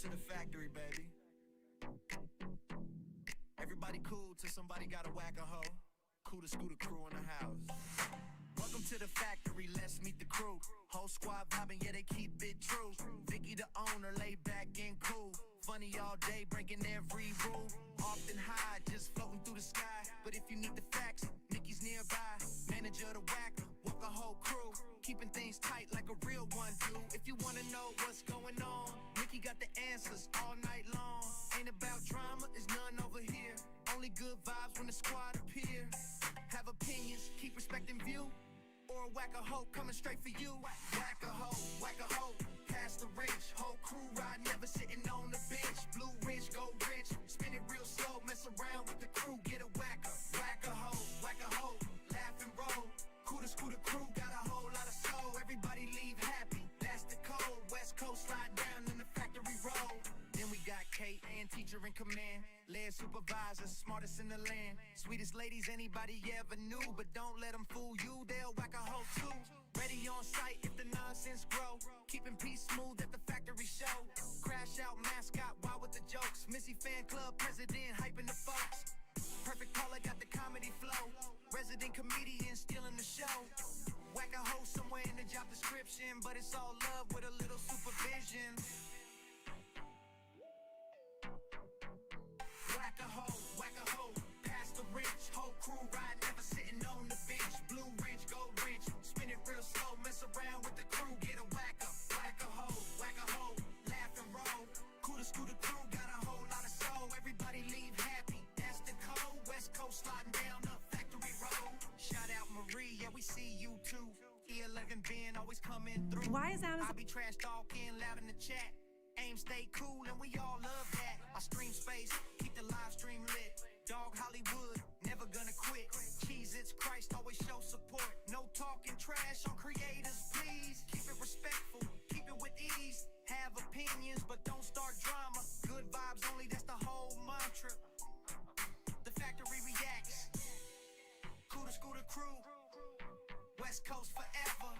to the factory, baby. Everybody cool till somebody gotta whack a hoe. Cool to scooter crew in the house. Welcome to the factory, let's meet the crew. Whole squad vibing, yeah, they keep it true. Vicky the owner, laid back and cool. Funny all day, breaking every rule. Often high, just floating through the sky. But if you need the facts, Nikki's nearby. Manager of the whack, walk a whole crew. Keeping things tight like a real one do. If you wanna know what's going on, Nikki got the answers all night long. Ain't about drama, there's none over here. Only good vibes when the squad appear. Have opinions, keep respecting view. Or whack a hoe coming straight for you. Whack a hoe, pass the wrench. Whole crew ride, never sitting on the bench. Blue wrench, gold wrench, spin it real slow. Mess around with the crew, get a whacker. Whack a hoe, laugh and roll. Cool to screw the crew, got a whole lot of soul. Everybody leave happy, that's the code. West Coast slide down in the factory road. Then we got Kate and teacher in command. Lead supervisor, smartest in the land. Sweetest ladies anybody ever knew. But don't let them fool you, they'll whack a hoe too. Ready on site if the nonsense grow. Keeping peace smooth at the factory show. Crash out mascot, wild with the jokes. Missy fan club president hyping the folks. Perfect Paula got the comedy flow. Resident comedian stealing the show. Whack a hoe somewhere in the job description. But it's all love with a little supervision. Whack a hoe, pass the wrench. Whole crew ride, never sitting on the bench. Blue wrench, gold wrench, spin it real slow. Mess around with the crew, get a whacker. Whack a hoe, laugh and roll. Cool to screw the crew, got a whole lot of soul. Everybody leave happy, that's the code. West Coast sliding down the factory road. Shout out Marie, yeah, we see you too. E11 Ben always coming through. Why is Amazon? I be trash talking loud in the chat. Aim stay cool and we all love that. I stream space, keep the live stream lit. Dog Hollywood, never gonna quit. Cheez-Its, Christ always show support. No talking trash on creators, please. Keep it respectful, keep it with ease. Have opinions, but don't start drama. Good vibes only, that's the whole mantra. The factory reacts. Cool to screw the crew. West Coast forever.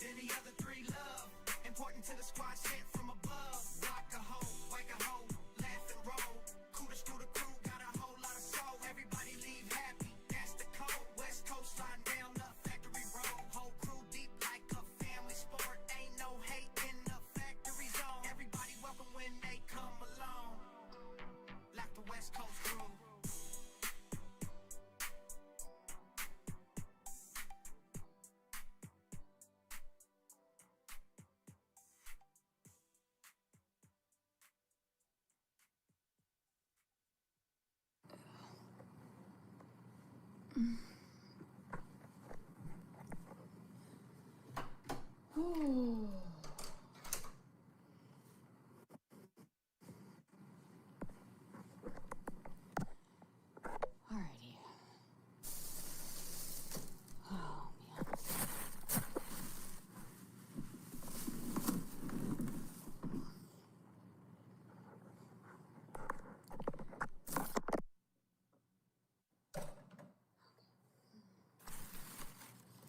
Then the other three love. Important to the squad sent from above. Whack a hoe, laugh and roll. Cool to screw the crew, got a whole lot of soul. Everybody leave happy, that's the code. West Coast sliding down the factory road. Whole crew deep like a family sport. Ain't no hate in the factory zone. Everybody welcome when they come along. Like the West Coast crew. Alrighty. Oh, man.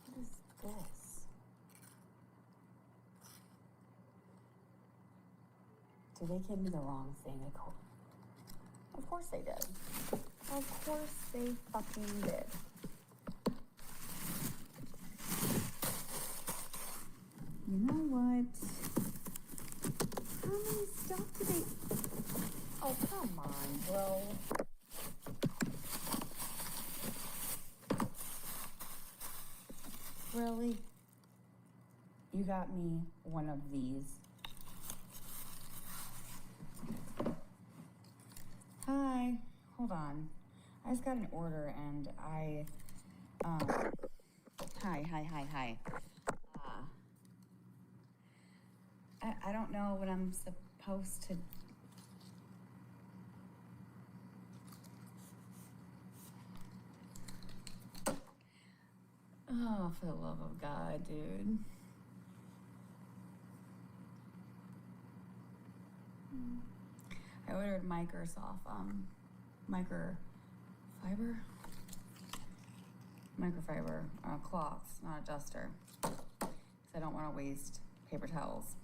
What is this? Did they give me the wrong thing? Of course they did. Of course they fucking did. You know what? How many stuff did they... Oh, come on, bro. Really? You got me one of these. Hi. Hold on. I just got an order and hi. I don't know what I'm supposed to... Oh, for the love of God, dude. I ordered Microfiber cloths, not a duster, because I don't want to waste paper towels.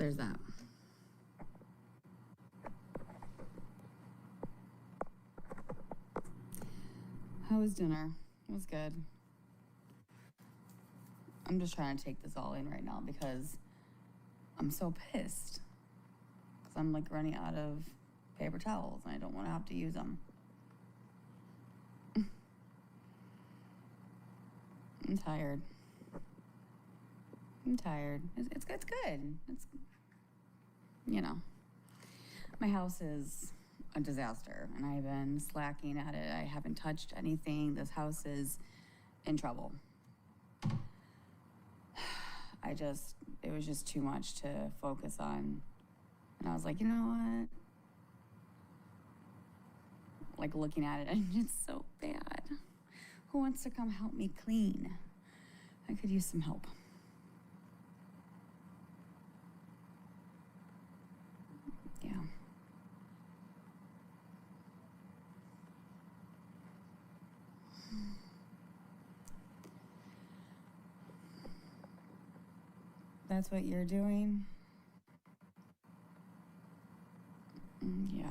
there's that. How was dinner? It was good. I'm just trying to take this all in right now because I'm so pissed. Because I'm like running out of paper towels and I don't want to have to use them. I'm tired. It's good. It's, you know, my house is a disaster and I've been slacking at it. I haven't touched anything. This house is in trouble. It was just too much to focus on. And I was like, you know what? Like looking at it and it's so bad. Who wants to come help me clean? I could use some help. Yeah. That's what you're doing? Yeah.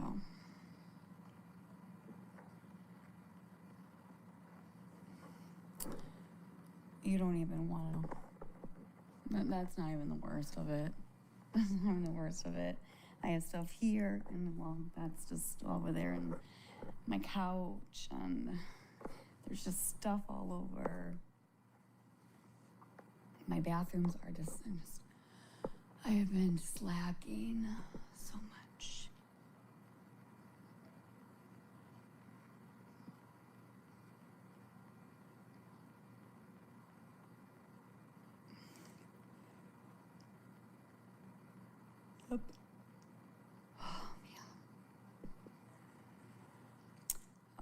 You don't even want to. That's not even the worst of it. That's not even the worst of it. I have stuff here, and well, that's just over there, and my couch, and there's just stuff all over. My bathrooms are just, I have been slacking so much. Yep. Oh, man.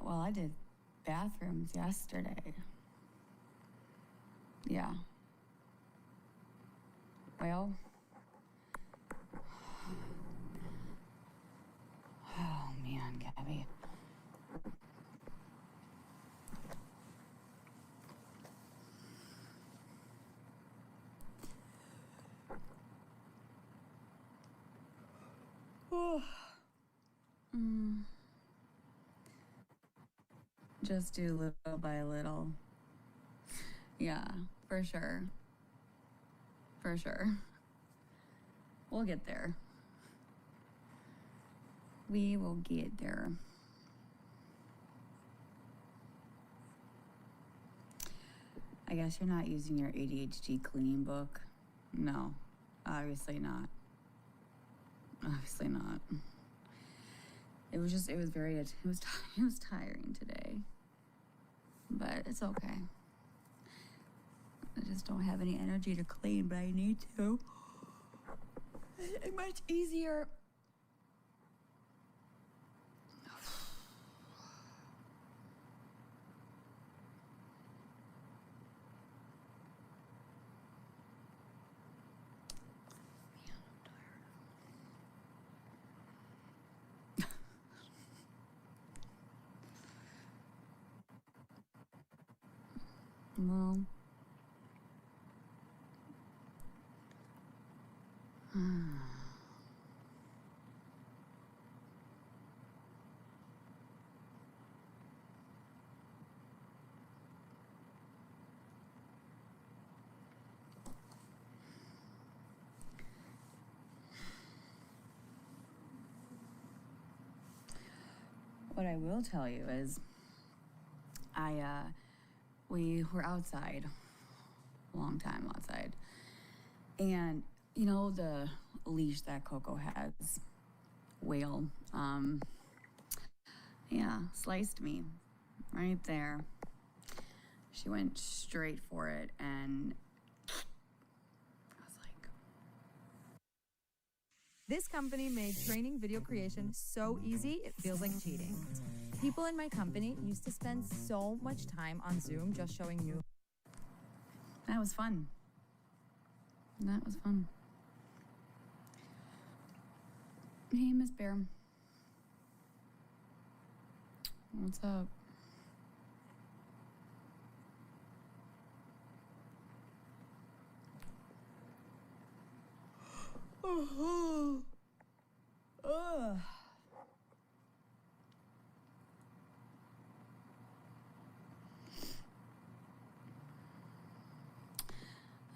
Well, I did bathrooms yesterday. Yeah. Well, oh man, Gabi. Oh. Just do little by little. Yeah, for sure. For sure. We'll get there. We will get there. I guess you're not using your ADHD cleaning book? No, obviously not. Obviously not. It was tiring today. But it's okay. I just don't have any energy to clean, but I need to. It's much easier. Well, what I will tell you is we were outside, a long time outside, and you know the leash that Coco has, Whale, yeah, sliced me right there. She went straight for it, and I was like, This company made training video creation so easy, it feels like cheating. People in my company used to spend so much time on Zoom just showing new. that was fun. That was fun. Hey, Miss Bear. What's up? Ugh.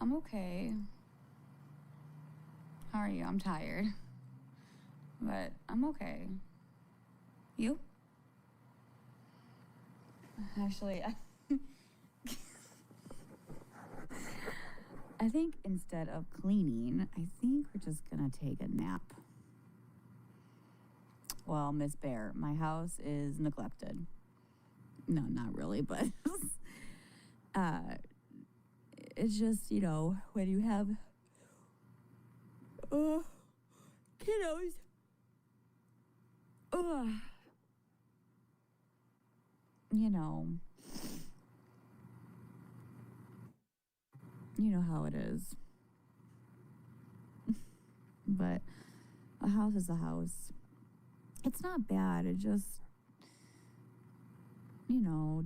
I'm okay. How are you? I'm tired. But I'm okay. You? Actually, I think instead of cleaning, I think we're just gonna take a nap. Well, Miss Bear, my house is neglected. No, not really, but it's just, when you have kiddos. You know, you know how it is. But a house is a house. It's not bad. It just,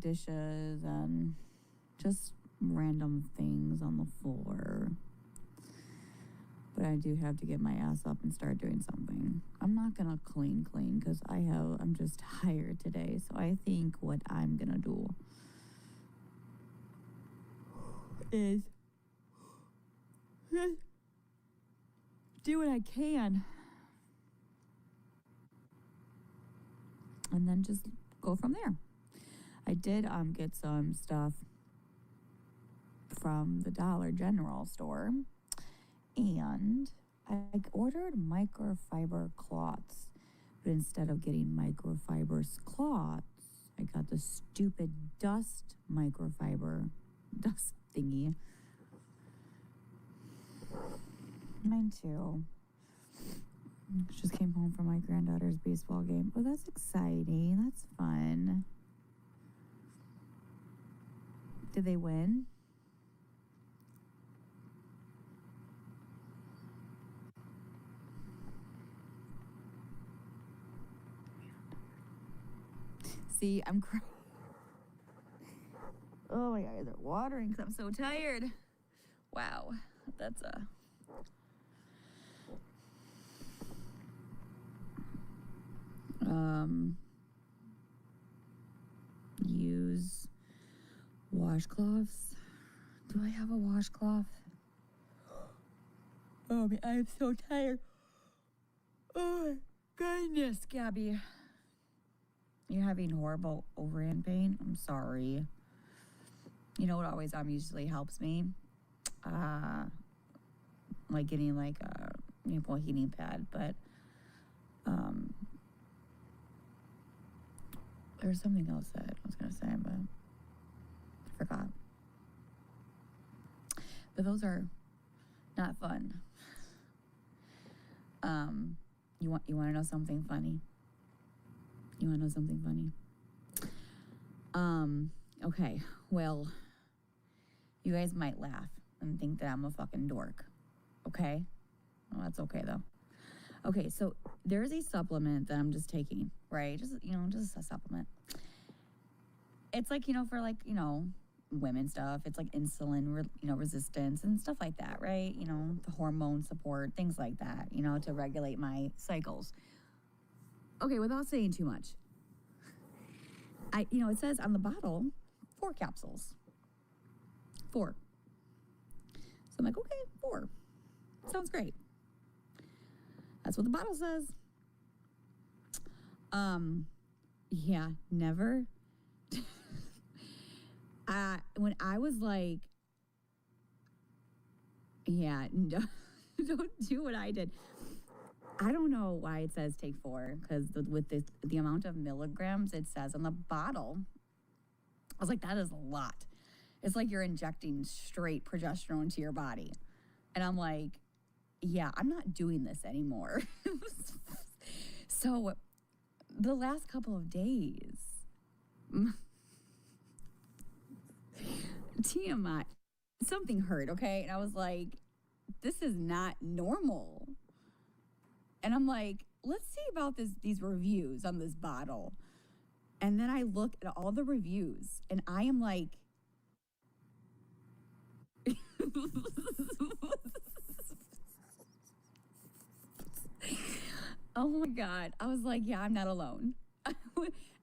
dishes and just random things on the floor. But I do have to get my ass up and start doing something. I'm not gonna clean because I'm just tired today. So I think what I'm gonna do is just do what I can. And then just go from there. I did get some stuff from the Dollar General store. And I ordered microfiber cloths. But instead of getting microfiber cloths, I got the stupid dust microfiber dust thingy. Mine too. Just came home from my granddaughter's baseball game. Oh, that's exciting. That's fun. Did they win? See, I'm crying. Oh my God, they're watering because I'm so tired. Wow, that's use washcloths. Do I have a washcloth? Oh man, I'm so tired. Oh my goodness, Gabi. You're having horrible overhand pain? I'm sorry. You know what always usually helps me? Like getting like a nipple heating pad, but there's something else that I was gonna say, but I forgot. But those are not fun. You want to know something funny? You want to know something funny? Okay, well, you guys might laugh and think that I'm a fucking dork. Okay? Well, that's okay though. Okay, so there's a supplement that I'm just taking, right? Just a supplement. It's like, for like, women stuff. It's like insulin, resistance and stuff like that, right? The hormone support, things like that, to regulate my cycles. Okay, without saying too much, it says on the bottle, 4 capsules. 4. So I'm like, okay, 4. Sounds great. That's what the bottle says. Yeah, never. When I was like, yeah, no, don't do what I did. I don't know why it says take 4, because with the amount of milligrams it says on the bottle, I was like, that is a lot. It's like you're injecting straight progesterone into your body. And I'm like, yeah, I'm not doing this anymore. So the last couple of days, TMI, something hurt, okay? And I was like, this is not normal. And I'm like, let's see about these reviews on this bottle. And then I look at all the reviews and I am like, Oh my God. I was like, yeah, I'm not alone.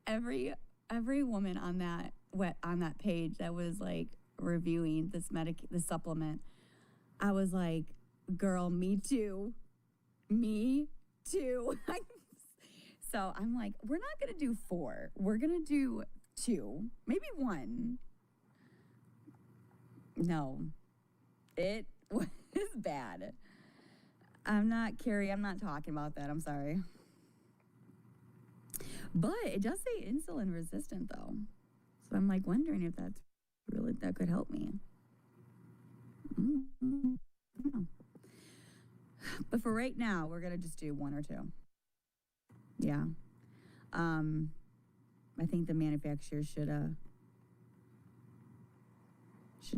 every woman on that page that was like reviewing the supplement, I was like, girl, me too. Me too. So I'm like, we're not gonna do 4. We're gonna do 2, maybe 1. No. It was bad. I'm not talking about that. I'm sorry. But it does say insulin resistant though. So I'm like wondering if that could help me. Mm-hmm. I don't know. But for right now, we're gonna just do 1 or 2. Yeah. I think the manufacturer should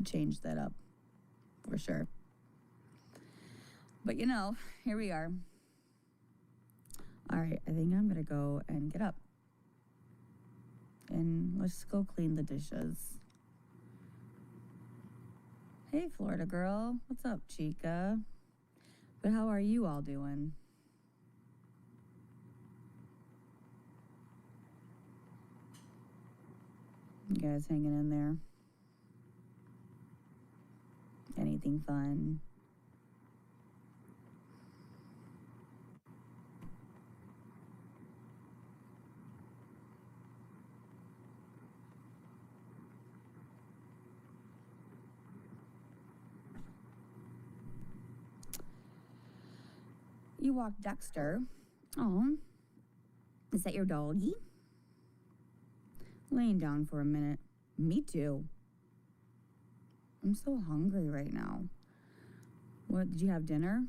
change that up for sure. But here we are. All right, I think I'm gonna go and get up. And let's go clean the dishes. Hey, Florida girl. What's up, Chica? But how are you all doing? You guys hanging in there? Anything fun? You walk Dexter. Oh, is that your doggy? Laying down for a minute. Me too. I'm so hungry right now. What, did you have dinner?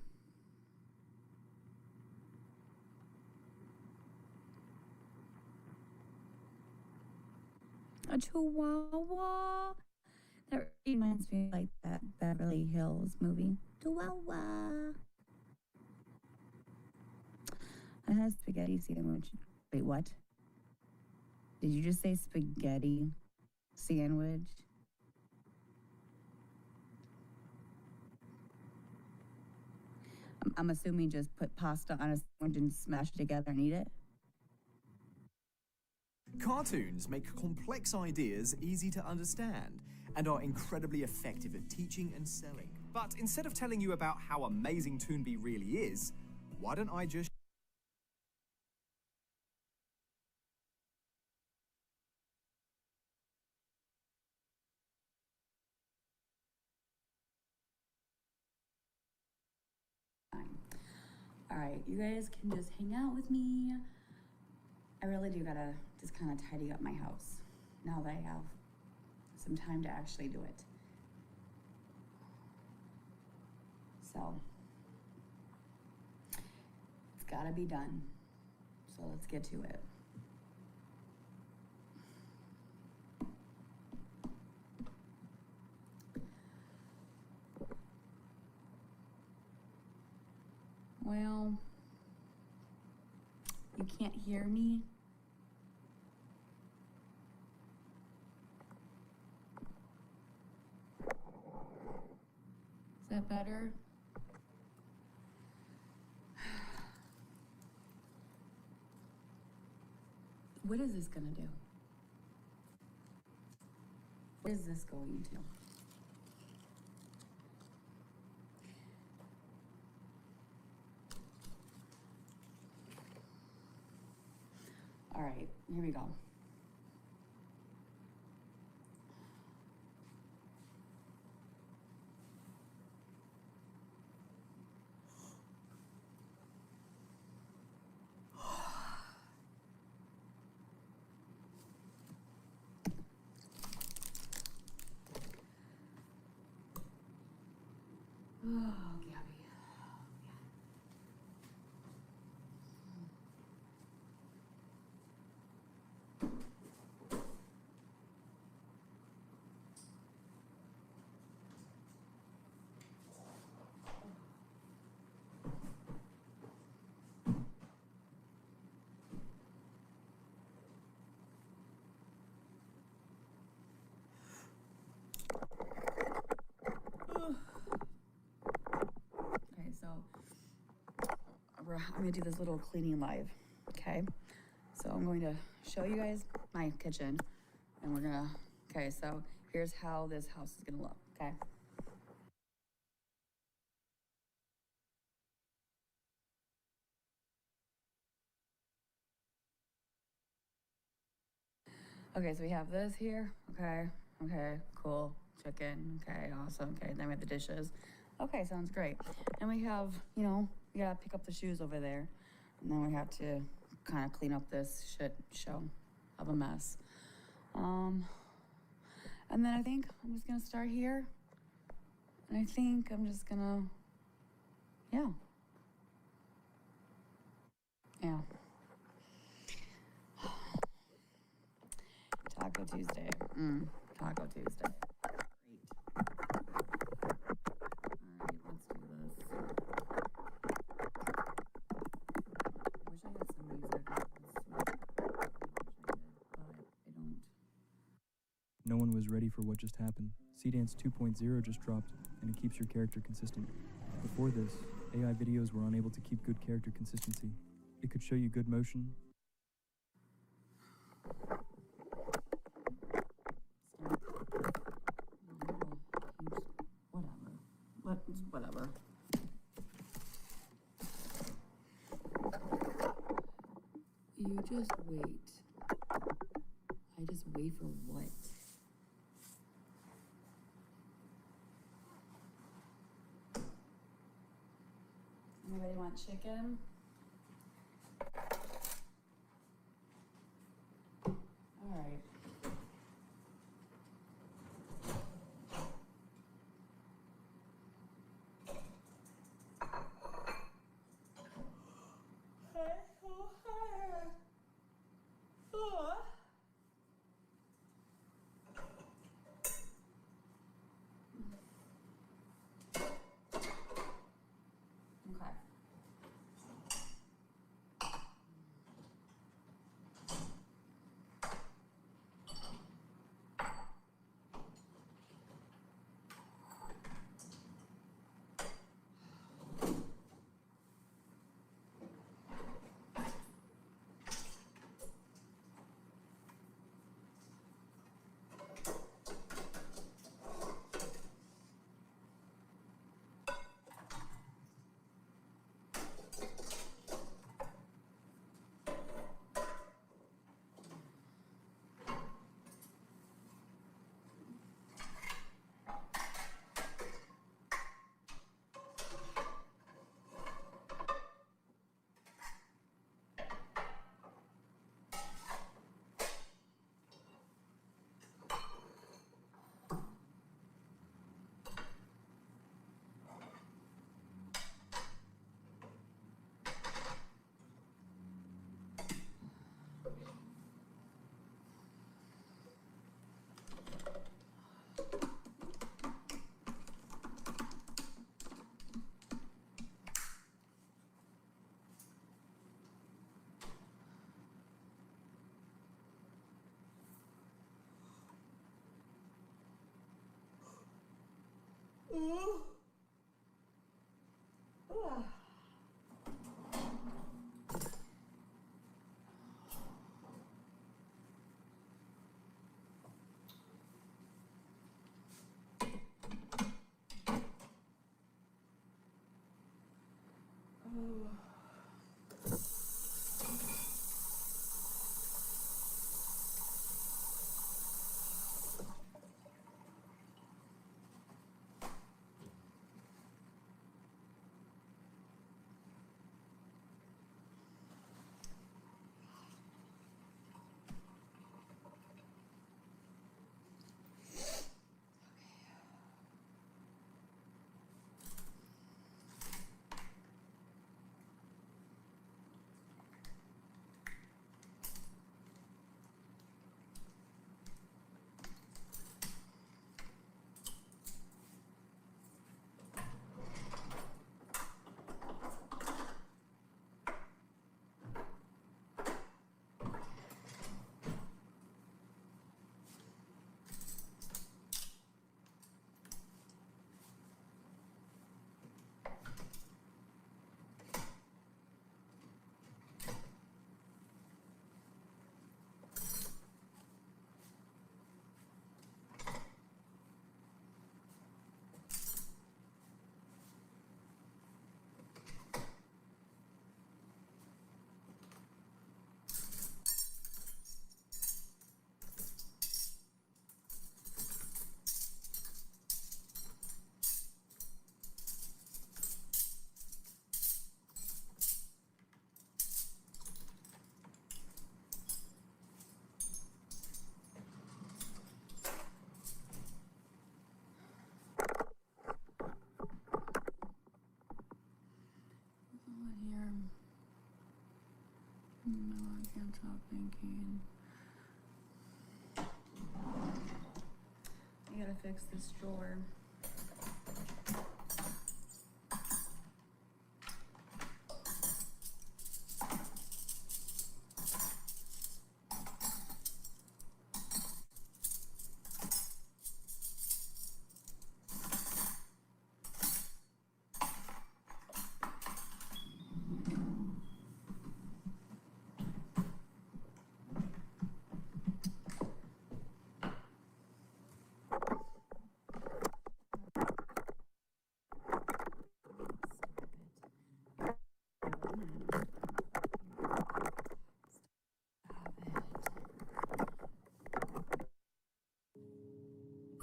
A chihuahua? That reminds me of like that Beverly Hills movie. Chihuahua. I had a spaghetti sandwich. Wait, what? Did you just say spaghetti sandwich? I'm assuming just put pasta on a sandwich and smash it together and eat it? Cartoons make complex ideas easy to understand and are incredibly effective at teaching and selling. But instead of telling you about how amazing Toonby really is, why don't I just All right, you guys can just hang out with me. I really do gotta just kind of tidy up my house now that I have some time to actually do it. So, it's gotta be done. So let's get to it. Well, you can't hear me? Is that better? What is this gonna do? What is this going to? All right, here we go. Oh, Gabby. I'm gonna do this little cleaning live, okay? So I'm going to show you guys my kitchen, and we're gonna, okay, so here's how this house is gonna look, okay? Okay, so we have this here, okay, cool, chicken, okay, awesome, okay, then we have the dishes. Okay, sounds great. And we have, you know, we gotta pick up the shoes over there, and then we have to kind of clean up this shit show of a mess. And then I think I'm just gonna start here, and I think I'm just gonna, yeah. Yeah. Taco Tuesday. Taco Tuesday. Great. All right, let's do this. I wish I had some music. I wish I did, but I don't. No one was ready for what just happened. Dance 2.0 just dropped, and it keeps your character consistent. Before this, AI videos were unable to keep good character consistency. It could show you good motion, Whatever. You just wait. I just wait for what? Anybody want chicken? All right. Okay. Stop thinking. I gotta fix this drawer.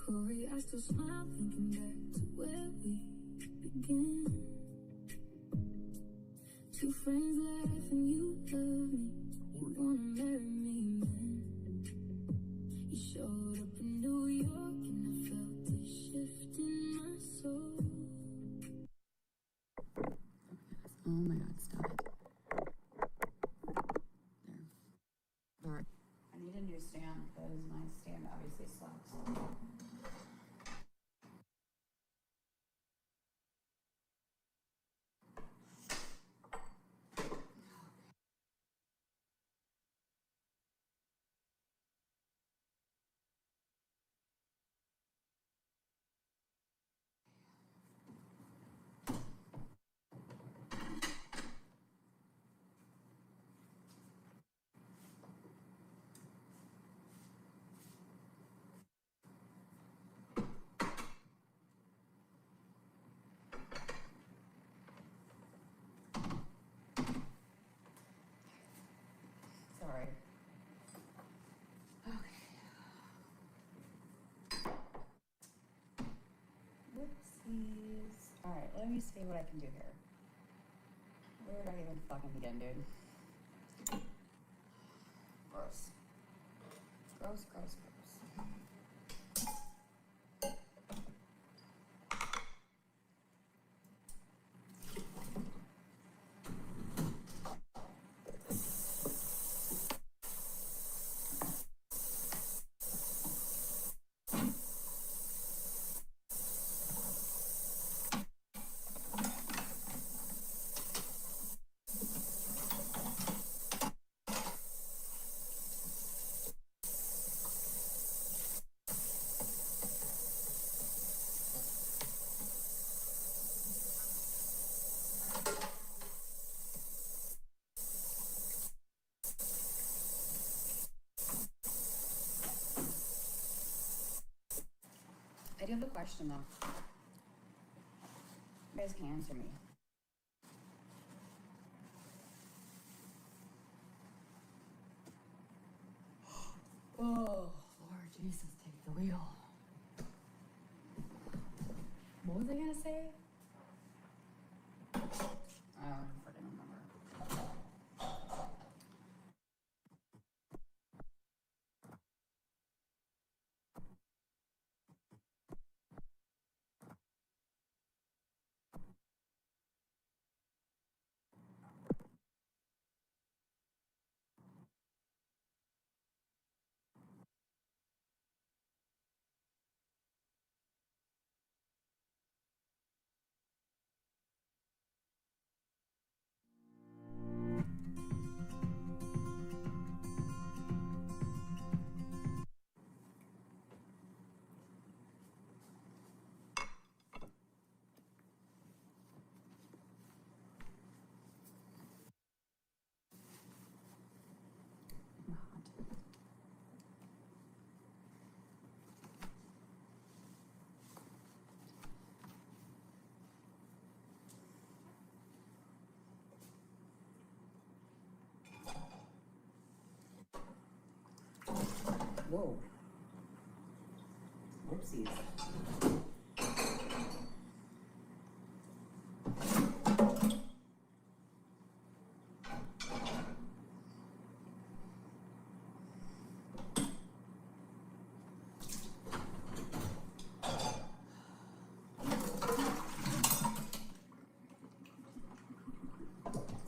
Corey, I still smile thinking back to where we began. Two friends laughing, you love me, you wanna marry me, man. You showed up in New York and I felt a shift in my soul. Oh my god, stop it. There. Alright. I need a new stand because my stand obviously sucks. Sorry. Okay. Whoopsies. Alright, let me see what I can do here. Where did I even fucking begin, dude? Gross. Gross, gross, gross. I do have a question though. You guys can answer me. Oh, Lord Jesus, take the wheel. What was I gonna say? I don't freaking remember. Whoa. Oopsies.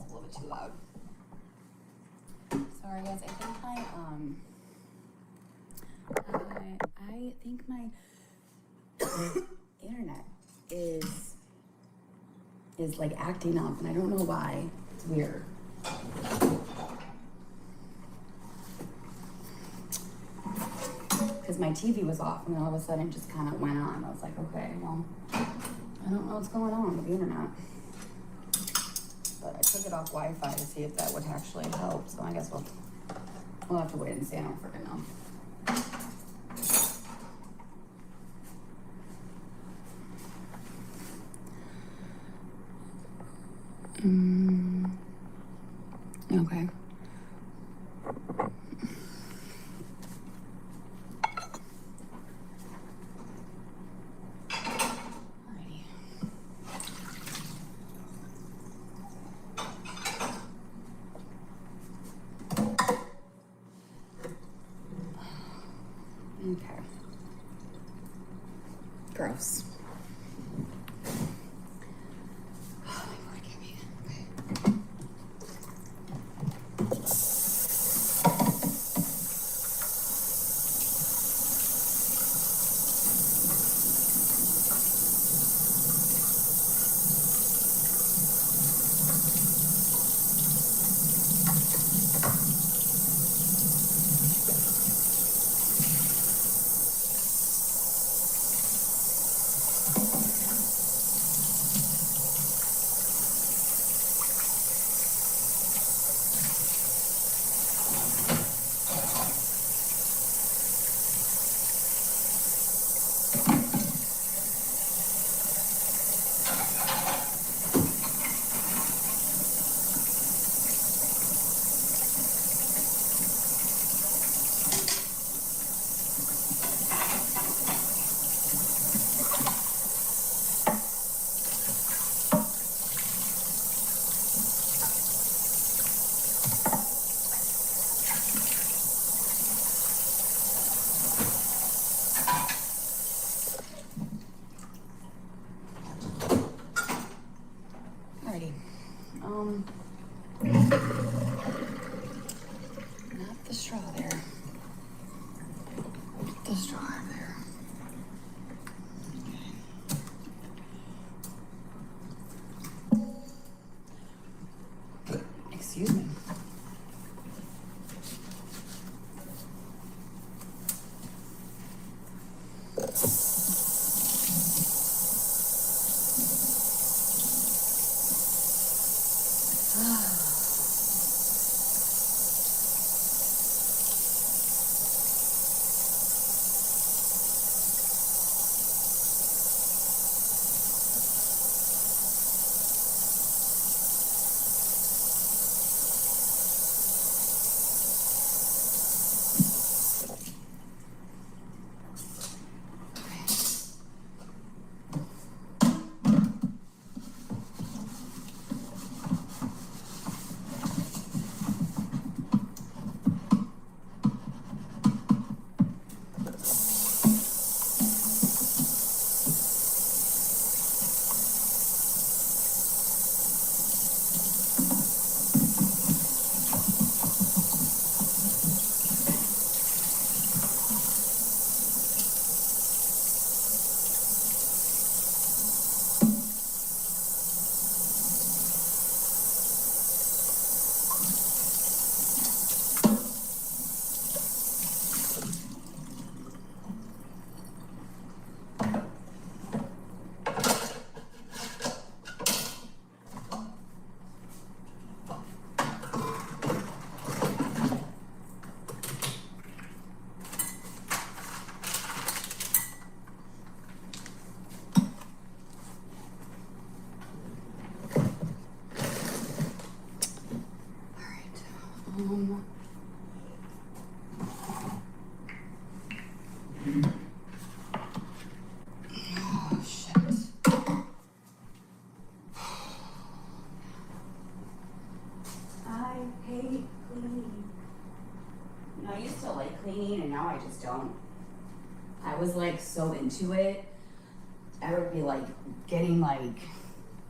It's a little bit too loud. So Sorry guys, I think my internet is like acting up, and I don't know why. It's weird. Because my TV was off, and then all of a sudden it just kind of went on. I was like, okay, well, I don't know what's going on with the internet. But I took it off Wi-Fi to see if that would actually help. So I guess we'll have to wait and see. I don't freaking know. Okay. Alrighty. Okay. Gross. Oh my God, Gabi. Okay. Alrighty. Not the straw there. The straw there. Okay. Excuse me. Oh, shit. I hate cleaning. You know, I used to like cleaning and now I just don't. I was like so into it. I would be like getting like,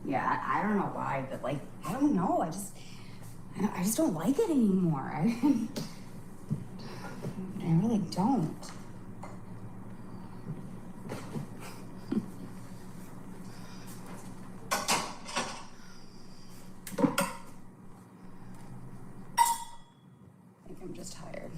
yeah, I don't know why, but like, I don't know. I just don't like it anymore. I really don't. I think I'm just tired.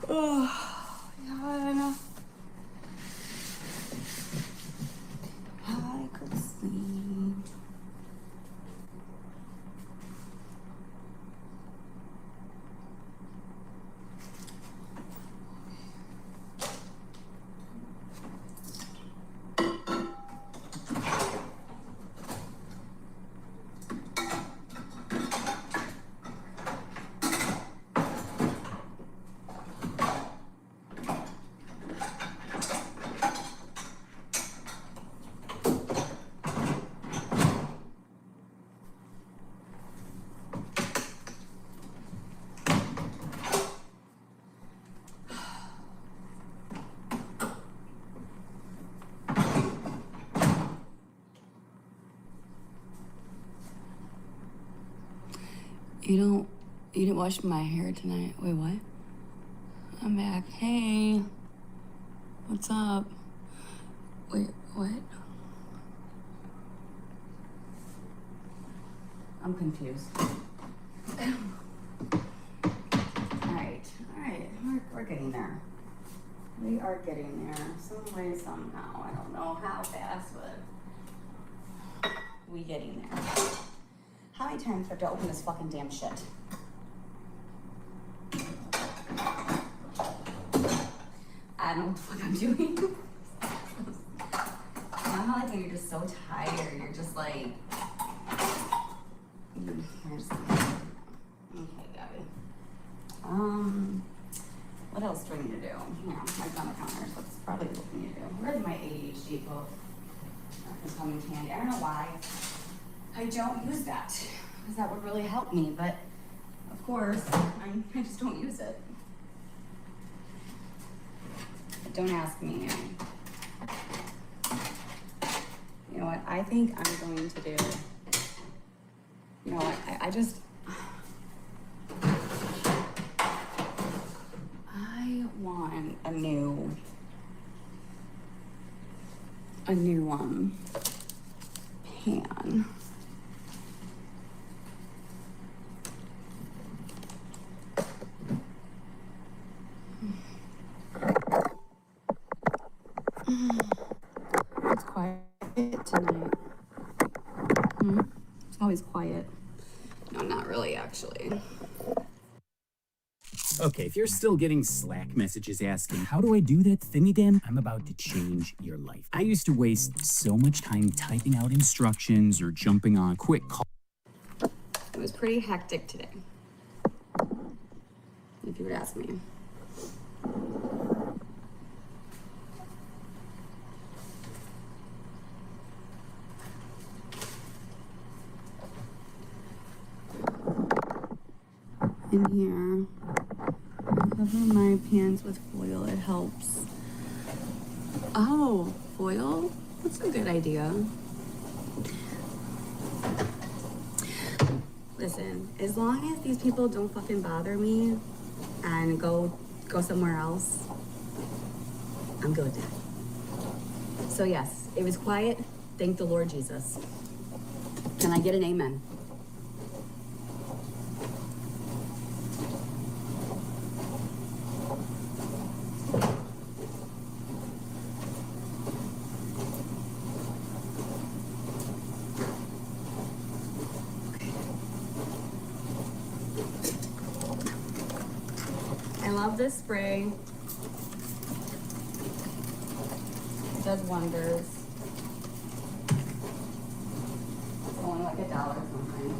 Oh, God. I could sleep. You didn't wash my hair tonight. Wait, what? I'm back. Hey. What's up? Wait, what? I'm confused. Alright. We're getting there. We are getting there. Some way, somehow. I don't know how fast, but we getting there. How many times do I have to open this fucking damn shit? I don't know what the fuck I'm doing. Somehow, like when you're just so tired, you're just like, okay, Gabi. What else do I need to do? Yeah, I've done the counters. That's probably what we need to do. Where's my ADHD book? That can come in handy. I don't know why I don't use that, because that would really help me, but of course, I just don't use it. But don't ask me. You know what? I think I'm going to do. You know what? I just. I want a new pan. It's quiet tonight. It's always quiet. No, not really, actually. Okay, if you're still getting Slack messages asking, how do I do that thing again? I'm about to change your life. I used to waste so much time typing out instructions or jumping on quick calls. It was pretty hectic today, if you would ask me. In here, I cover my pans with foil. It helps. Oh, foil? That's a good idea. Listen, as long as these people don't fucking bother me and go somewhere else, I'm good. So yes, it was quiet. Thank the Lord Jesus. Can I get an amen? I love this spray. It does wonders. It's only like $1 something.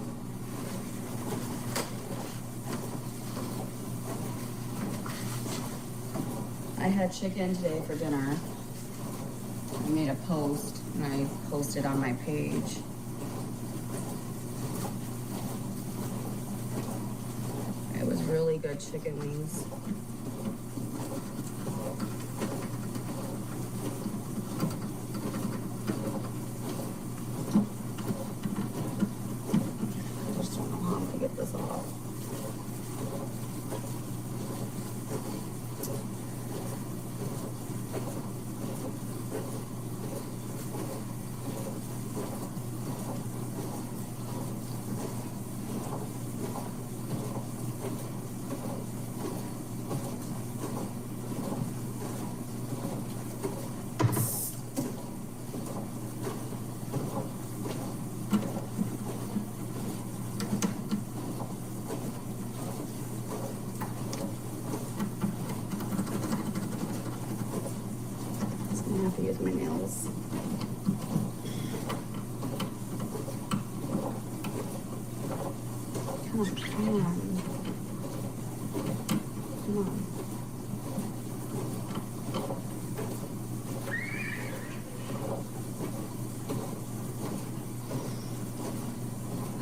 I had chicken today for dinner. I made a post and I posted on my page. It was really good chicken wings. I just don't know how I'm gonna get this off. I have to use my nails. Come on. Come on.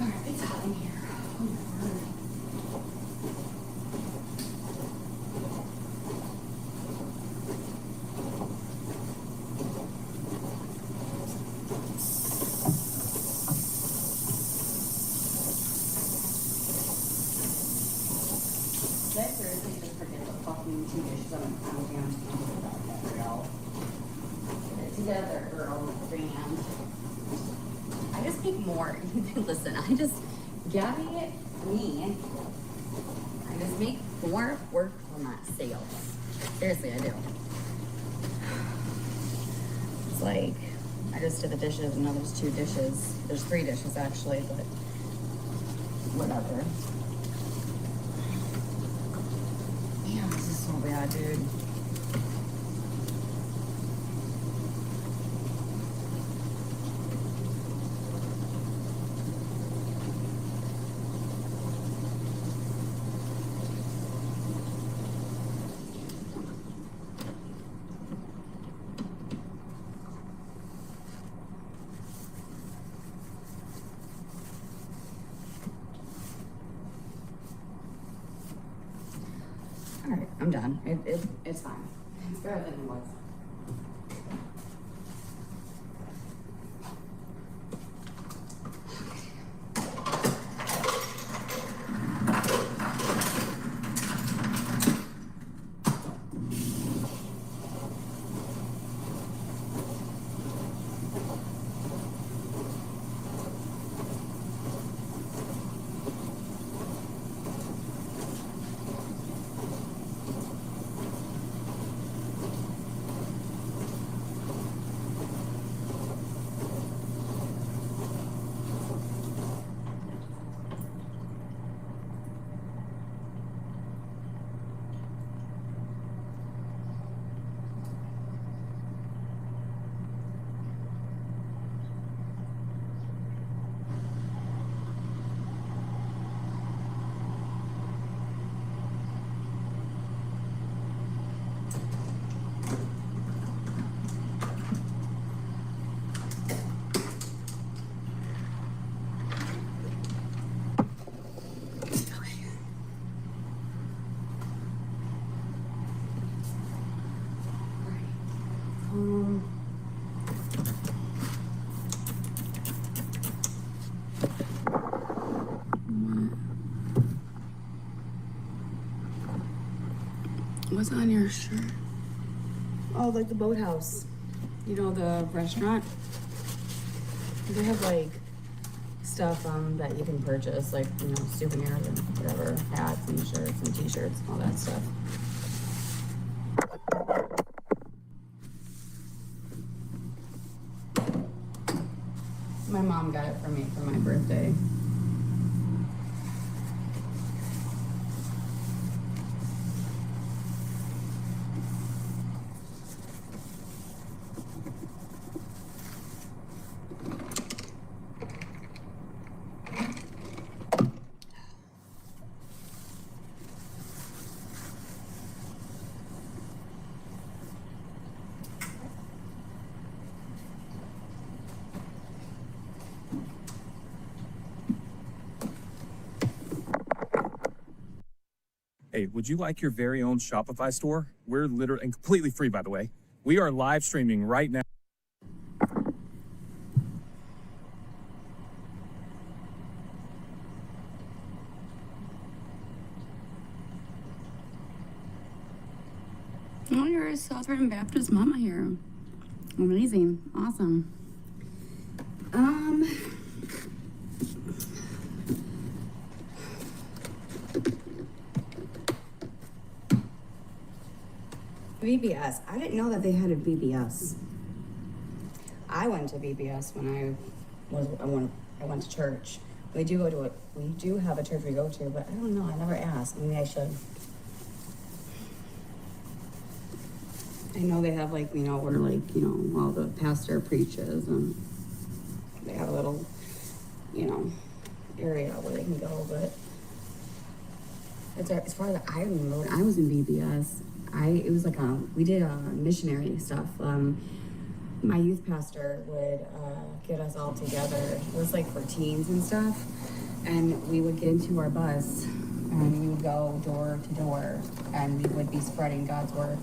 All right, it's hot in here. Oh my word. Did I seriously just forget the fucking 2 dishes on the damn table about that, girl? Get it together, girl, band. I just make more. Listen, Gabi, me, I just make more work for my sales. Seriously, I do. It's like, I just did the dishes, and now there's 2 dishes. There's 3 dishes, actually, but whatever. Damn, this is so bad, dude. All right, I'm done. It's fine. It's better than it was. What's on your shirt? Oh, like the boathouse. You know, the restaurant? They have like stuff that you can purchase, like, you know, souvenirs and whatever, hats and shirts and t-shirts, all that stuff. My mom got it for me for my birthday. Hey, would you like your very own Shopify store? We're literally, and completely free, by the way. We are live streaming right now. Oh, you're a Southern Baptist mama here. Amazing. Awesome. VBS. I didn't know that they had a VBS. I went to VBS when I went to church. We do have a church we go to, but I don't know. I never asked. Maybe I should. I know they have, like, you know, where, like, you know, all the pastor preaches, and they have a little, you know, area where they can go, but as far as I remember, when I was in VBS, it was like we did missionary stuff. My youth pastor would get us all together. It was like for teens and stuff, and we would get into our bus, and we would go door to door, and we would be spreading God's word.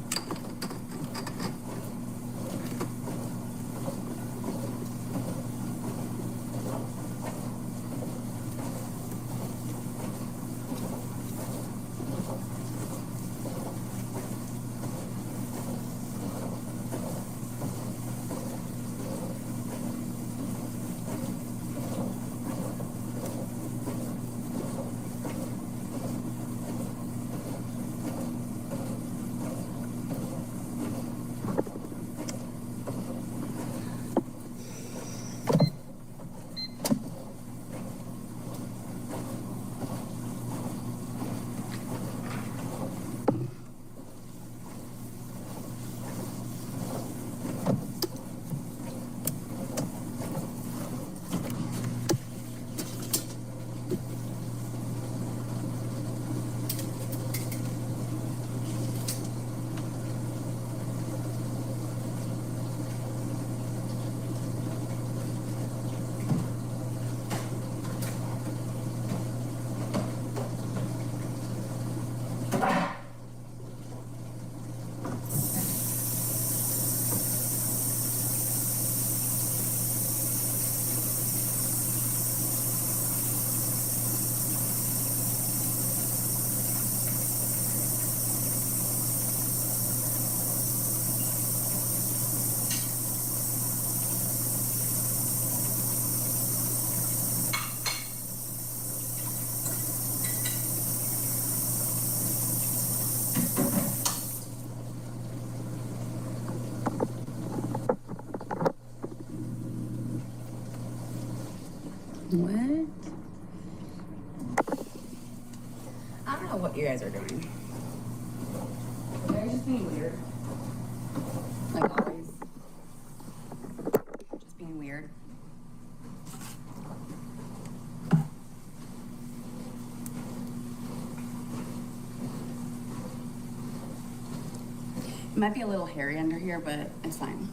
what you guys are doing. They're just being weird. Like always. Just being weird. It might be a little hairy under here, but it's fine.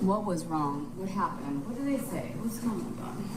What was wrong? What happened? What did they say? What's going on?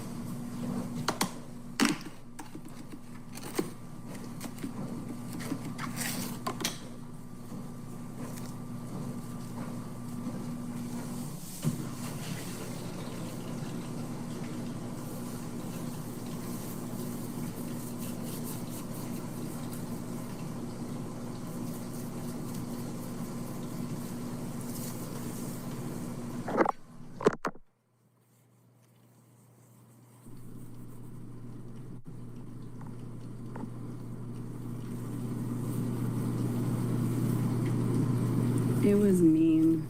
It was mean.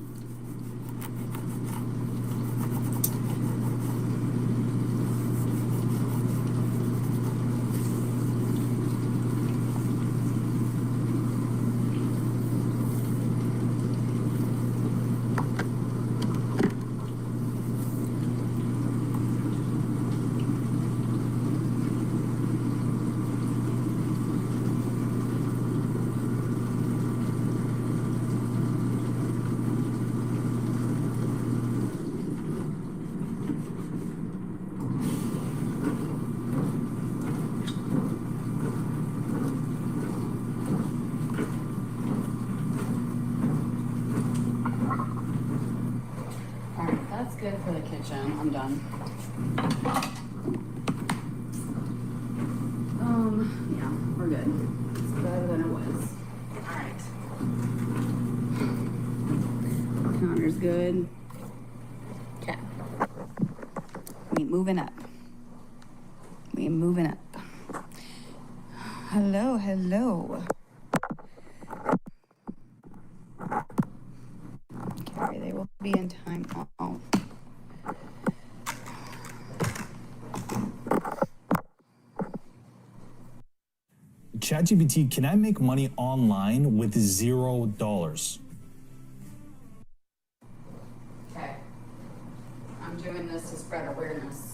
That's good for the kitchen. I'm done. Yeah, we're good. It's better than it was. Alright. Counter's good. Okay. We moving up. We moving up. Hello, hello. Okay, they will be in time. Oh. ChatGPT, can I make money online with $0? Okay. I'm doing this to spread awareness.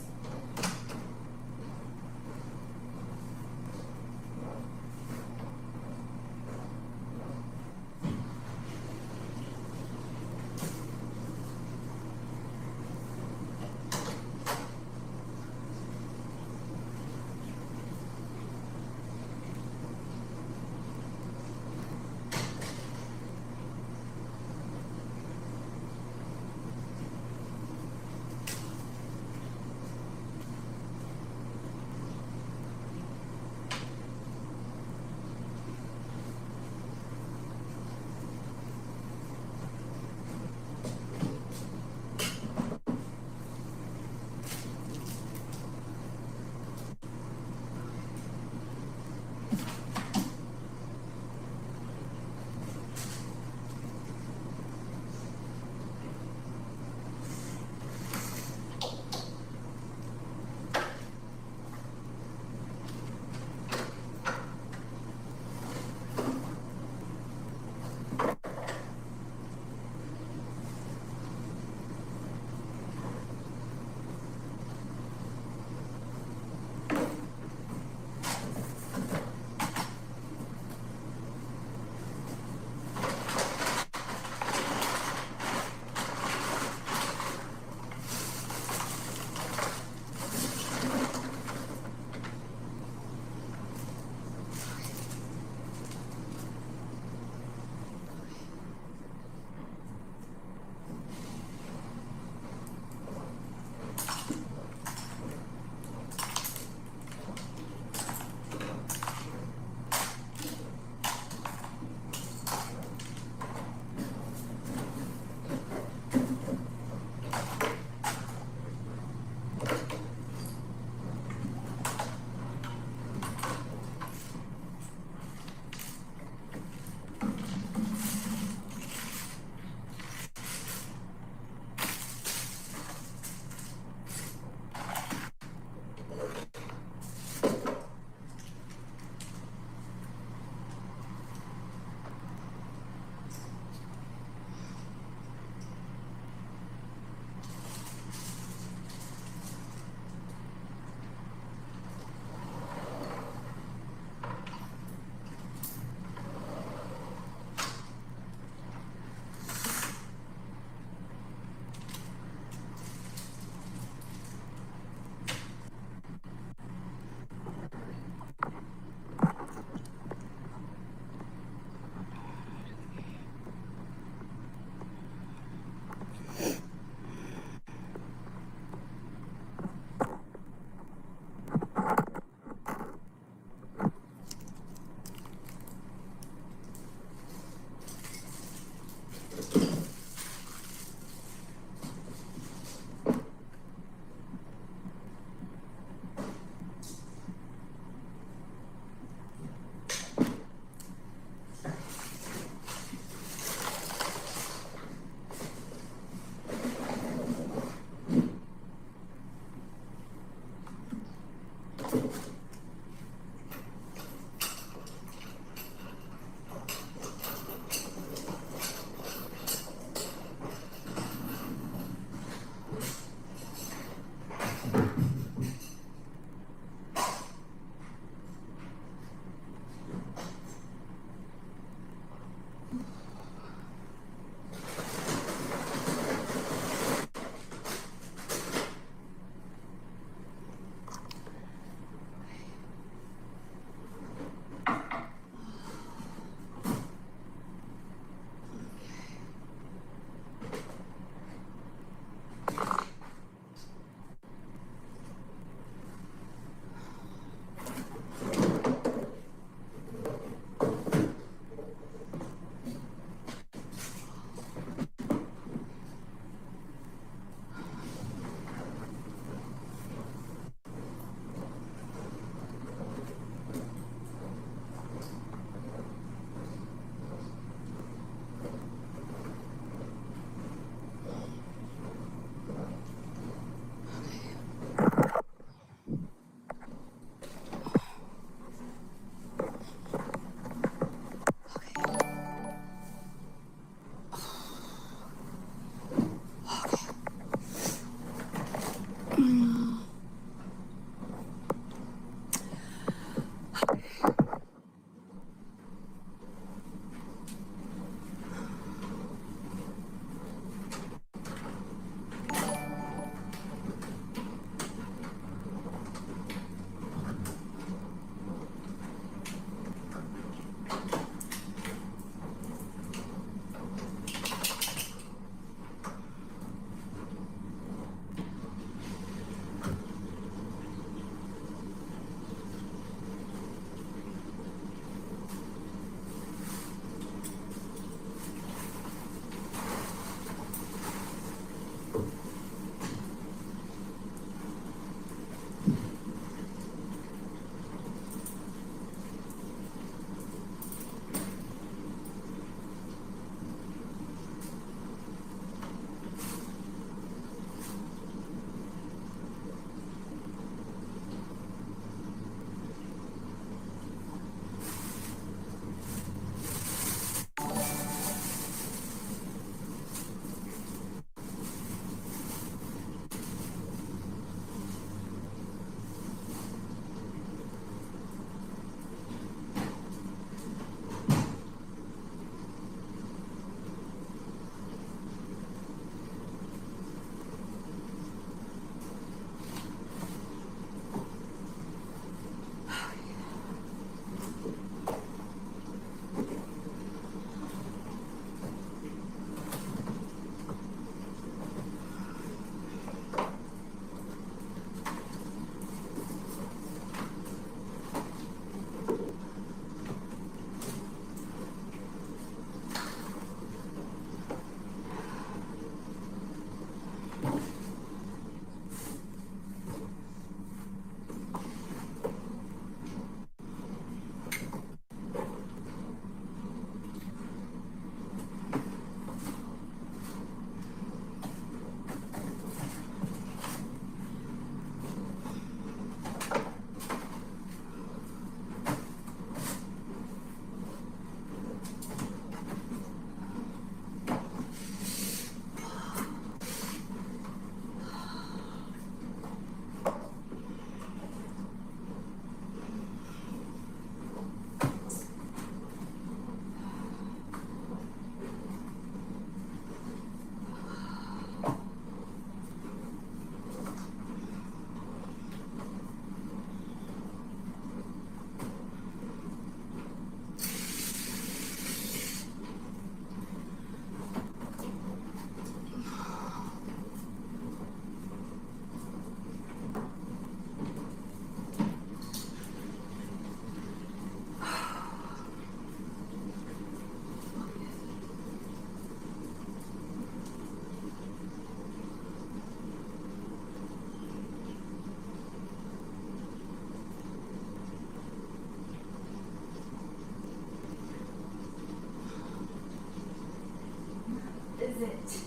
Is it?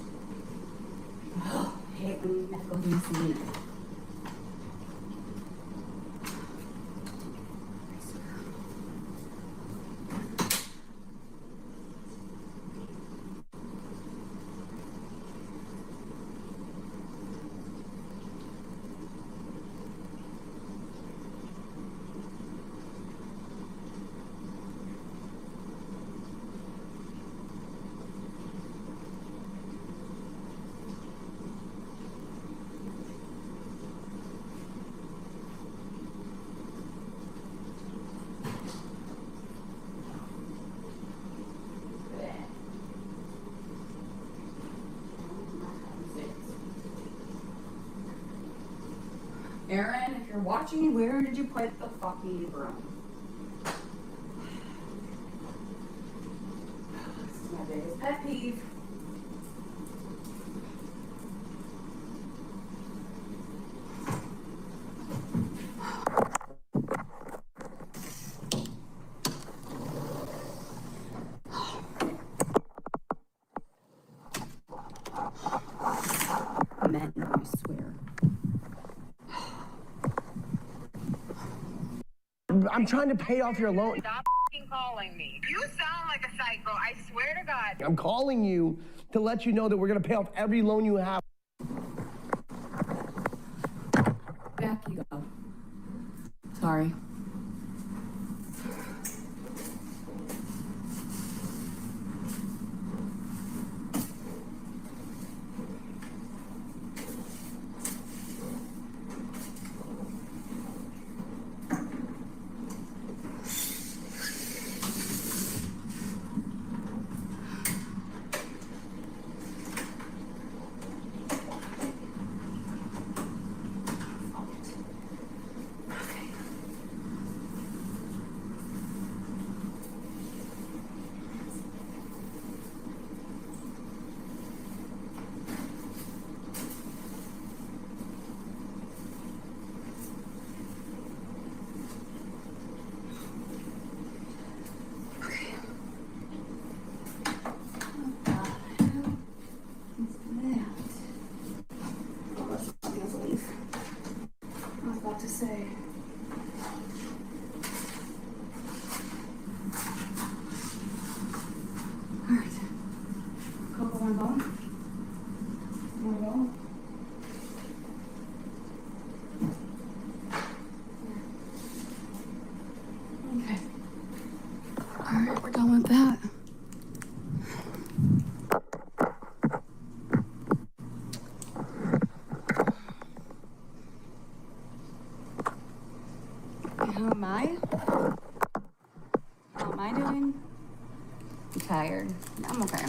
Oh, hey, I'm gonna go do some. Aaron, if you're watching, where did you put the fucking broom? This is my biggest pet peeve. Men, I swear. I'm trying to pay off your loan. Stop calling me. You sound like a psycho. I swear to God. I'm calling you to let you know that we're going to pay off every loan you have. you go. Sorry. Alright, we're done with that. How am I? How am I doing? I'm tired. I'm okay.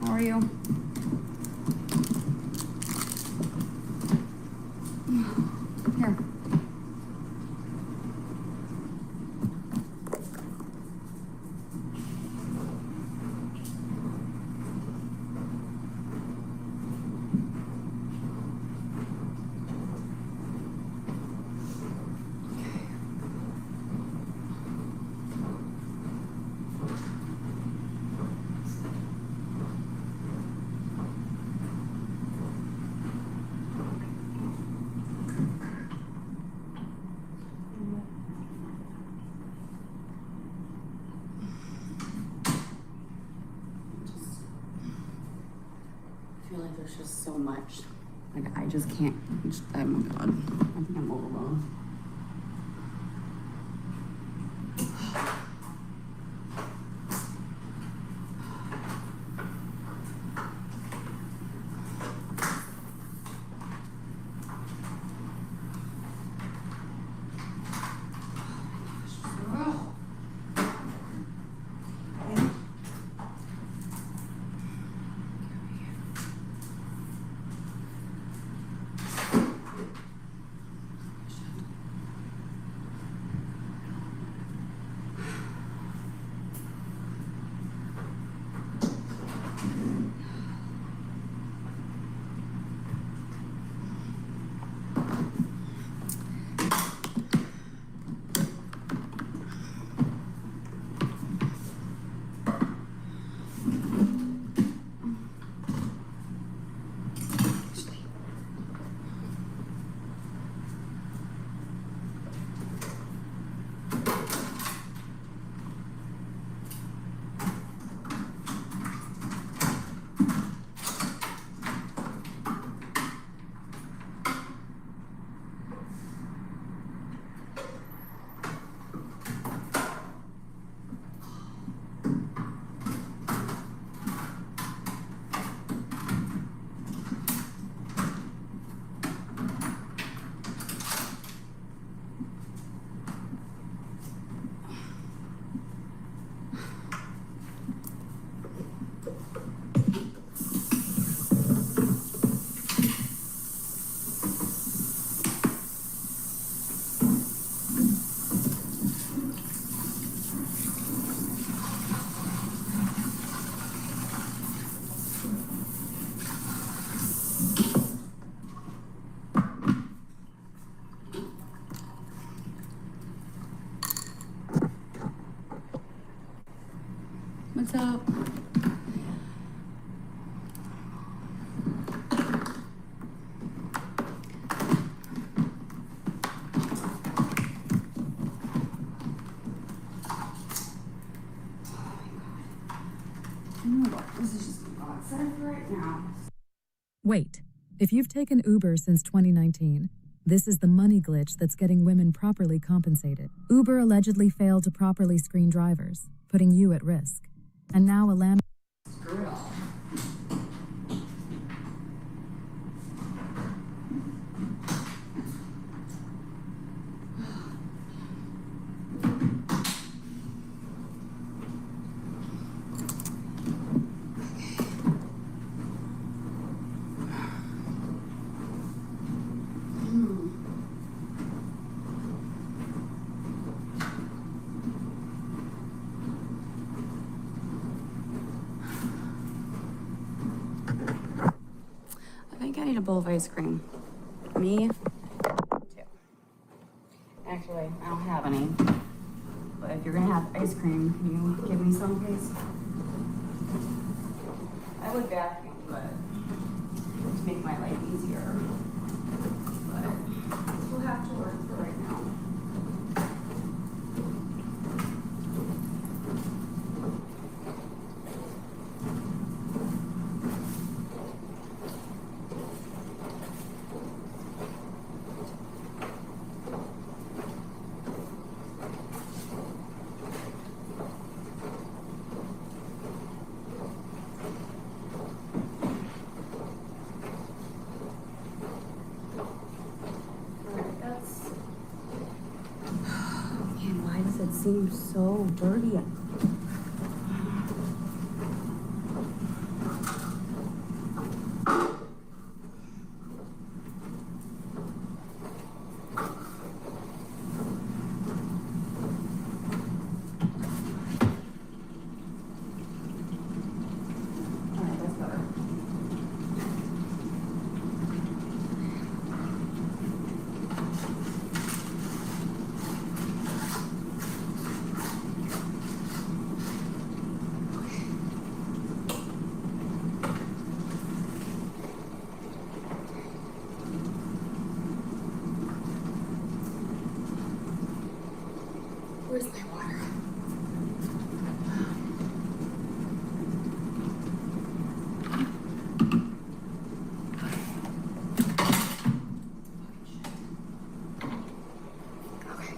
How are you? Here. I feel like there's just so much. Like, I just can't. Oh my God. I think I'm overwhelmed. outside for right now. Wait, if you've taken Uber since 2019, this is the money glitch that's getting women properly compensated. Uber allegedly failed to properly screen drivers, putting you at risk. And now a land... Screw it all. I think I need a bowl of ice cream. Me? Too. Actually, I don't have any. But if you're gonna have ice cream, can you give me some, please? I would vacuum, but to make my life easier. But we'll have to work for right now. Man, why does it seem so dirty? Alright, that's better. Where's my water? Okay.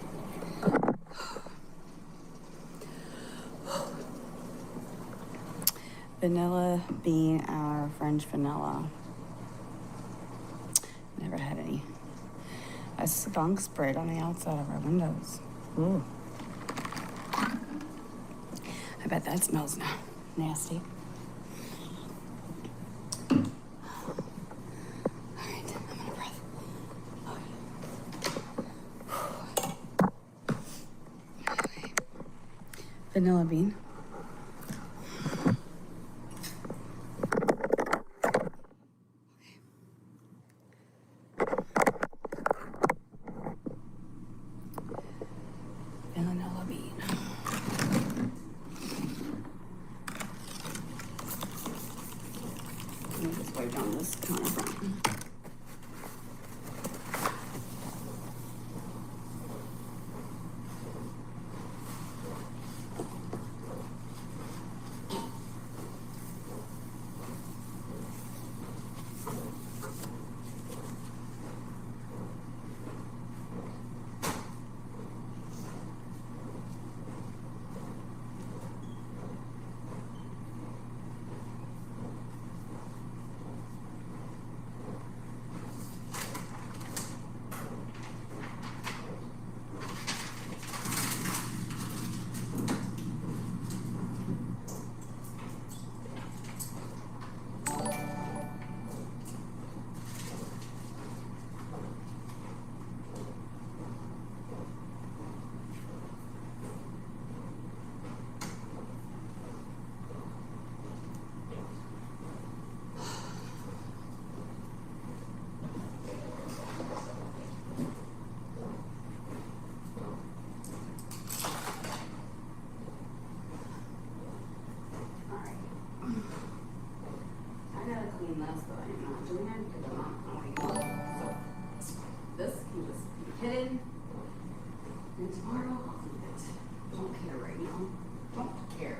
Vanilla bean or French vanilla. Never had any. A skunk sprayed on the outside of our windows. Ooh. I bet that smells nasty. All right, I'm out of breath. Okay. Vanilla bean. Vanilla bean. Let me just wipe down this counter front. Clean this, but I'm not doing it because I'm not going to. So this can just be hidden, and tomorrow I'll clean it. Don't care right now. Don't care.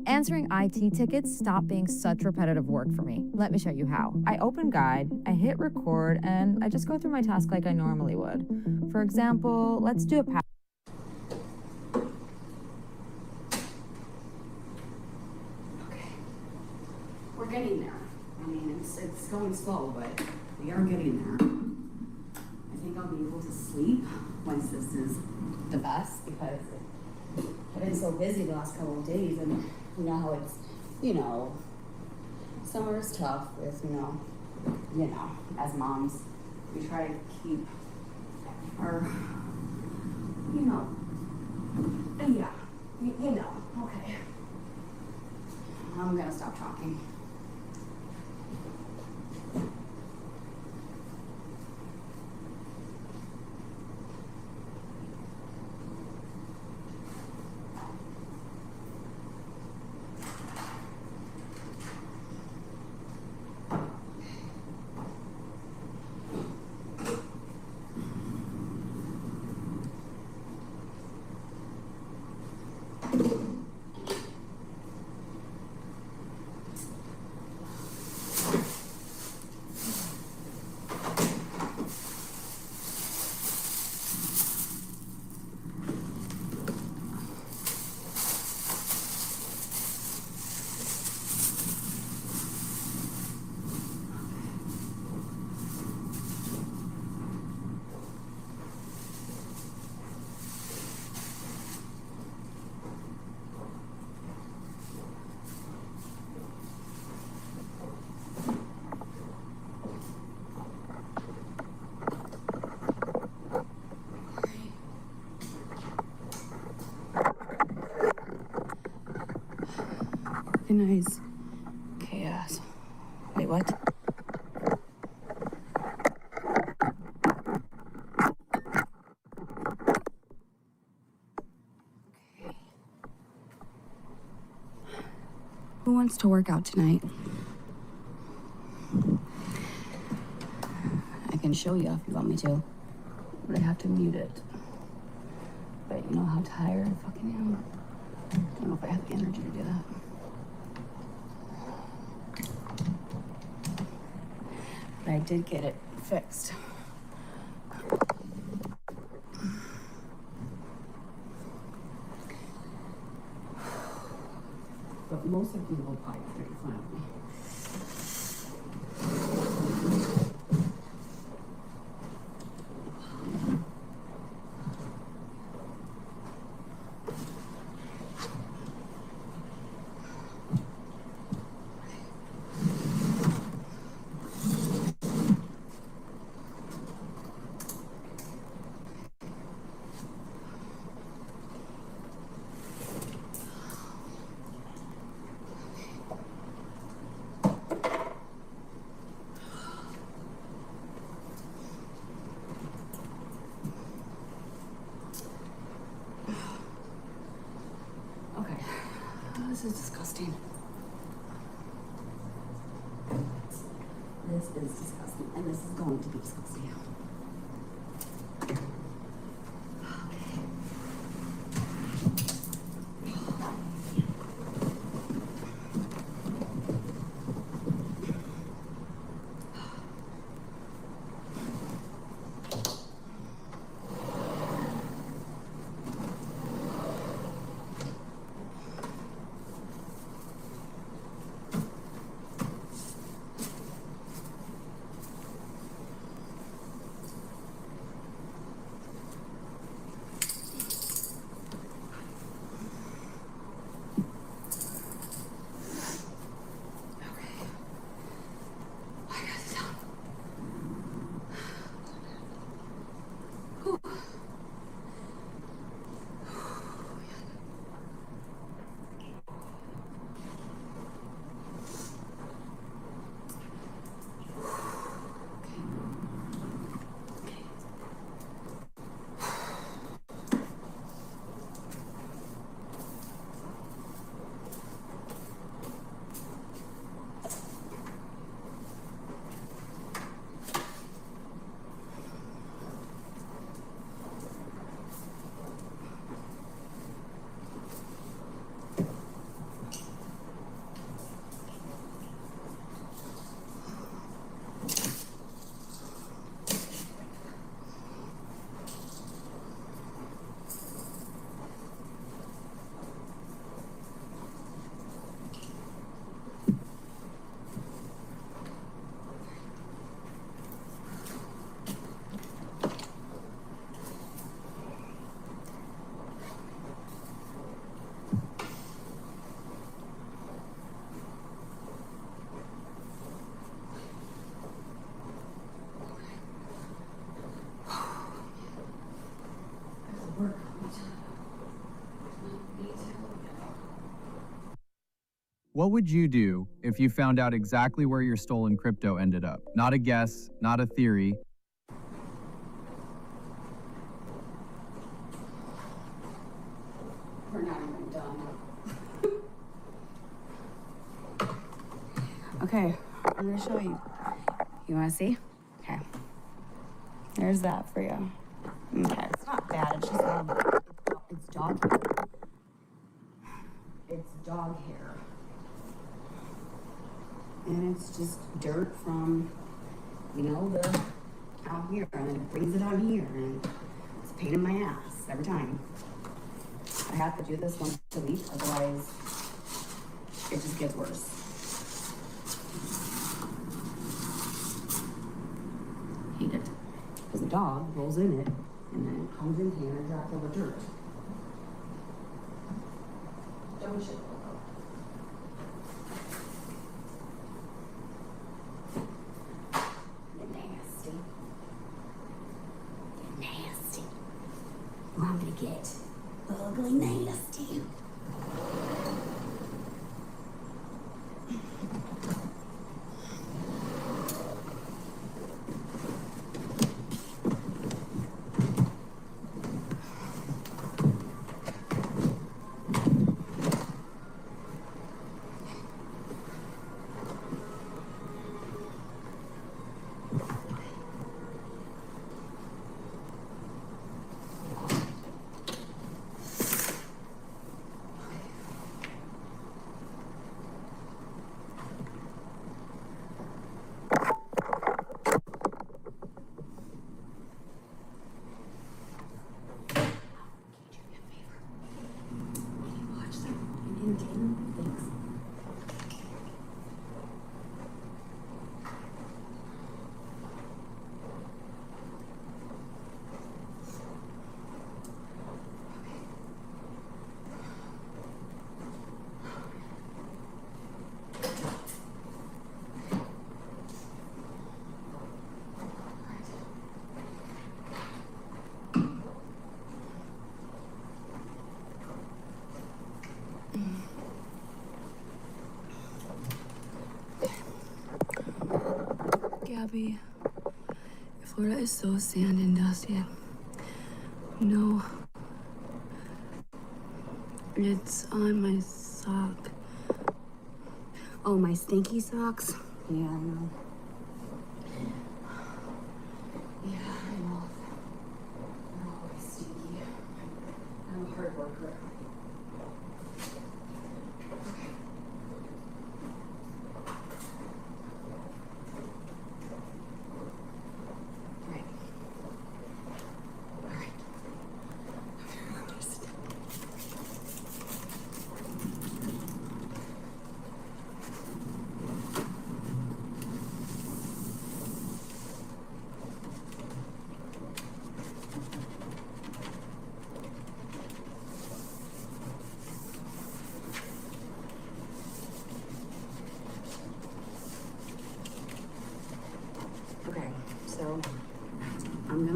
Answering IT tickets stopped being such repetitive work for me. Let me show you how. I open Guide, I hit record, and I just go through my task like I normally would. For example, let's do a We're getting there. I mean, it's going slow, but we are getting there. I think I'll be able to sleep once this is the best because I've been so busy the last couple of days, and you know how it's, summer is tough with, as moms, we try to keep our, okay. I'm gonna stop talking. Organize chaos. Wait, what? Okay. Who wants to work out tonight? I can show you if you want me to, but I have to mute it. But you know how tired I fucking am? I don't know if I have the energy to do that. But I did get it fixed. But most of you will probably make fun of me. This is disgusting. This is disgusting, and this is going to be disgusting. What would you do if you found out exactly where your stolen crypto ended up? Not a guess, not a theory. We're not even done. Okay, I'm gonna show you. You wanna see? Okay. There's that for you. Okay, it's not bad, it's just it's dog hair. It's dog hair. And it's just dirt from, the out here, and then it brings it on here, and it's a pain in my ass every time. I have to do this once a week, otherwise it just gets worse. Hate it. Because the dog rolls in it, and then it comes in here and drops over dirt. Don't you? Nasty. Nasty. Well, I'm gonna get ugly nasty. Gabi, Florida is so sand and dusty. No. It's on my sock. Oh, my stinky socks? Yeah, I know. Yeah, I know. They're always stinky. I'm a hard worker. Okay, so I'm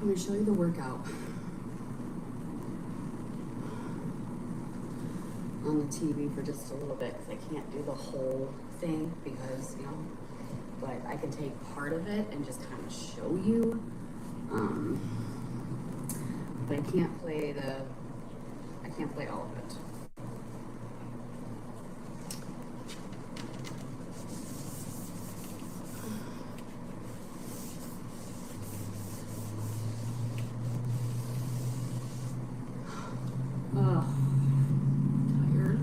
gonna show you the workout on the TV for just a little bit because I can't do the whole thing because, but I can take part of it and just kind of show you. But I can't play all of it. Tired.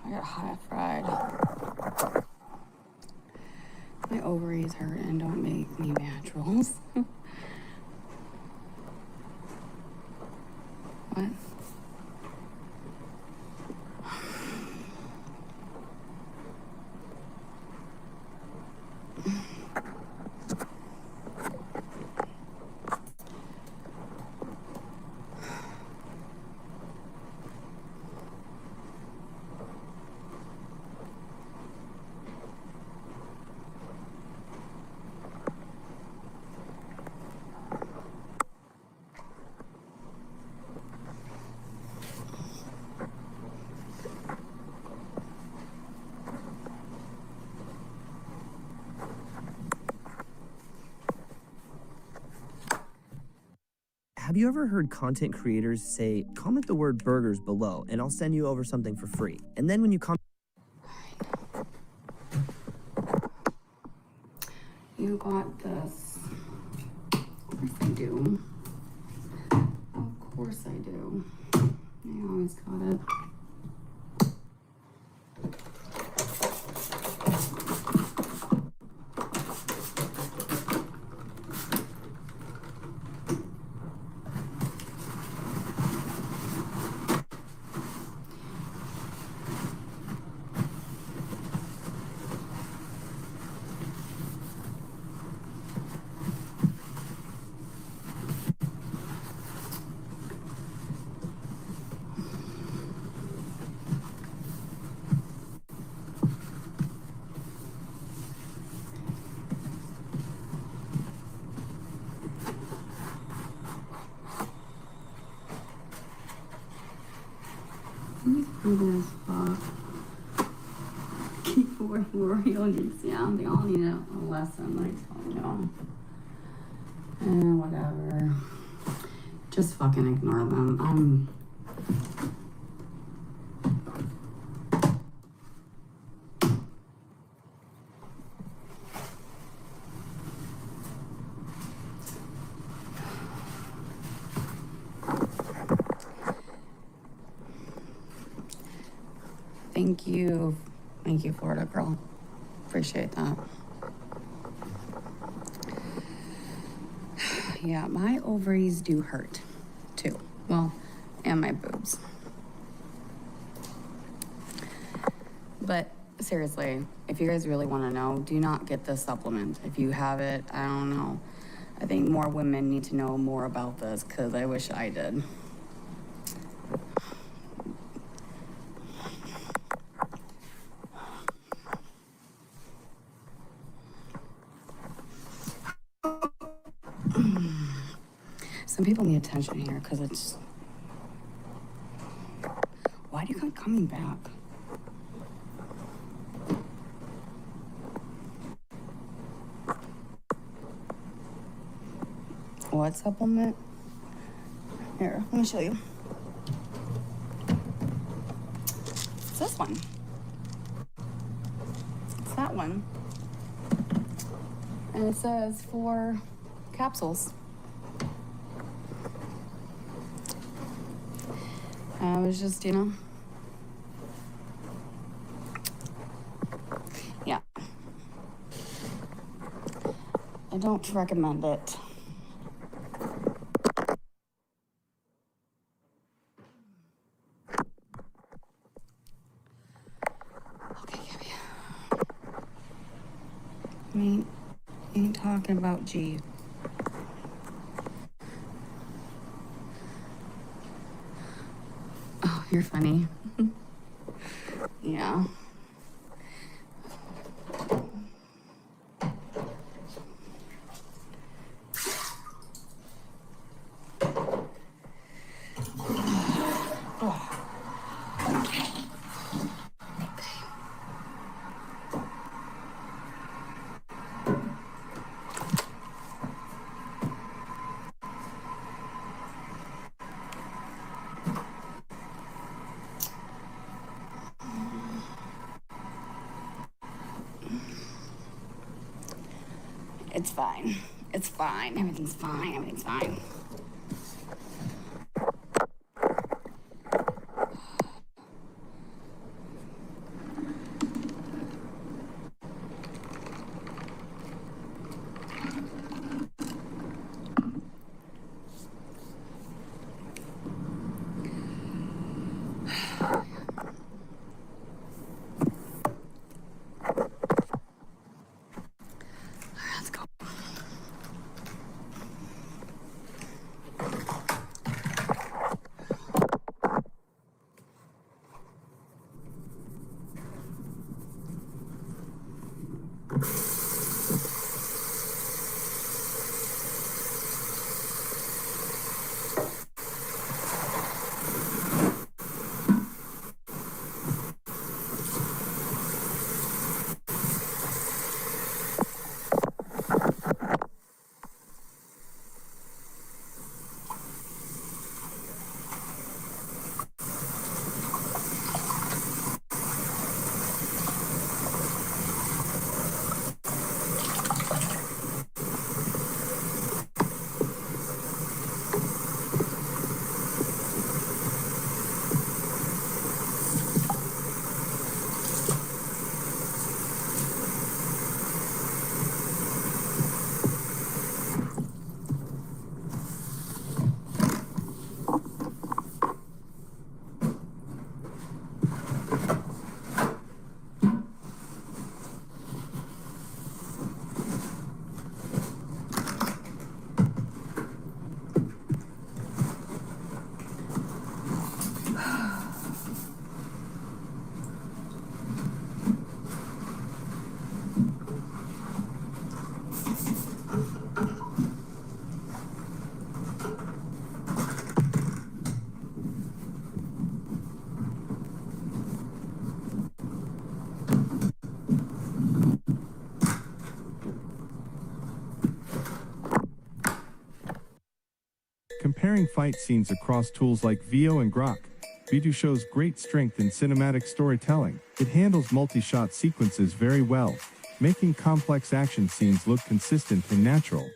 I got hot fried. My ovaries hurt and don't make me naturals. What? Have you ever heard content creators say, comment the word burgers below and I'll send you over something for free? And then when you comment, You got this. Of course I do. Of course I do. I always got it. This fuck. Keyboard warriors, yeah, they all need a lesson, I tell you. Whatever. Just fucking ignore them. Thank you, Florida girl. Appreciate that. Yeah, my ovaries do hurt, too. Well, and my boobs. But seriously, if you guys really want to know, do not get this supplement. If you have it, I don't know. I think more women need to know more about this, because I wish I did. Some people need attention here because it's... Why do you keep coming back? What supplement? Here, let me show you. It's this one. It's that one. And it says 4 capsules. I was just, yeah. I don't recommend it. Okay, Gabi. I ain't talking about G. You're funny. Yeah. It's fine. It's fine. Everything's fine. Everything's fine. Comparing fight scenes across tools like VO and Grok, Vidu shows great strength in cinematic storytelling. It handles multi-shot sequences very well, making complex action scenes look consistent and natural.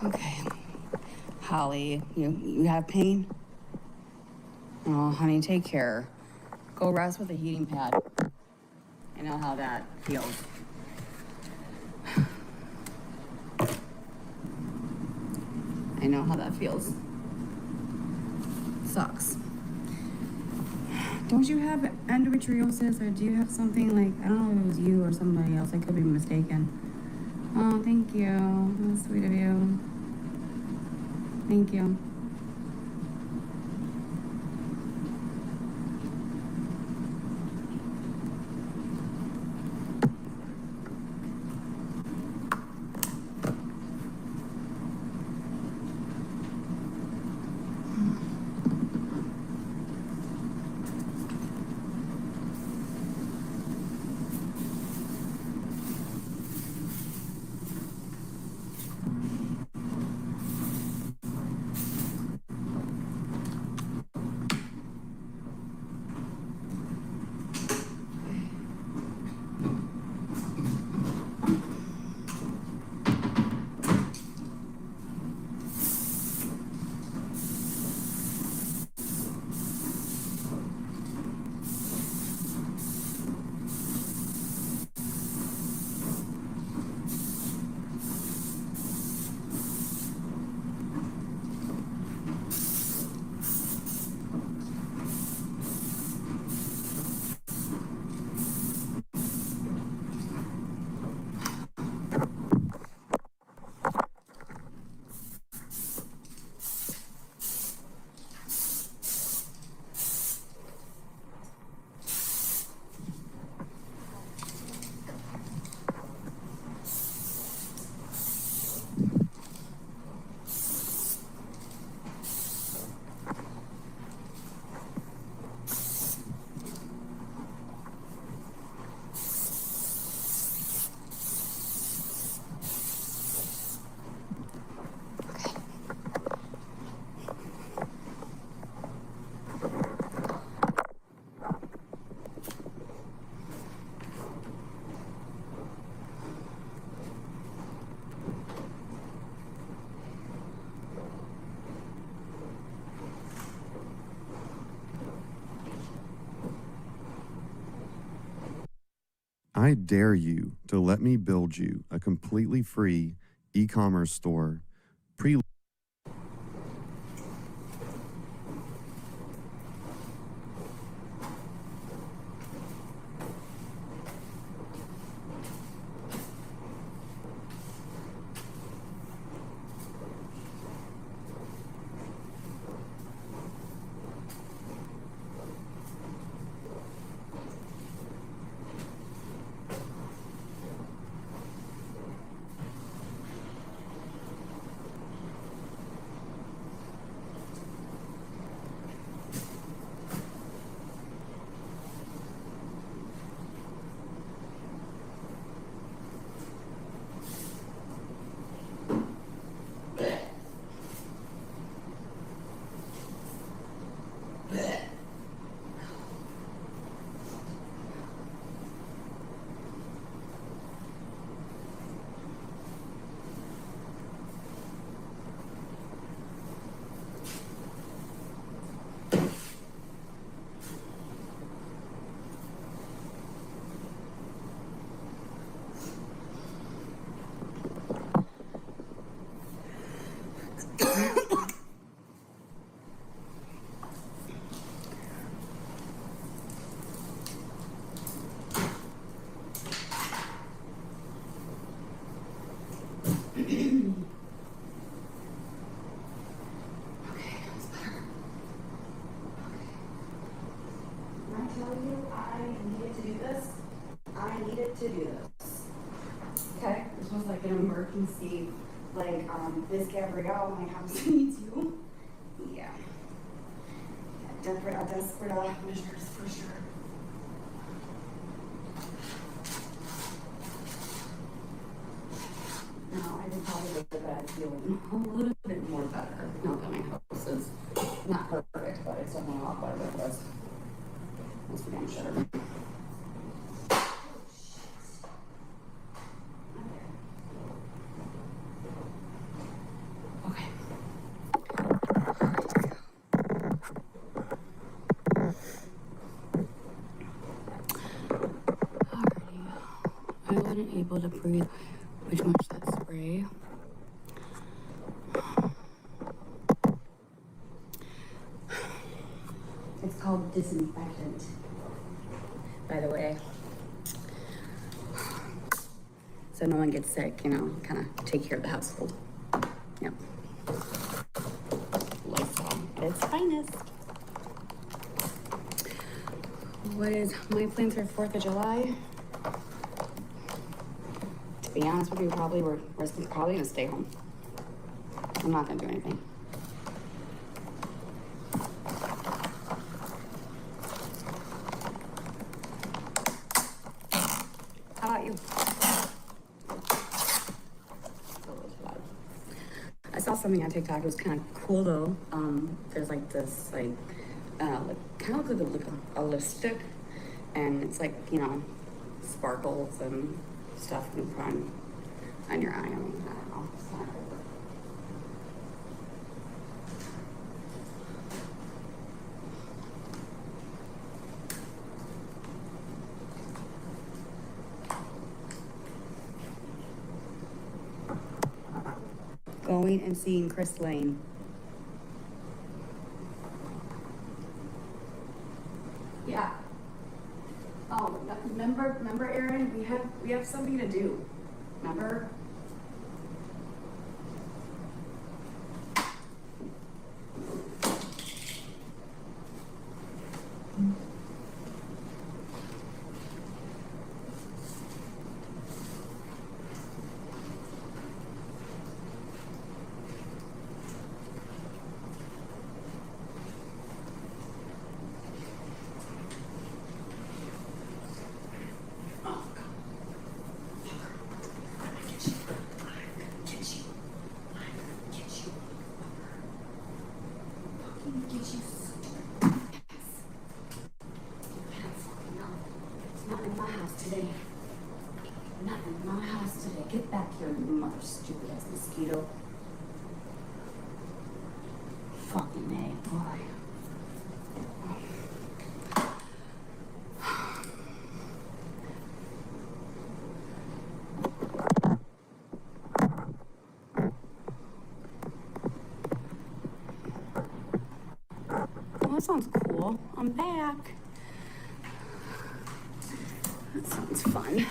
Okay. Holly, you have pain? Oh, honey, take care. Go rest with a heating pad. I know how that feels. I know how that feels. Sucks. Don't you have endometriosis, or do you have something like, I don't know if it was you or somebody else, I could be mistaken. Oh, thank you. That's sweet of you. Thank you. I dare you to let me build you a completely free e-commerce store. Pre To do this. Okay? This was like an emergency, like, this Gabrielle, my house needs you. Yeah. Desperate measures for sure. No, I think probably the bed feeling a little bit more better. Not that my house is not perfect, but it's definitely a lot better than it was. That's for damn sure. be able to breathe way too much that spray. It's called disinfectant, by the way. So no one gets sick, you know, kind of take care of the household. Yep. Lifestyle at its finest. What is my plans for 4th of July? To be honest with you, we're probably gonna stay home. I'm not gonna do anything. How about you? I saw something on TikTok. It was kind of cool though. There's like this kind of looks like a lipstick, and it's like, you know, sparkles and stuff in front on your eye. I mean, I don't know. It's not going and seeing Chris Lane. Yeah. Oh, remember, Aaron? We have something to do. Remember? Get back here, you mother stupid ass mosquito. Fucking A, boy. Oh, that sounds cool. I'm back. That sounds fun.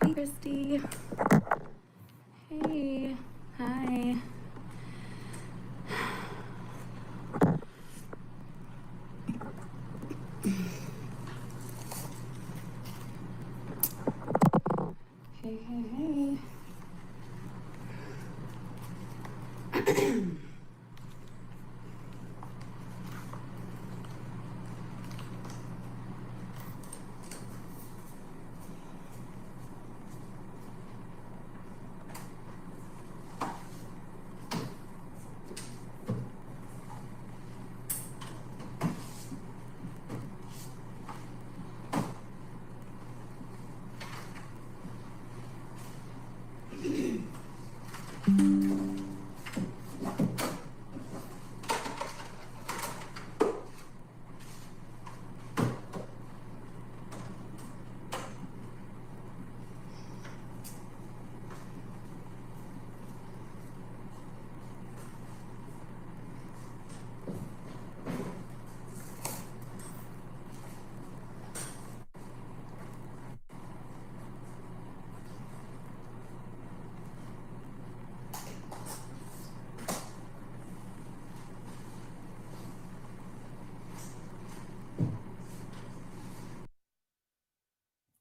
Hey, Christy. Hey. Hi. Hey.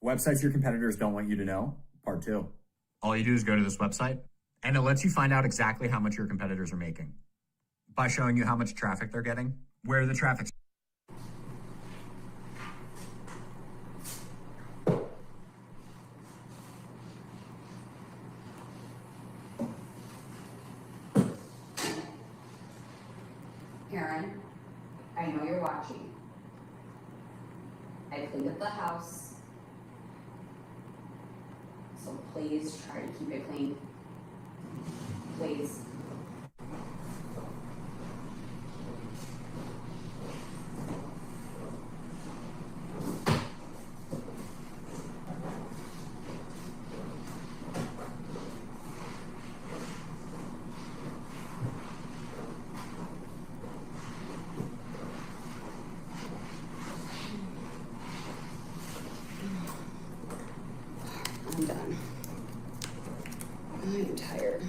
Websites your competitors don't want you to know, part 2. All you do is go to this website, and it lets you find out exactly how much your competitors are making by showing you how much traffic they're getting, where the traffic's. Aaron, I know you're watching. I cleaned up the house. So please try to keep it clean. Please. I'm done. I'm tired.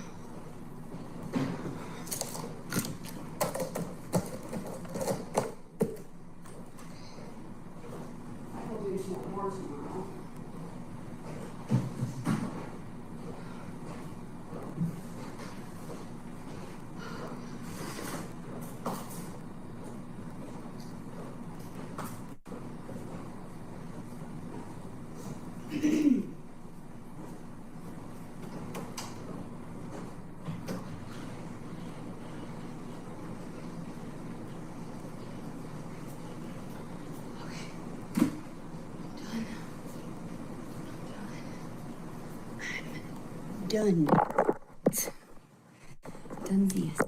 I will do some more tomorrow. Done. Dunsies.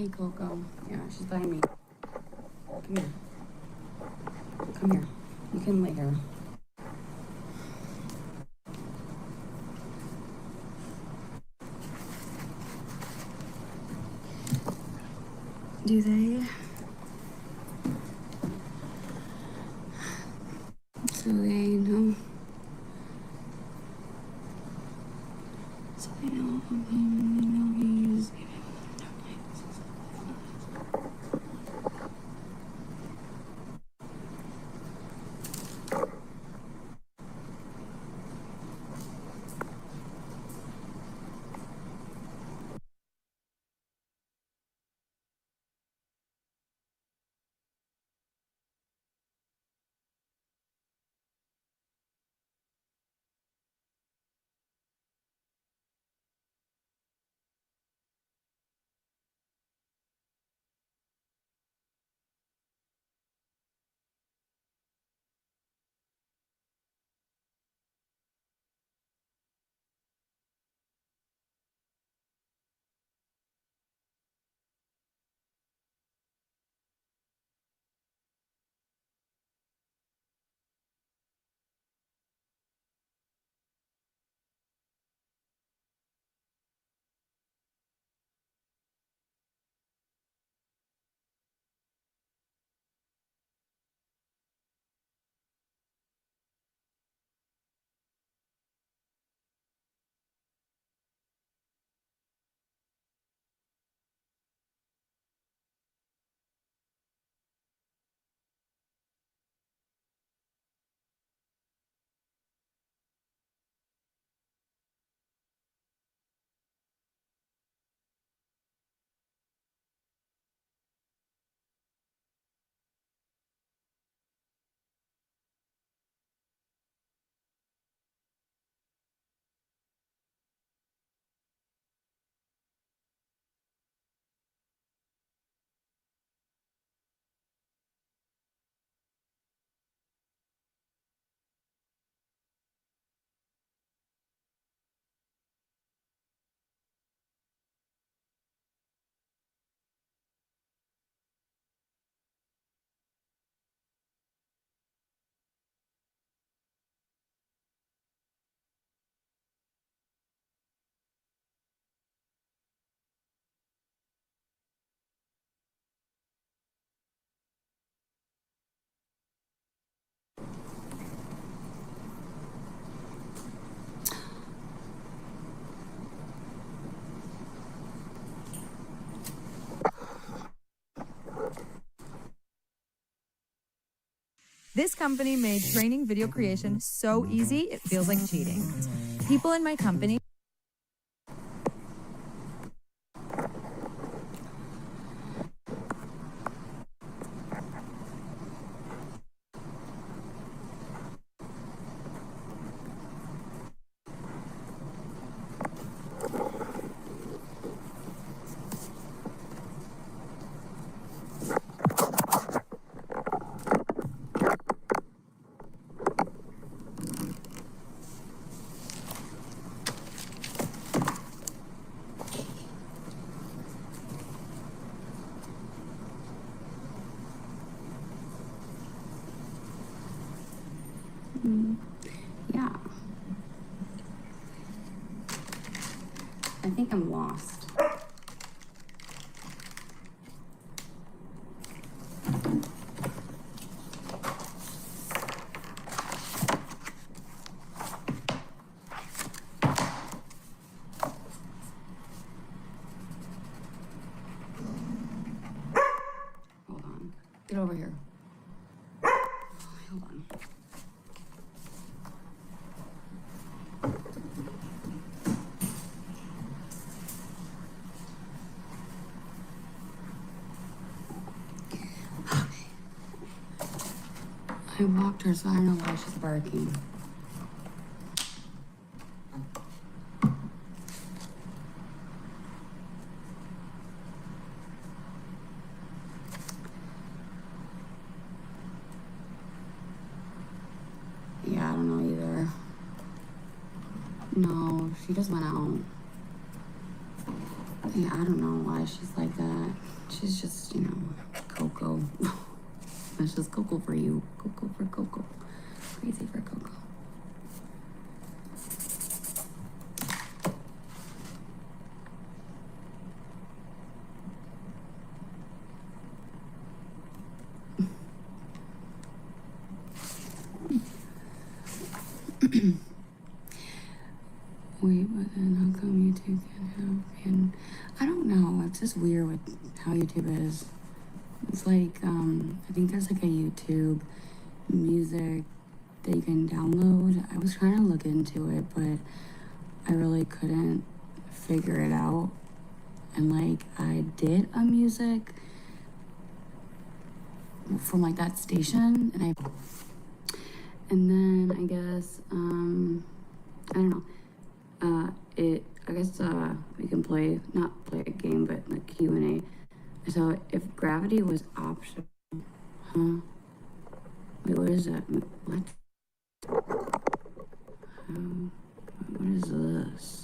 Hey, Coco. Yeah, she's by me. Come here. Come here. You can lay her. Do they know? So they know of him, they know he's giving them their lives. This company made training video creation so easy, it feels like cheating. People in my company Yeah. I think I'm lost. Hold on. Get over here. Hold on. I walked her, so I don't know why she's barking. Yeah, I don't know either. No, she just went out. Yeah, I don't know why she's like that. She's just, you know, Coco. That's just Coco for you. Coco for Coco. Crazy for Coco. Wait, but then how come YouTube can't have? And I don't know. It's just weird with how YouTube is. It's like I think there's like a YouTube music that you can download. I was trying to look into it, but I really couldn't figure it out. And like I did a music from like that station, and then I guess I don't know. I guess we can not play a game, but like Q&A. So if gravity was optional, huh? Wait, what is that? What? What is this?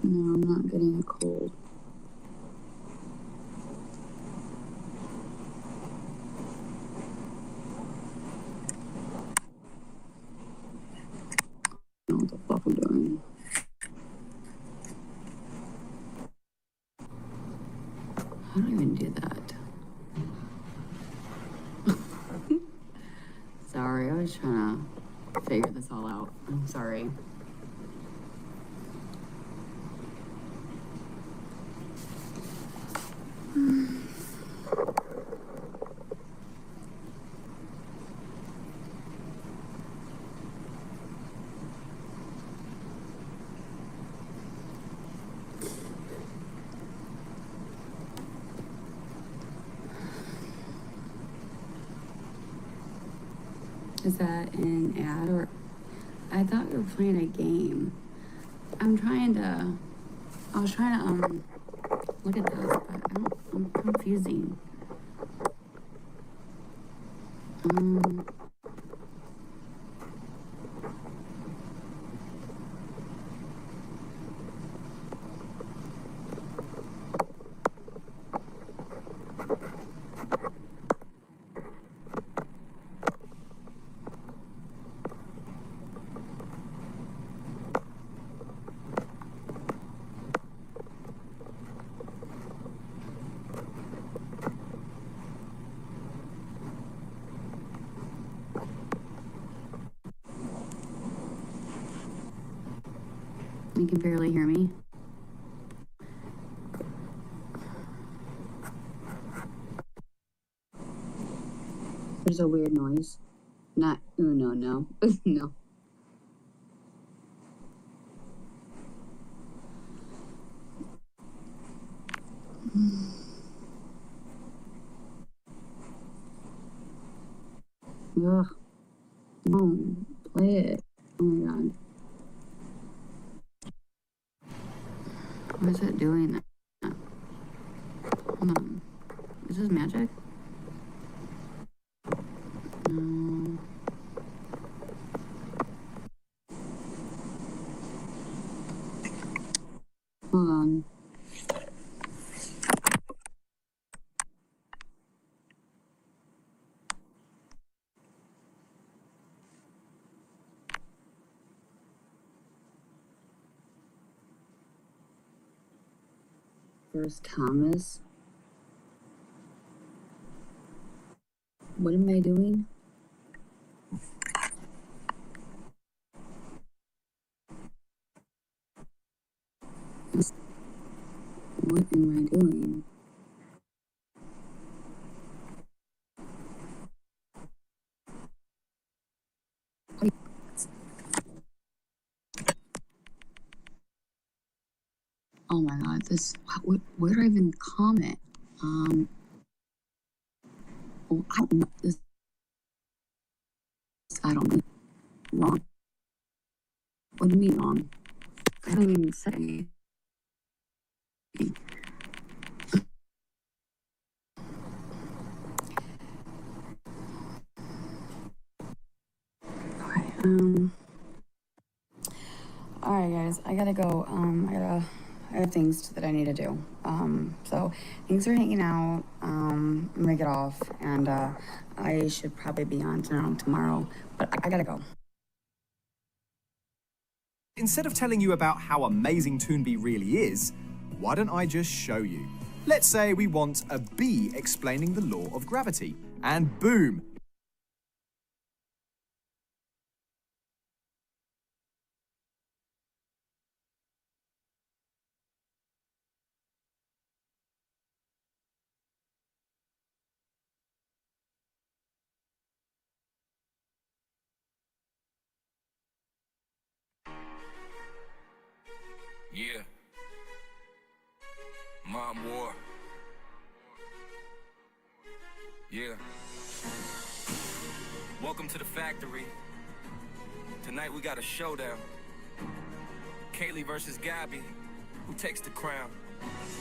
No, I'm not getting a cold. I don't know what the fuck I'm doing. How do I even do that? Sorry, I was trying to figure this all out. I'm sorry. Is that an ad or? I thought we were playing a game. I was trying to look at this, but I'm confusing. You can barely hear me. There's a weird noise. Not Uno, no. No. Ugh. No, play it. Oh my god. Why is it doing that? Hold on. Is this magic? No. Hold on. There's Thomas. What am I doing? What am I doing? Oh my god, this, where do I even comment? Oh, I don't know this. I don't know. Wrong. What do you mean wrong? I don't even say. Okay, alright guys, I gotta go. I have things that I need to do. So thanks for hanging out. I'm gonna get off, and I should probably be on tomorrow, but I gotta go. Instead of telling you about how amazing Toonby really is, why don't I just show you? Let's say we want a bee explaining the law of gravity, and boom! Yeah. Mom War. Yeah. Welcome to the factory. Tonight we got a showdown. Kaylee versus Gabi. Who takes the crown?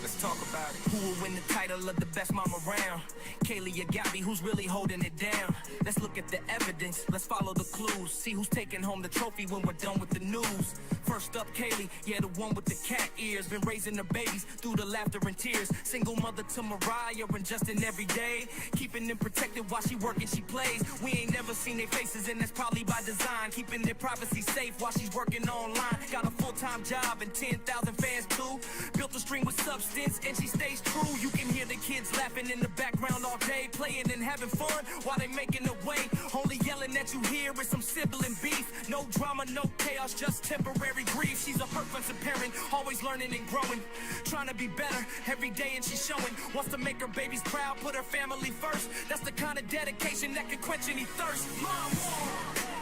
Let's talk about it. Who will win the title of the best mom around? Kaylee or Gabi, who's really holding it down? Let's look at the evidence, let's follow the clues. See who's taking home the trophy when we're done with the news. First up, Kaylee, yeah, the one with the cat ears. Been raising her babies through the laughter and tears. Single mother to Mariah and Justin every day. Keeping them protected while she working, she plays. We ain't never seen their faces and that's probably by design. Keeping their privacy safe while she's working online. Got a full-time job and 10,000 fans too. Built a stream with substance and she stays true. You can hear the kids laughing in the background all day, playing and having fun while they making their way. Only yelling that you hear is some sibling beef. No drama, no chaos, just temporary grief. She's a perfect parent, always learning and growing, trying to be better every day, and she's showing. Wants to make her babies proud, put her family first. That's the kind of dedication that can quench any thirst. Mom,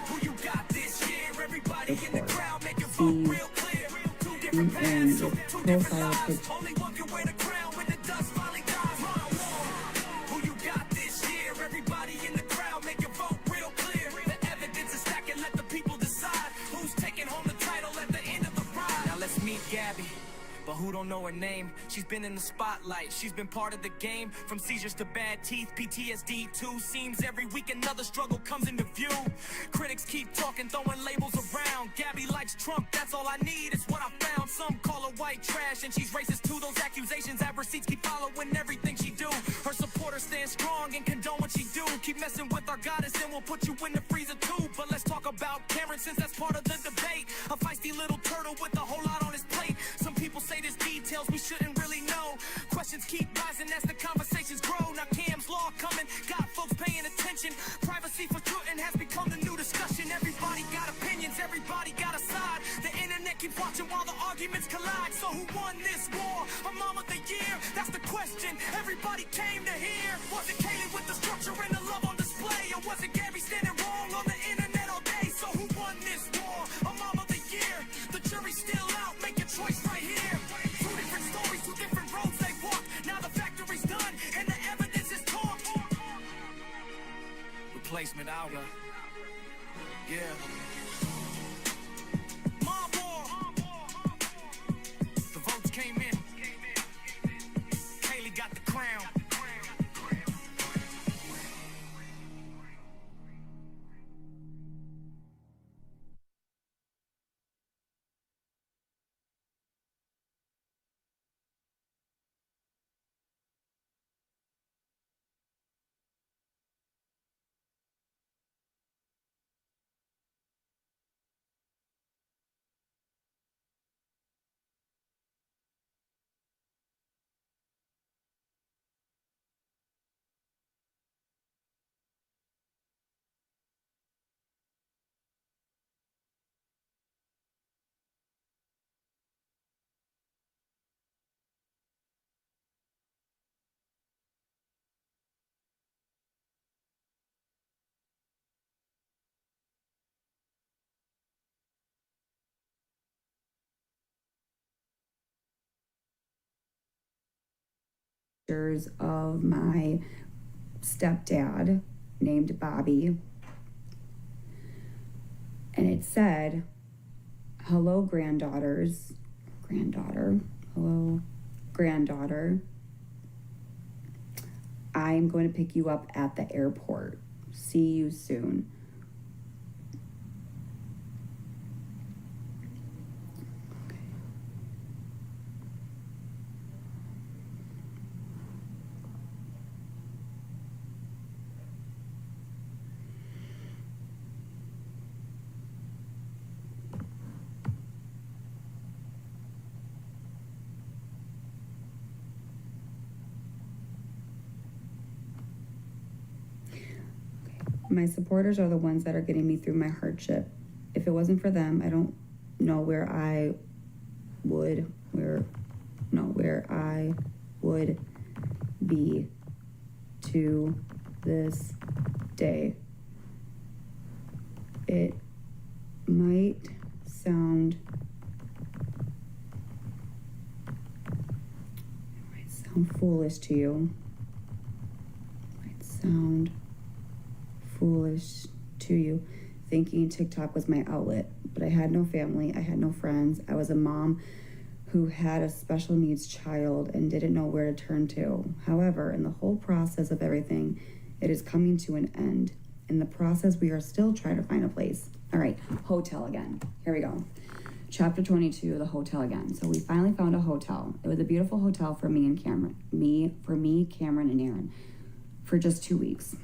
who you got this year? Everybody in the crowd, make your vote real clear. Two different paths, two different lives. Only one can wear the crown when the dust finally dies. Mom, who you got this year? Everybody in the crowd, make your vote real clear. The evidence is stacking, let the people decide who's taking home the title at the end of the ride. Now let's meet Gabi. But who don't know her name? She's been in the spotlight, she's been part of the game. From seizures to bad teeth, PTSD too. Seems every week another struggle comes into view. Critics keep talking, throwing labels around. Gabi likes Trump, that's all I need, it's what I found. Some call her white trash and she's racist too. Those accusations have receipts, keep following everything she do. Her supporters stand strong and condone what she do. Keep messing with our goddess and we'll put you in the freezer too. But let's talk about Karen since that's part of the debate. A feisty little turtle with a whole lot on his plate. Some people say there's details we shouldn't really know. Questions keep rising as the conversations grow. Now Cam's law coming, got folks paying attention. Privacy for Putin has become the new discussion. Everybody got opinions, everybody got a side. The internet keeps watching while the arguments collide. So who won this war? A mom of the year? That's the question everybody came to hear. Was it Kaylee with the structure and the love on display? Or was it Gabi standing wrong on the internet all day? So who won this war? A mom of the year? The jury's still out, make your choice right here. Two different stories, two different roads they walk. Now the factory's done and the evidence is torn. Replacement hour. Yeah. Mom war. The votes came in. Kaylee got the crown. pictures of my stepdad named Bobby. And it said, hello, granddaughter, hello, granddaughter. I'm going to pick you up at the airport. See you soon. My supporters are the ones that are getting me through my hardship. If it wasn't for them, I don't know where I would be to this day. It might sound foolish to you. Foolish to you, thinking TikTok was my outlet, but I had no family, I had no friends. I was a mom who had a special needs child and didn't know where to turn to. However, in the whole process of everything, it is coming to an end. In the process, we are still trying to find a place. All right, hotel again. Here we go. Chapter 22, the hotel again. So we finally found a hotel. It was a beautiful hotel for me and Cameron. Cameron, and Aaron for just 2 weeks.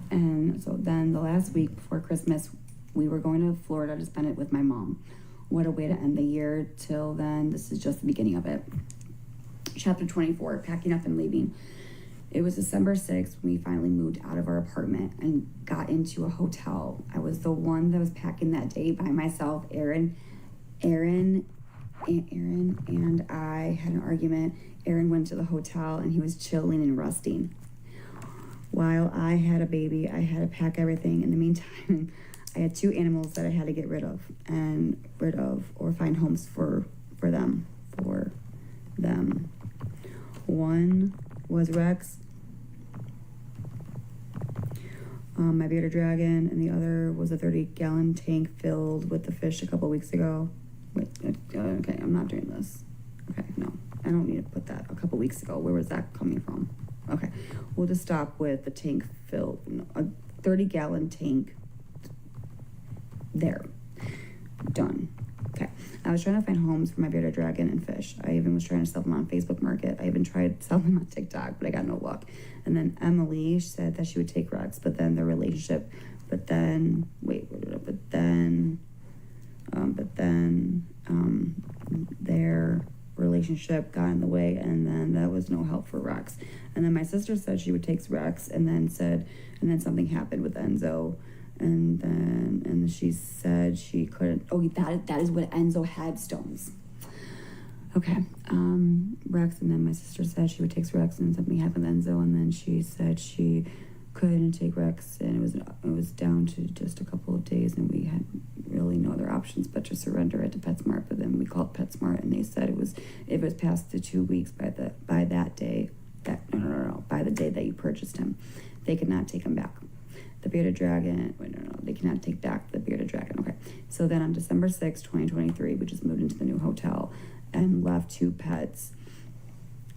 And so then the last week before Christmas, we were going to Florida to spend it with my mom. What a way to end the year. Till then, this is just the beginning of it. Chapter 24, packing up and leaving. It was December 6th when we finally moved out of our apartment and got into a hotel. I was the one that was packing that day by myself. Aaron and I had an argument. Aaron went to the hotel and he was chilling and resting. While I had a baby, I had to pack everything. In the meantime, I had 2 animals that I had to get rid of or find homes for them. One was Rex, my bearded dragon, and the other was a 30-gallon tank filled with the fish a couple weeks ago. Wait, okay, I'm not doing this. Okay, no, I don't need to put that a couple weeks ago. Where was that coming from? Okay, we'll just stop with the tank filled, a 30-gallon tank. There, done. Okay, I was trying to find homes for my bearded dragon and fish. I even was trying to sell them on Facebook Market. I even tried selling them on TikTok, but I got no luck. And then Emily said that she would take Rex, but then their relationship, their relationship got in the way, and then that was no help for Rex. And then my sister said she would take Rex, and then something happened with Enzo, and she said she couldn't. Oh, that is what Enzo had stones. Okay, Rex, and then my sister said she would take Rex, and something happened with Enzo, and then she said she couldn't take Rex, and it was down to just a couple of days, and we had really no other options but to surrender it to PetSmart. But then we called PetSmart, and they said it was past the 2 weeks by the day that you purchased him. They could not take him back. The bearded dragon, they cannot take back the bearded dragon. Okay, so then on December 6, 2023, we just moved into the new hotel and left 2 pets.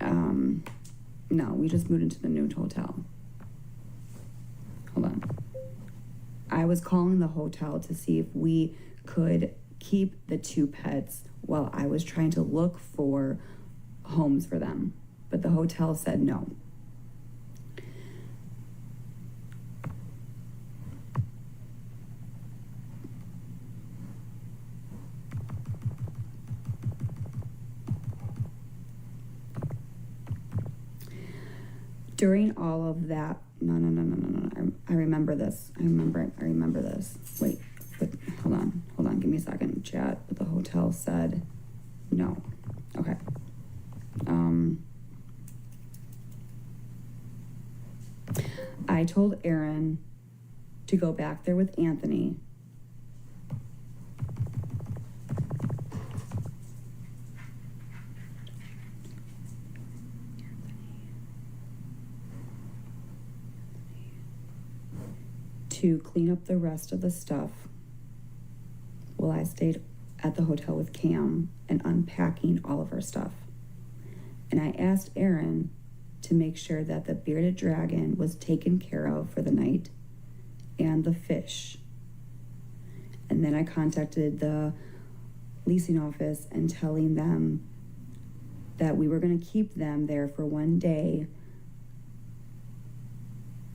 No, we just moved into the new hotel. Hold on. I was calling the hotel to see if we could keep the 2 pets while I was trying to look for homes for them, but the hotel said no. During all of that, no. I remember this. I remember this. Wait, but hold on. Give me a second, chat. But the hotel said no. Okay. I told Aaron to go back there with Anthony. to clean up the rest of the stuff while I stayed at the hotel with Cam and unpacking all of our stuff. And I asked Aaron to make sure that the bearded dragon was taken care of for the night and the fish. And then I contacted the leasing office and telling them that we were going to keep them there for one day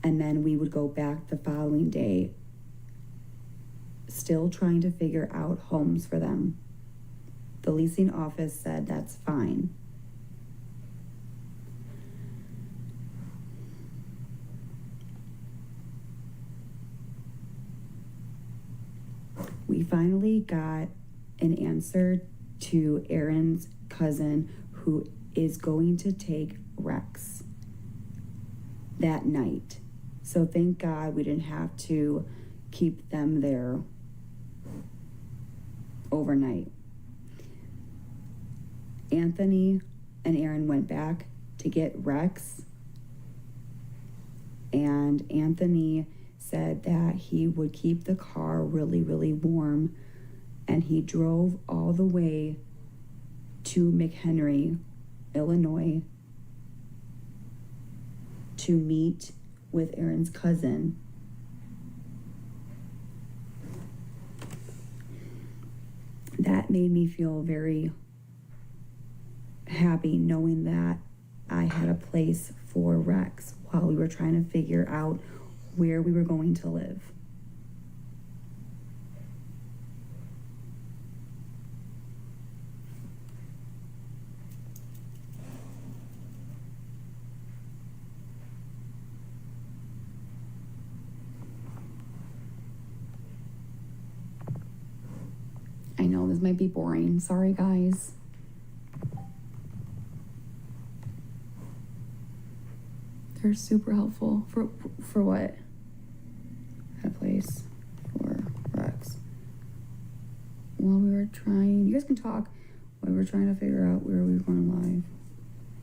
and then we would go back the following day, still trying to figure out homes for them. The leasing office said that's fine. We finally got an answer to Aaron's cousin who is going to take Rex that night. So thank God we didn't have to keep them there overnight. Anthony and Aaron went back to get Rex, and Anthony said that he would keep the car really, really warm, and he drove all the way to McHenry, Illinois, to meet with Aaron's cousin. That made me feel very happy knowing that I had a place for Rex while we were trying to figure out where we were going to live. I know this might be boring. Sorry, guys. They're super helpful. For what? A place for Rex. While we were trying, you guys can talk. While we were trying to figure out where we were going live.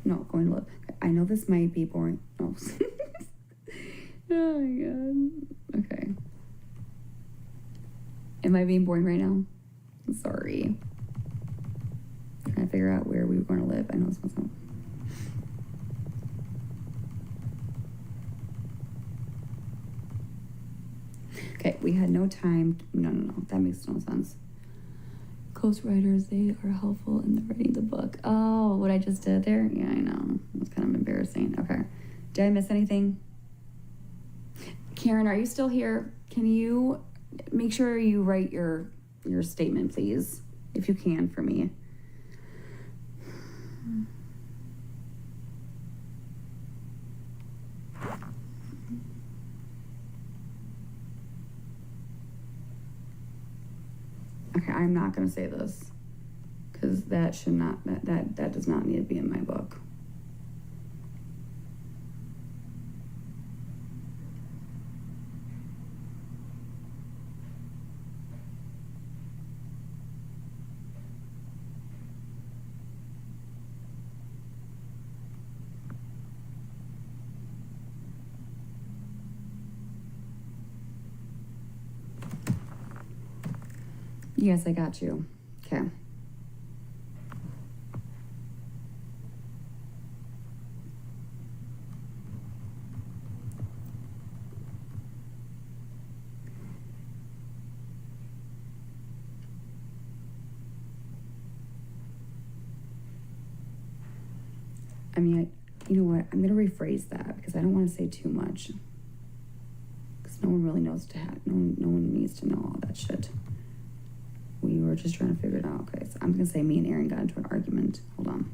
No, going to live. I know this might be boring. Oh. Oh my god. Okay. Am I being boring right now? I'm sorry. Trying to figure out where we were going to live. I know this wasn't. Okay, we had no time. No. That makes no sense. Close writers, they are helpful in the writing the book. Oh, what I just did there? Yeah, I know. It was kind of embarrassing. Okay. Did I miss anything? Karen, are you still here? Can you make sure you write your statement, please? If you can, for me. Okay, I'm not going to say this because that should not, that does not need to be in my book. Yes, I got you. Okay. I mean, you know what? I'm going to rephrase that because I don't want to say too much. Because no one really knows no one needs to know all that shit. We were just trying to figure it out. Okay, so I'm gonna say me and Aaron got into an argument. Hold on.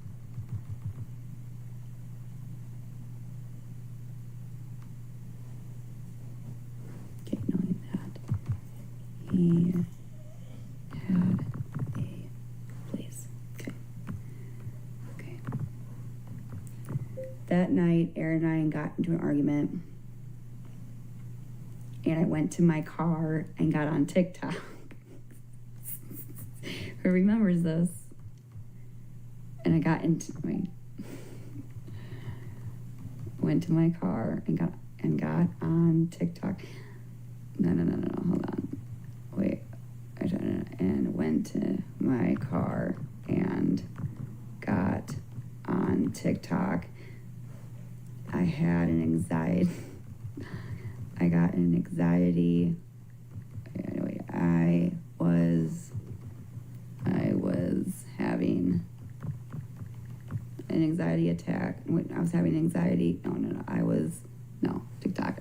Okay, knowing that he had a place. Okay. That night, Aaron and I got into an argument, and I went to my car and got on TikTok. Who remembers this? And I got went to my car and got on TikTok. No, hold on. Wait. And went to my car and got on TikTok. I had an anxiety. I got an anxiety. Anyway, I was having an anxiety attack. Wait, I was having anxiety. No, TikTok.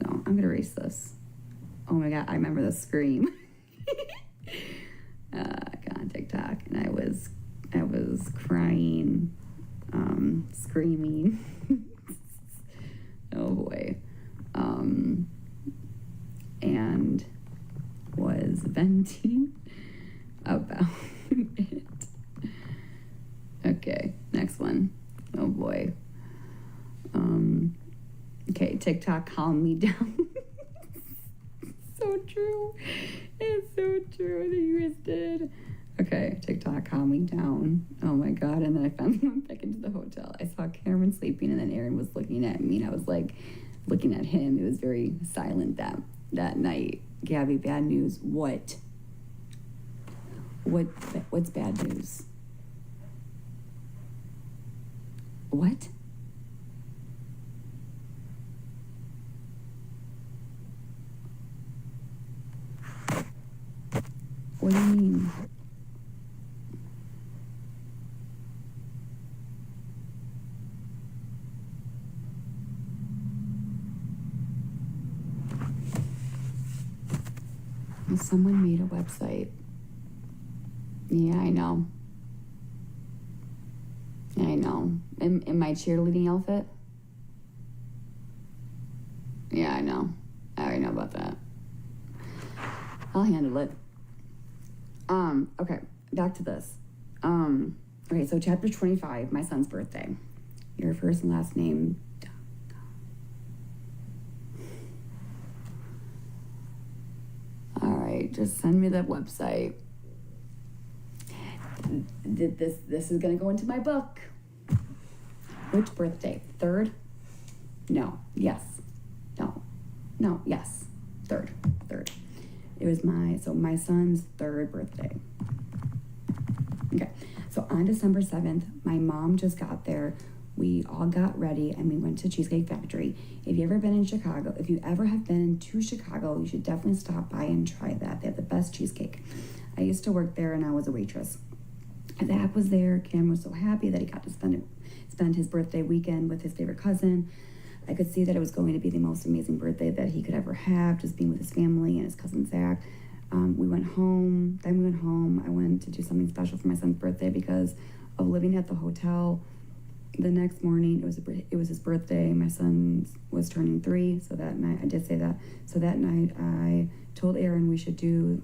No, I'm gonna erase this. Oh my God, I remember the scream. I got on TikTok and I was crying, screaming. Oh boy. And was venting about it. Okay, next one. Oh boy. Okay, TikTok calmed me down. So true. It's so true that you guys did. Okay, TikTok calmed me down. Oh my God. And then I finally went back into the hotel. I saw Cameron sleeping and then Aaron was looking at me and I was like looking at him. It was very silent that night. Gabi, bad news. What? What's bad news? What? What do you mean? Someone made a website. Yeah, I know. I know. In my cheerleading outfit? Yeah, I know. I already know about that. I'll handle it. Okay, back to this. Okay, so chapter 25, my son's birthday. Your first and last name. All right, just send me that website. This is gonna go into my book. Which birthday? 3rd? No. Yes. No. Yes. 3rd. It was my son's 3rd birthday. Okay. So on December 7th, my mom just got there. We all got ready and we went to Cheesecake Factory. If you ever been in Chicago, if you ever have been to Chicago, you should definitely stop by and try that. They have the best cheesecake. I used to work there and I was a waitress. Zach was there. Cam was so happy that he got to spend his birthday weekend with his favorite cousin. I could see that it was going to be the most amazing birthday that he could ever have, just being with his family and his cousin Zach. We went home. I went to do something special for my son's birthday because of living at the hotel. The next morning, it was his birthday. My son was turning 3, so that night, I did say that. So that night, I told Aaron we should do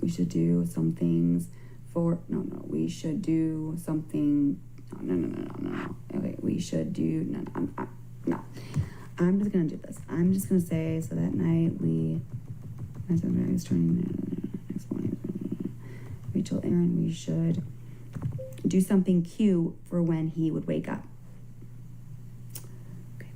some things for, we should do something, no. Okay, we should do, no. I'm just gonna do this. I'm just gonna say, so that night my son was turning, next morning, we told Aaron we should do something cute for when he would wake up. Okay.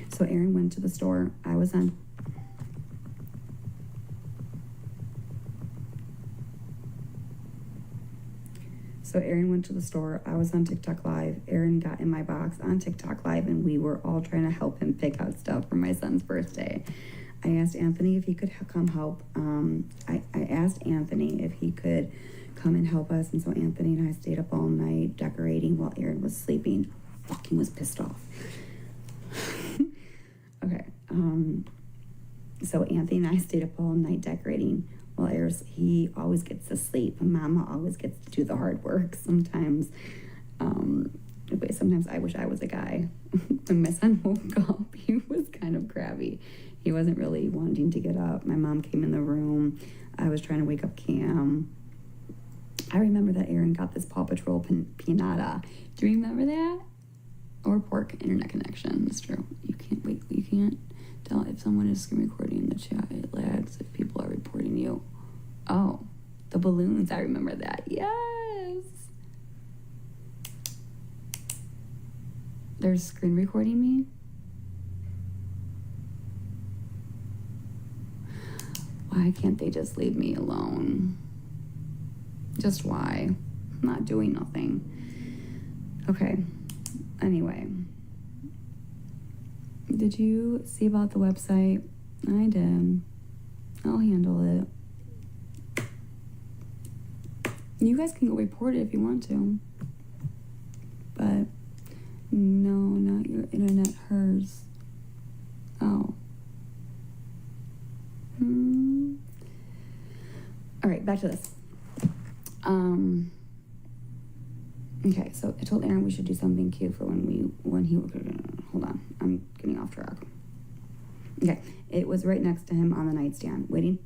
So Aaron went to the store. I was on. So Aaron went to the store. I was on TikTok Live. Aaron got in my box on TikTok Live, and we were all trying to help him pick out stuff for my son's birthday. I asked Anthony if he could come help. I asked Anthony if he could come and help us, and so Anthony and I stayed up all night decorating while Aaron was sleeping. Fucking was pissed off. Okay. So Anthony and I stayed up all night decorating. Well, he always gets to sleep. Mama always gets to do the hard work. Sometimes I wish I was a guy. When my son woke up, he was kind of crabby. He wasn't really wanting to get up. My mom came in the room. I was trying to wake up Cam. I remember that Aaron got this Paw Patrol pinata. Do you remember that? Or pork internet connection. That's true. You can't tell if someone is screen recording in the chat. It lags if people are reporting recording you. Oh, the balloons. I remember that. Yes. They're screen recording me? Why can't they just leave me alone? Just why? I'm not doing nothing. Okay. Anyway. Did you see about the website? I did. I'll handle it. You guys can go report it if you want to. But no, not your internet, hers. Oh. All right, back to this. Okay, so I told Aaron we should do something cute for when he, hold on, I'm getting off track. Okay, it was right next to him on the nightstand, waiting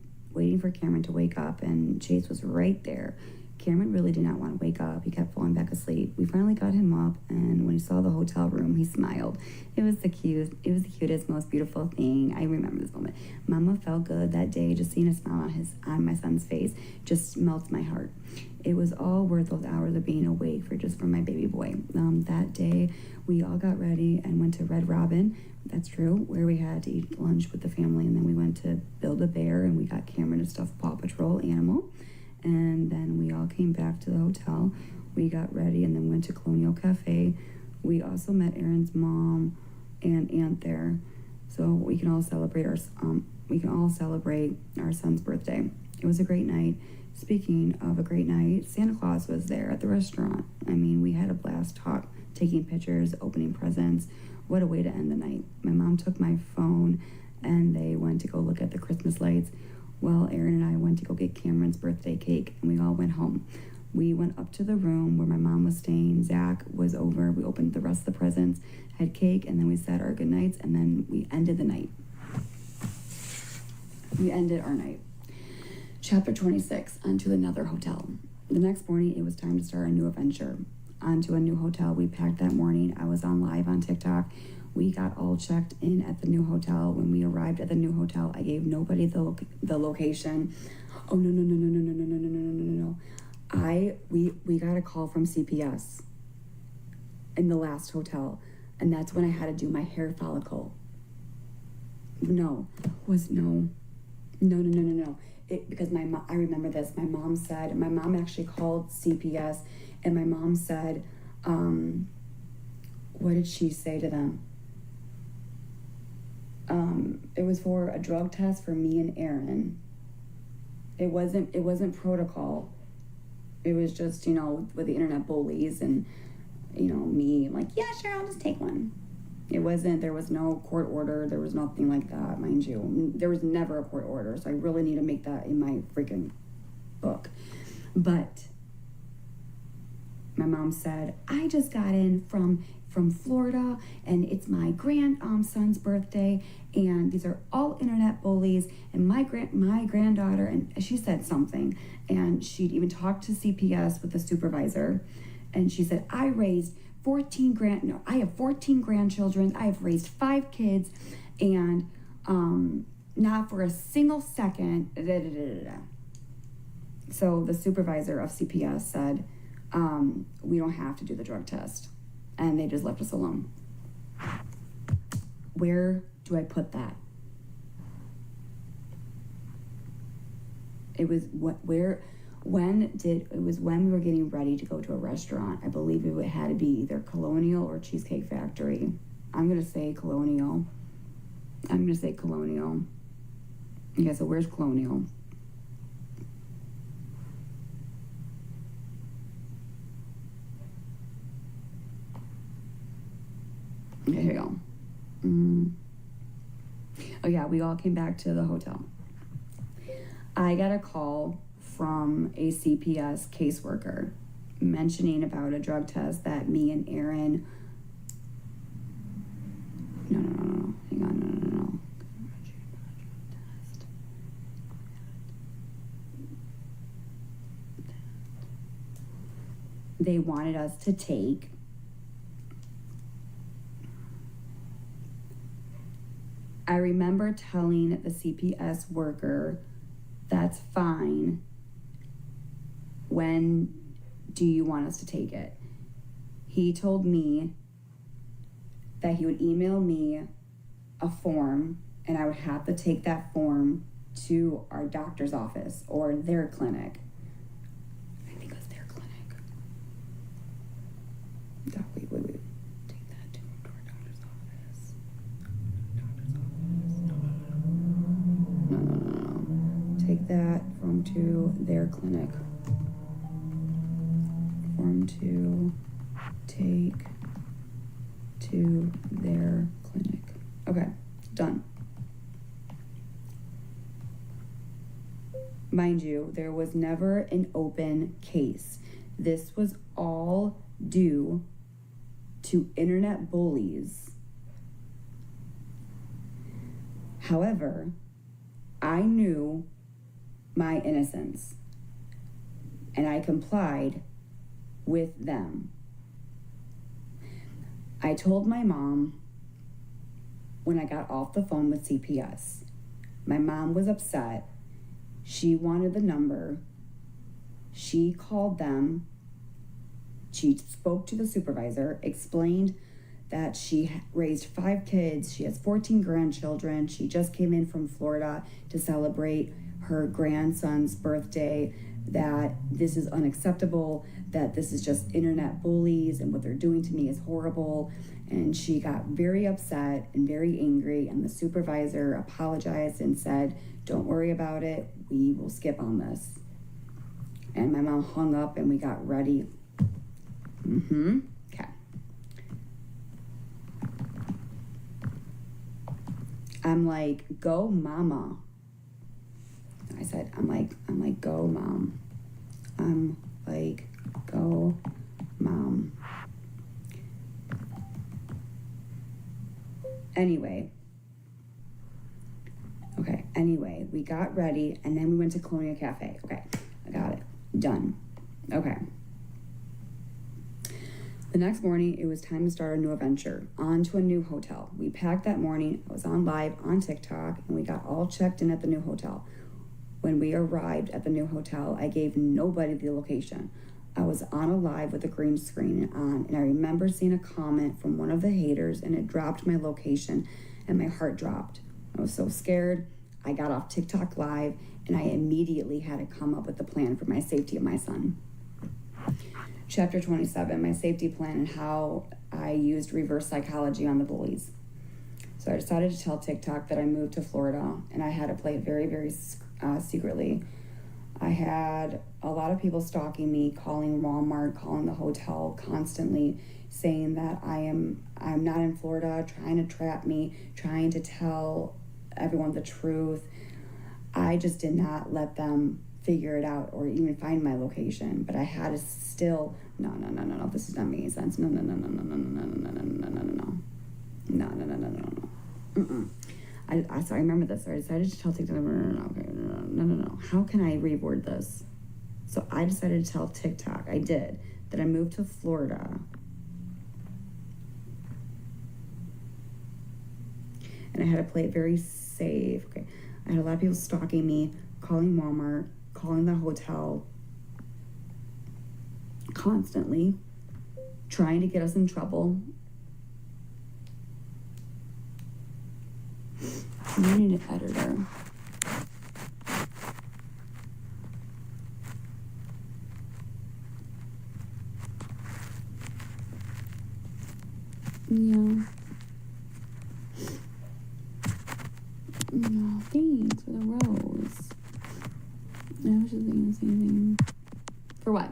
for Cameron to wake up, and Chase was right there. Cameron really did not want to wake up. He kept falling back asleep. We finally got him up, and when he saw the hotel room, he smiled. It was the cutest, most beautiful thing. I remember this moment. Mama felt good that day. Just seeing a smile on my son's face just melts my heart. It was all worth those hours of being awake for my baby boy. That day, we all got ready and went to Red Robin. That's true, where we had to eat lunch with the family, and then we went to Build-A-Bear, and we got Cameron a stuffed Paw Patrol animal. And then we all came back to the hotel. We got ready and then went to Colonial Cafe. We also met Aaron's mom and aunt there, so we can all celebrate our son's birthday. It was a great night. Speaking of a great night, Santa Claus was there at the restaurant. I mean, we had a blast taking pictures, opening presents. What a way to end the night. My mom took my phone and they went to go look at the Christmas lights. Well, Aaron and I went to go get Cameron's birthday cake, and we all went home. We went up to the room where my mom was staying. Zach was over. We opened the rest of the presents, had cake, and then we said our good nights, and then we ended the night. We ended our night. Chapter 26, onto another hotel. The next morning, it was time to start a new adventure. Onto a new hotel. We packed that morning. I was on live on TikTok. We got all checked in at the new hotel. When we arrived at the new hotel, I gave nobody the location. Oh, no. We got a call from CPS in the last hotel, and that's when I had to do my hair follicle. No. Because I remember this. My mom actually called CPS, and my mom said, what did she say to them? It was for a drug test for me and Aaron. It wasn't protocol. It was just, with the internet bullies and, me like, yeah, sure, I'll just take one. There was no court order. There was nothing like that, mind you. There was never a court order, so I really need to make that in my freaking book. But my mom said, I just got in from Florida, and it's my grandson's birthday, and these are all internet bullies, and my granddaughter, and she said something, and she'd even talked to CPS with the supervisor, and she said, I have 14 grandchildren, I have raised 5 kids, and not for a single second, So the supervisor of CPS said, we don't have to do the drug test. And they just left us alone. Where do I put that? It was when we were getting ready to go to a restaurant. I believe it had to be either Colonial or Cheesecake Factory. I'm gonna say Colonial. Okay, so where's Colonial? Okay, here we go. Oh yeah, we all came back to the hotel. I got a call from a CPS caseworker mentioning about a drug test that me and Aaron... No. Hang on, no. They wanted us to take... I remember telling the CPS worker That's fine. When do you want us to take it? He told me that he would email me a form and I would have to take that form to our doctor's office or their clinic. I think it was their clinic. Wait. Take that to our doctor's office. No. Take that form to their clinic. Form to take to their clinic. Okay, done. Mind you, there was never an open case. This was all due to internet bullies. However, I knew my innocence and I complied with them. I told my mom when I got off the phone with CPS. My mom was upset. She wanted the number. She called them. She spoke to the supervisor, explained that she raised 5 kids. She has 14 grandchildren. She just came in from Florida to celebrate her grandson's birthday, that this is unacceptable, that this is just internet bullies and what they're doing to me is horrible. And she got very upset and very angry, and the supervisor apologized and said, "Don't worry about it, we will skip on this." And my mom hung up and we got ready. Okay. I'm like, "Go mama." I said, I'm like, "Go mom." I'm like, "Go mom." Anyway, we got ready and then we went to Colonial Cafe. Okay, I got it. Done. Okay. The next morning, it was time to start a new adventure. On to a new hotel. We packed that morning. I was on live on TikTok and we got all checked in at the new hotel. When we arrived at the new hotel, I gave nobody the location. I was on a live with a green screen on, and I remember seeing a comment from one of the haters, and it dropped my location, and my heart dropped. I was so scared. I got off TikTok live, and I immediately had to come up with a plan for my safety of my son. Chapter 27, my safety plan and how I used reverse psychology on the bullies. So I decided to tell TikTok that I moved to Florida, and I had to play it very, very secretly. I had a lot of people stalking me, calling Walmart, calling the hotel constantly, saying that I'm not in Florida, trying to trap me, trying to tell everyone the truth. I just did not let them figure it out or even find my location, but I had to still, no, this is not making sense. No. So I remember this. So I decided to tell TikTok, no. How can I reword this? So I decided to tell TikTok, I did, that I moved to Florida. And I had to play it very safe. Okay. I had a lot of people stalking me, calling Walmart, calling the hotel, constantly, trying to get us in trouble. I need an editor. Yeah. No, thanks for the rose. I was just thinking the same thing. For what?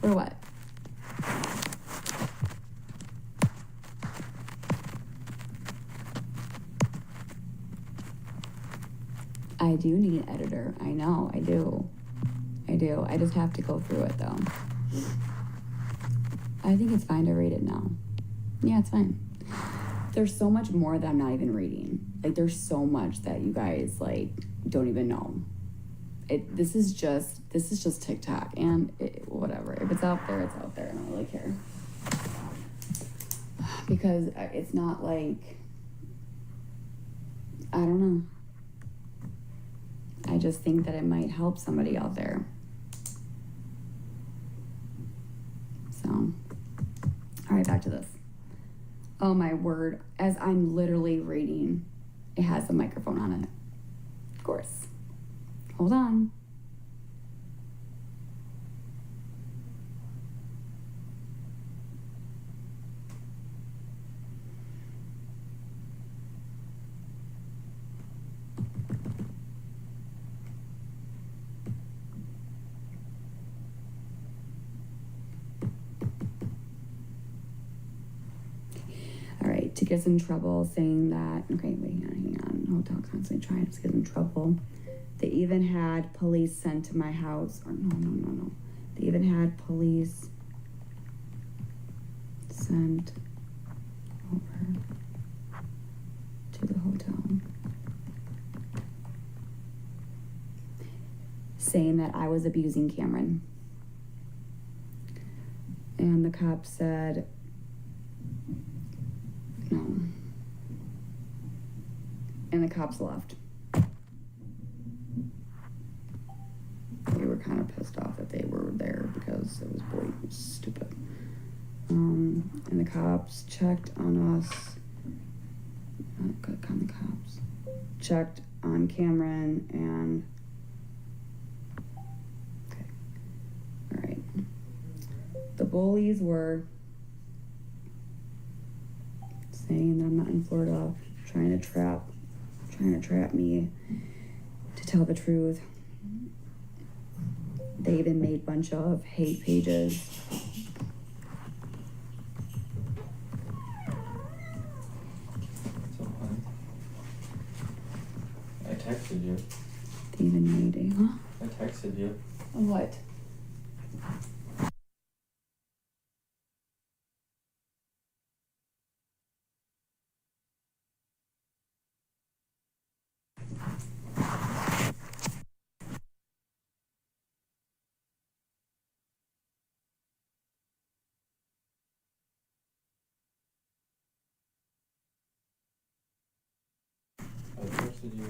For what? I do need an editor. I know, I do. I just have to go through it though. I think it's fine to read it now. Yeah, it's fine. There's so much more that I'm not even reading. Like, there's so much that you guys, like, don't even know. This is just TikTok, and whatever. If it's out there, it's out there. I don't really care. Because it's not like I don't know. I just think that it might help somebody out there. So, all right, back to this. Oh my word, as I'm literally reading, it has a microphone on it. Of course. Hold on. All right, to get in trouble, saying that, okay, wait, hang on. Hotel constantly trying to get in trouble. They even had police sent to my house, or no. They even had police sent over to the hotel, saying that I was abusing Cameron. And the cop said, no. And the cops left. They were kind of pissed off that they were there because it was stupid. And the cops checked on us. Click on the cops. Checked on Cameron and. Okay. All right. The bullies were saying that I'm not in Florida, trying to trap me to tell the truth. They even made a bunch of hate pages. So, honey, I texted you. They even made a, huh? I texted you. What? I texted you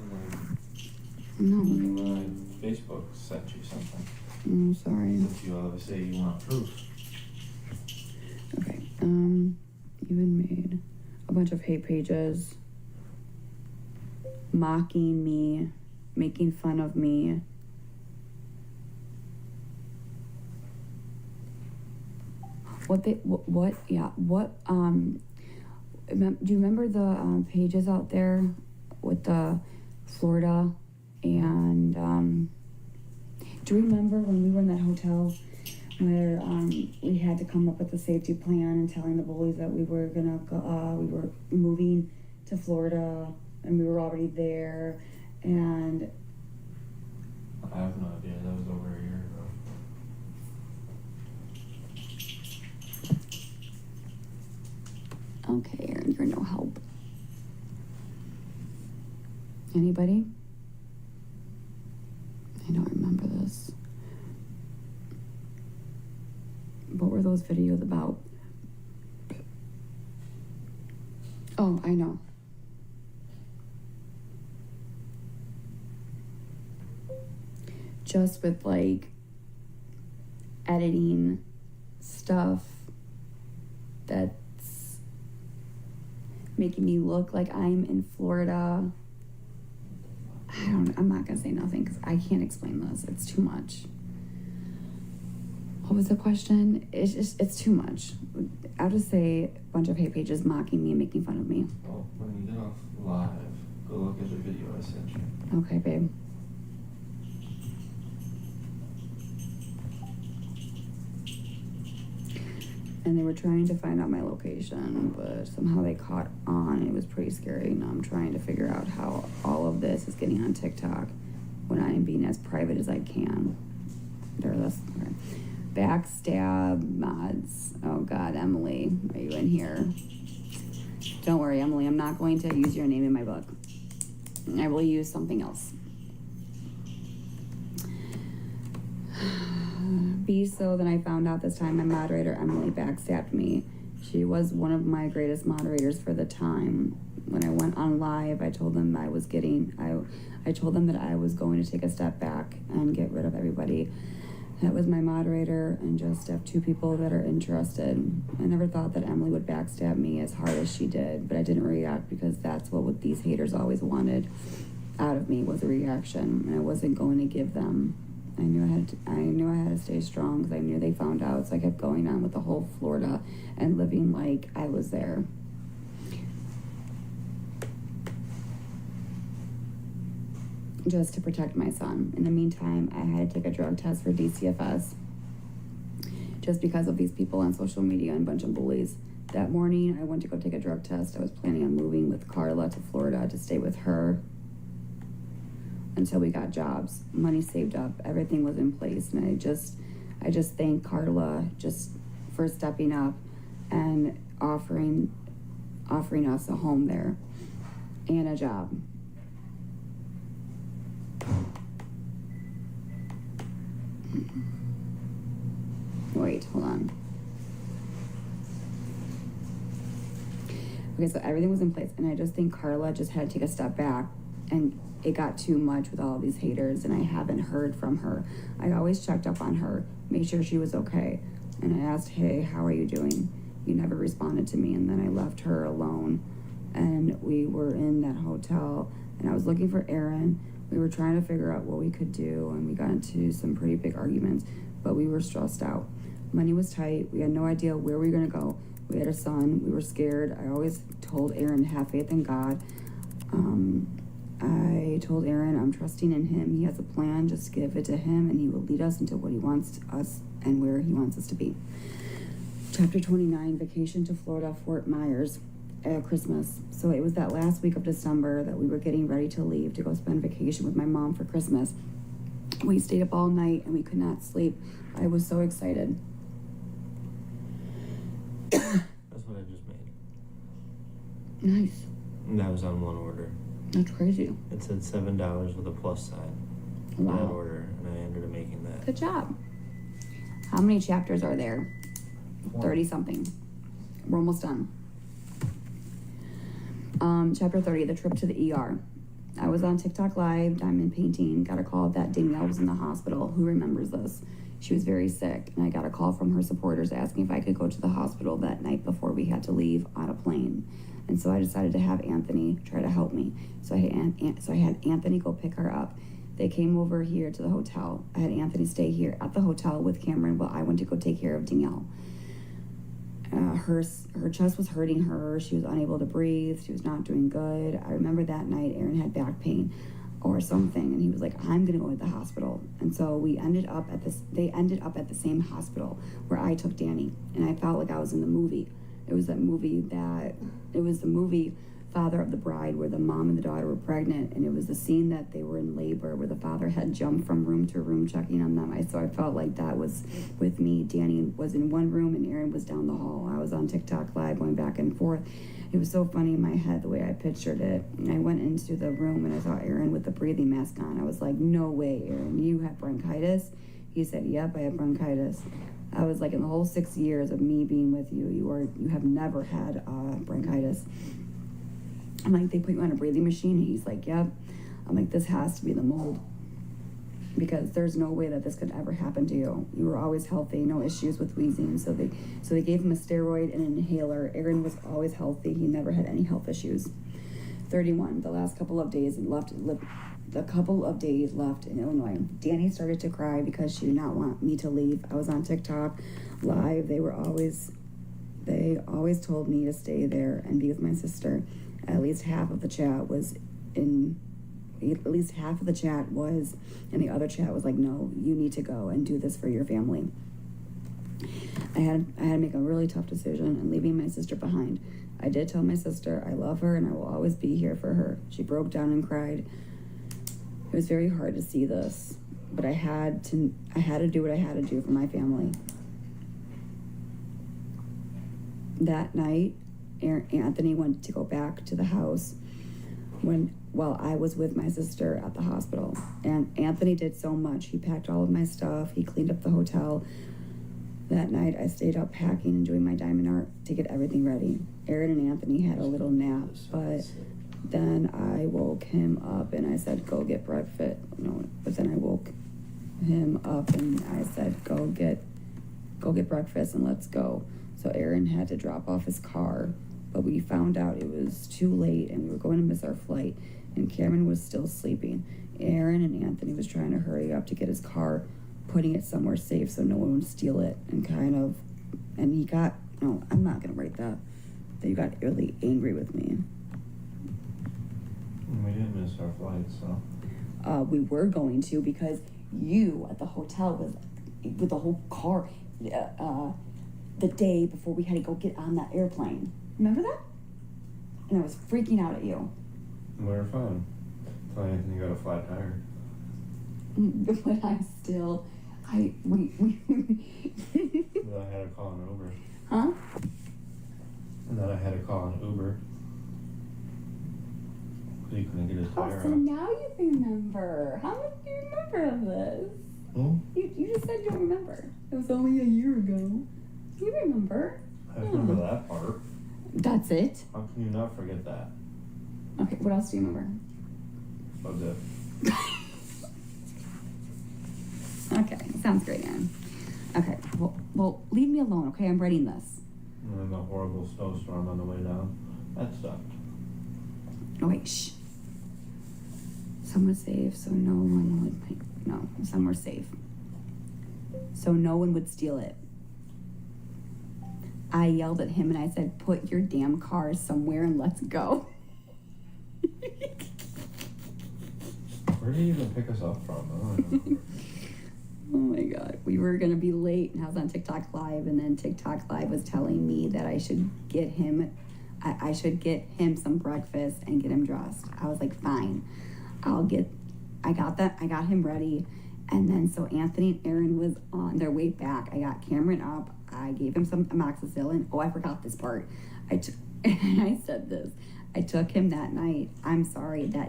No. and my Facebook sent you something. I'm sorry. Since you obviously you want proof. Okay. Even made a bunch of hate pages, mocking me, making fun of me. Do you remember the pages out there with the Florida and do you remember when we were in that hotel where we had to come up with a safety plan and telling the bullies that we were gonna go, we were moving to Florida and we were already there, and I have no idea. That was over a year ago. okay, Aaron, you're no help. Anybody? I don't remember this. What were those videos about? Oh, I know. Just with like editing stuff that's making me look like I'm in Florida. I'm not gonna say nothing because I can't explain this. It's too much. What was the question? It's too much. I'll just say a bunch of hate pages mocking me and making fun of me. Well, when you get off live, go look at the video I sent you. Okay, babe. And they were trying to find out my location, but somehow they caught on. It was pretty scary. Now I'm trying to figure out how all of this is getting on TikTok when I am being as private as I can. There, that's okay. Backstab mods. Oh God, Emily, are you in here? Don't worry, Emily, I'm not going to use your name in my book. I will use something else. Be so then I found out this time my moderator Emily backstabbed me. She was one of my greatest moderators for the time. When I went on live, I told them I told them that I was going to take a step back and get rid of everybody that was my moderator and just have two people that are interested. I never thought that Emily would backstab me as hard as she did, but I didn't react because that's what these haters always wanted out of me, was a reaction, and I wasn't going to give them. I knew I had to stay strong because I knew they found out, so I kept going on with the whole Florida and living like I was there. Just to protect my son. In the meantime, I had to take a drug test for DCFS just because of these people on social media and a bunch of bullies. That morning, I went to go take a drug test. I was planning on moving with Carla to Florida to stay with her until we got jobs. Money saved up, everything was in place, and I just thank Carla just for stepping up and offering us a home there and a job. Wait, hold on. Okay, so everything was in place, and I just think Carla just had to take a step back, and it got too much with all these haters, and I haven't heard from her. I always checked up on her, made sure she was okay, and I asked, hey, how are you doing? You never responded to me, and then I left her alone, and we were in that hotel, and I was looking for Aaron. We were trying to figure out what we could do, and we got into some pretty big arguments, but we were stressed out. Money was tight. We had no idea where we were going to go. We had a son. We were scared. I always told Aaron to have faith in God. I told Aaron I'm trusting in him. He has a plan. Just give it to him, and he will lead us into what he wants us and where he wants us to be. Chapter 29, Vacation to Florida, Fort Myers. Christmas. So it was that last week of December that we were getting ready to leave to go spend vacation with my mom for Christmas. We stayed up all night and we could not sleep. I was so excited. That's what I just made. Nice. And that was on one order. That's crazy. It said $7 with a plus sign. Wow. That order, and I ended up making that. Good job. How many chapters are there? 30 something. We're almost done. Chapter 30, the trip to the ER. I was on TikTok Live, diamond painting, got a call that Danielle was in the hospital. Who remembers this? She was very sick, and I got a call from her supporters asking if I could go to the hospital that night before we had to leave on a plane. And so I decided to have Anthony try to help me. So I had Anthony go pick her up. They came over here to the hotel. I had Anthony stay here at the hotel with Cameron while I went to go take care of Danielle. Her chest was hurting her. She was unable to breathe. She was not doing good. I remember that night Aaron had back pain or something, and he was like, I'm gonna go to the hospital. And so they ended up at the same hospital where I took Danny, and I felt like I was in the movie. It was the movie Father of the Bride, where the mom and the daughter were pregnant, and it was the scene that they were in labor, where the father had jumped from room to room checking on them. So I felt like that was with me. Danny was in one room and Aaron was down the hall. I was on TikTok Live going back and forth. It was so funny in my head the way I pictured it. And I went into the room and I saw Aaron with the breathing mask on. I was like, no way, Aaron, you have bronchitis? He said, yep, I have bronchitis. I was like, in the whole 6 years of me being with you, you have never had bronchitis. I'm like, they put you on a breathing machine? And he's like, yep. I'm like, this has to be the mold, because there's no way that this could ever happen to you. You were always healthy, no issues with wheezing. So they gave him a steroid and an inhaler. Aaron was always healthy. He never had any health issues. 31, the last couple of days left in Illinois. Danny started to cry because she did not want me to leave. I was on TikTok Live. They always told me to stay there and be with my sister. At least half of the chat was, and the other chat was like, no, you need to go and do this for your family. I had to make a really tough decision and leaving my sister behind. I did tell my sister I love her and I will always be here for her. She broke down and cried. It was very hard to see this, but I had to do what I had to do for my family. That night, Anthony went to go back to the house while I was with my sister at the hospital. And Anthony did so much. He packed all of my stuff. He cleaned up the hotel. That night, I stayed up packing and doing my diamond art to get everything ready. Aaron and Anthony had a little nap, but then I woke him up and I said, go get breakfast. No, but then I woke him up and I said, go get breakfast and let's go. So Aaron had to drop off his car, but we found out it was too late and we were going to miss our flight, and Cameron was still sleeping. Aaron and Anthony was trying to hurry up to get his car, putting it somewhere safe so no one would steal it, and he got, no, I'm not gonna write that. That you got really angry with me. We didn't miss our flight, so. We were going to, because you at the hotel was with the whole car the day before we had to go get on that airplane. Remember that? And I was freaking out at you. We were fine. Until Anthony got a flat tire. But I'm still, we Then I had to call an Uber. Huh? And then I had to call an Uber. Because he couldn't get his Oh, tire so out. now you remember. How much do you remember of this? Hmm? You just said you don't remember. It was only a year ago. You remember. I remember that part. That's it? How can you not forget that? Okay, what else do you remember? That's it. Okay, sounds great, Aaron. Okay, well, leave me alone, okay? I'm writing this. And then the horrible snowstorm on the way down. That sucked. Oh, wait, shh. Somewhere safe, so no one would, no, somewhere safe. So no one would steal it. I yelled at him and I said, put your damn car somewhere and let's go. Where did he even pick us up from? I don't remember. Oh my God. We were going to be late and I was on TikTok Live, and then TikTok Live was telling me that I should get him some breakfast and get him dressed. I was like, fine, I got him ready. And then so Anthony and Aaron was on their way back. I got Cameron up. I gave him some amoxicillin. Oh, I forgot this part. I said this. I took him that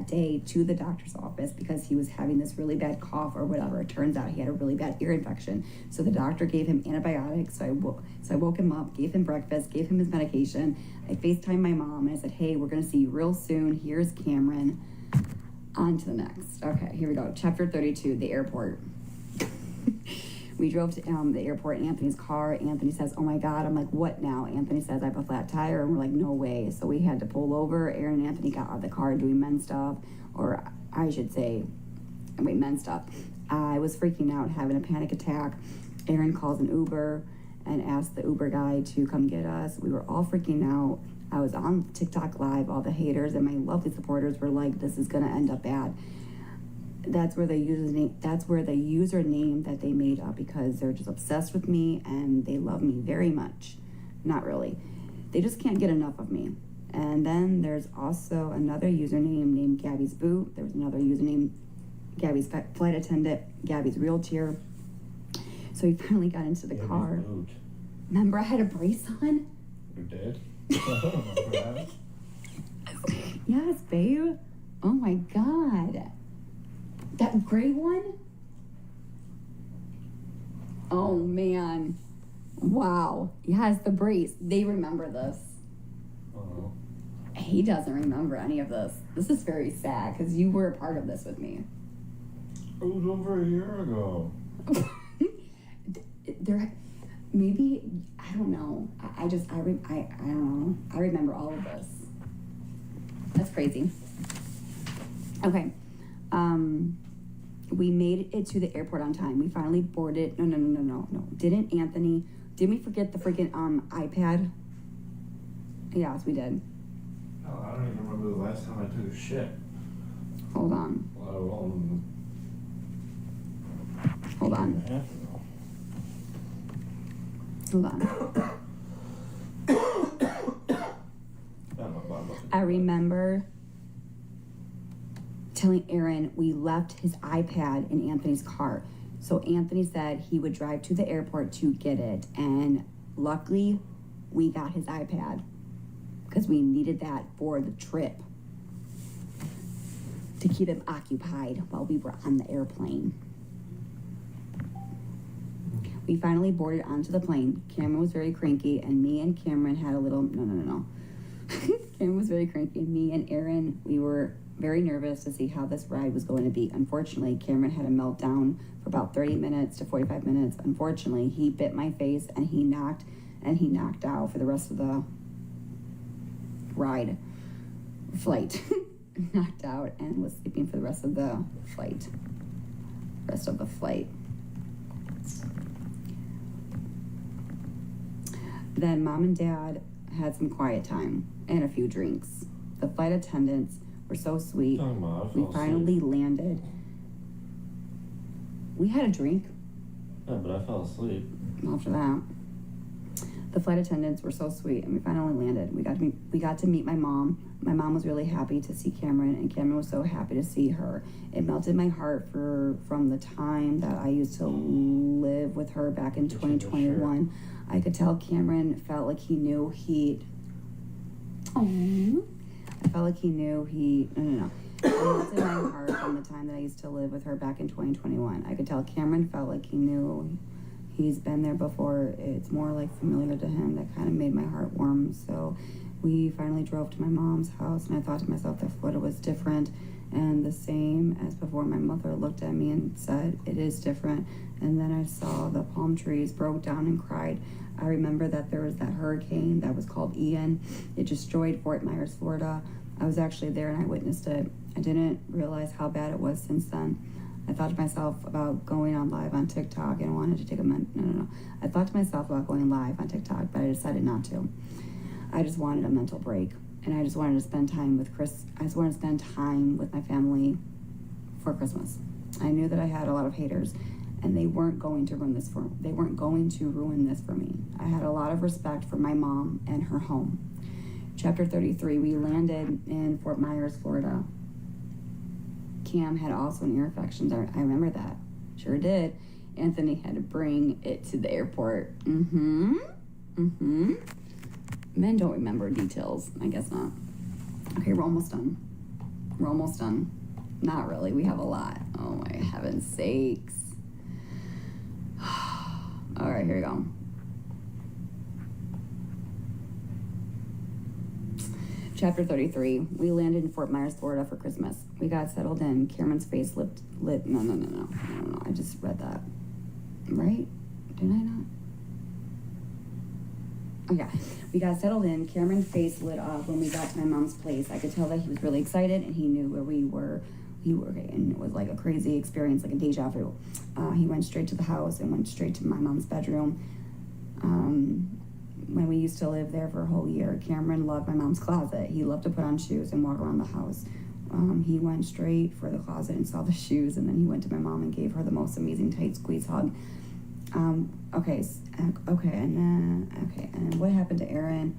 day to the doctor's office because he was having this really bad cough or whatever. It turns out he had a really bad ear infection. So the doctor gave him antibiotics. So I woke him up, gave him breakfast, gave him his medication. I FaceTimed my mom and I said, hey, we're going to see you real soon. Here's Cameron. On to the next. Okay, here we go. Chapter 32, the airport. We drove to the airport in Anthony's car. Anthony says, oh my God. I'm like, what now? Anthony says, I have a flat tire. And we're like, no way. So we had to pull over. Aaron and Anthony got out of the car doing men's stuff. Or I should say, men's stuff. I was freaking out, having a panic attack. Aaron calls an Uber and asked the Uber guy to come get us. We were all freaking out. I was on TikTok Live. All the haters and my lovely supporters were like, this is going to end up bad. That's where the username that they made up, because they're just obsessed with me and they love me very much. Not really. They just can't get enough of me. And then there's also another username named Gabi's Boot. There was another username, Gabi's flight attendant, Gabi's wheelchair. So we finally got into the Gabi's car. Boot. Remember I had a brace on? You did? I don't remember that. Yes, babe. Oh my God. That gray one? Oh man. Wow. Yes, the brace. They remember this. Oh. He doesn't remember any of this. This is very sad because you were a part of this with me. It was over a year ago. Maybe, I don't know. I don't know. I remember all of this. That's crazy. Okay. We made it to the airport on time. We finally boarded. No. Didn't we forget the freaking iPad? Yes, we did. Oh, I don't even remember the last time I took a shit. Hold on. Hold on. I remember telling Aaron we left his iPad in Anthony's car. So Anthony said he would drive to the airport to get it. And luckily, we got his iPad because we needed that for the trip to keep him occupied while we were on the airplane. We finally boarded onto the plane. Cameron was very cranky, and me and Cameron had a little, no. Cameron was very cranky, and me and Aaron, we were very nervous to see how this ride was going to be. Unfortunately, Cameron had a meltdown for about 30 minutes to 45 minutes. Unfortunately, he bit my face, and he knocked out for the rest of the flight. Knocked out and was sleeping for the rest of the flight. Then Mom and Dad had some quiet time and a few drinks. The flight attendants were so sweet. We finally landed. We had a drink. Yeah, but I fell asleep. After that. The flight attendants were so sweet, and we finally landed. We got to meet my mom. My mom was really happy to see Cameron, and Cameron was so happy to see her. It melted my heart from the time that I used to live with her back in 2021. I could tell Cameron felt like he knew I felt like he knew no. It melted my heart from the time that I used to live with her back in 2021. I could tell Cameron felt like he knew he's been there before. It's more like familiar to him. That kind of made my heart warm. So we finally drove to my mom's house, and I thought to myself that Florida was different and the same as before. My mother looked at me and said, "It is different." And then I saw the palm trees, broke down and cried. I remember that there was that hurricane that was called Ian. It destroyed Fort Myers, Florida. I was actually there and I witnessed it. I didn't realize how bad it was since then. I thought to myself about going on live on TikTok and wanted to take no. I thought to myself about going live on TikTok, but I decided not to. I just wanted a mental break, and I just wanted to spend time with I just wanted to spend time with my family for Christmas. I knew that I had a lot of haters, and they weren't going to ruin this for me. I had a lot of respect for my mom and her home. Chapter 33, we landed in Fort Myers, Florida. Cam had also an ear infection. I remember that. Sure did. Anthony had to bring it to the airport. Men don't remember details. I guess not. Okay, we're almost done. Not really. We have a lot. Oh my heaven's sakes. All right, here we go. Chapter 33. We landed in Fort Myers, Florida for Christmas. We got settled in. Cameron's face lit. No. I just read that. Right? Did I not? Oh, yeah. We got settled in. Cameron's face lit up when we got to my mom's place. I could tell that he was really excited, and he knew where we were. And it was like a crazy experience, like a deja vu. He went straight to the house and went straight to my mom's bedroom. When we used to live there for a whole year, Cameron loved my mom's closet. He loved to put on shoes and walk around the house. He went straight for the closet and saw the shoes, and then he went to my mom and gave her the most amazing tight squeeze hug. And what happened to Aaron?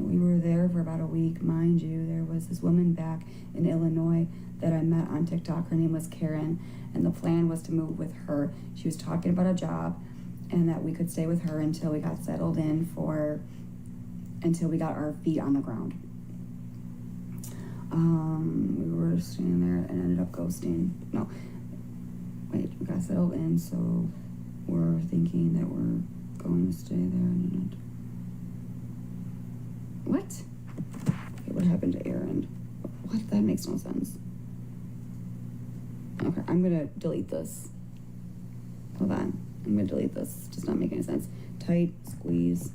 We were there for about a week. Mind you, there was this woman back in Illinois that I met on TikTok. Her name was Karen, and the plan was to move with her. She was talking about a job, and that we could stay with her until we got settled in until we got our feet on the ground. We were standing there and ended up ghosting. No, wait, we got settled in, so we're thinking that we're going to stay there and what? Okay, what happened to Aaron? What? That makes no sense. Okay, I'm gonna delete this. Hold on. I'm gonna delete this. It does not make any sense. Tight, squeeze,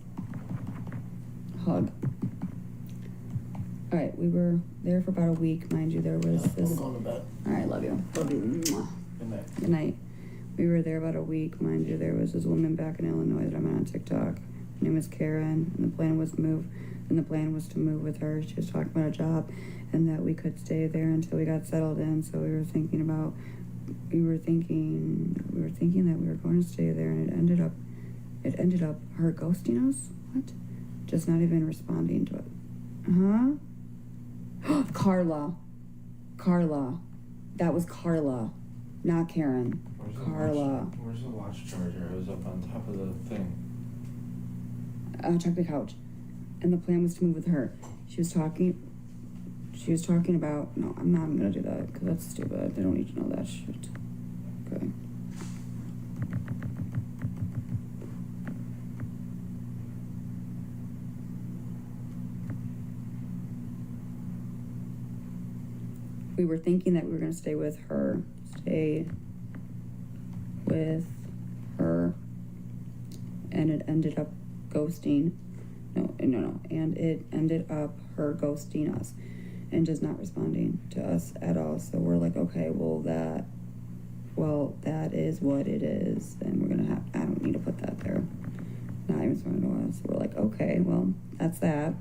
hug. All right, we were there for about a week. Mind you, there was this. I'm going to bed. All right, love you. Love you. Mwah. Good night. Good night. We were there about a week. Mind you, there was this woman back in Illinois that I met on TikTok. Her name was Karen, and the plan was to move with her. She was talking about a job, and that we could stay there until we got settled in. So we were thinking that we were going to stay there, and it ended up her ghosting us. What? Just not even responding to it. Huh? Carla. That was Carla, not Karen. Carla. Where's the watch charger? It was up on top of the thing. Check the couch. And the plan was to move with her. She was talking about, no, I'm not gonna do that because that's stupid. They don't need to know that shit. Okay. we were thinking that we were going to stay with her, and it ended up ghosting. No, and it ended up her ghosting us and just not responding to us at all. So we're like, okay, well, that is what it is, and we're gonna have, I don't need to put that there. Not even responding to us. We're like, okay, well, that's that.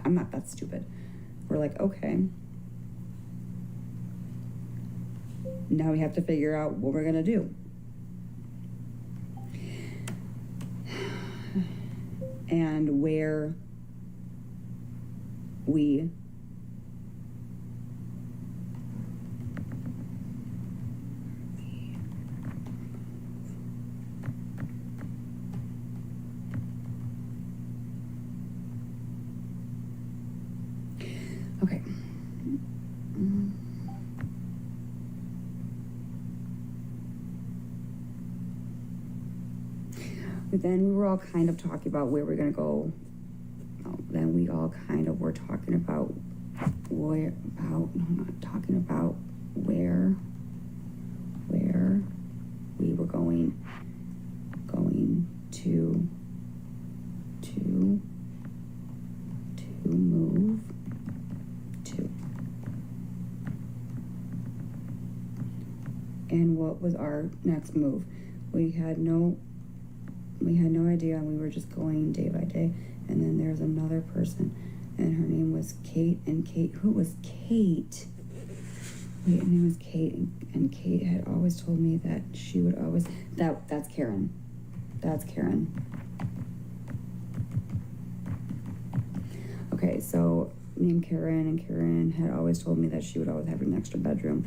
I'm not that stupid. We're like, okay. Now we have to figure out what we're gonna do. And where we okay. But then we were all kind of talking about where we're gonna go. Then we all kind of were talking about where we were going to move to. And what was our next move? We had no idea, and we were just going day by day. And then there's another person, and her name was Kate. And Kate, who was Kate? Wait, her name was Kate, and Kate had always told me that she would always, that's Karen. That's Karen. Okay, so named Karen, and Karen had always told me that she would always have an extra bedroom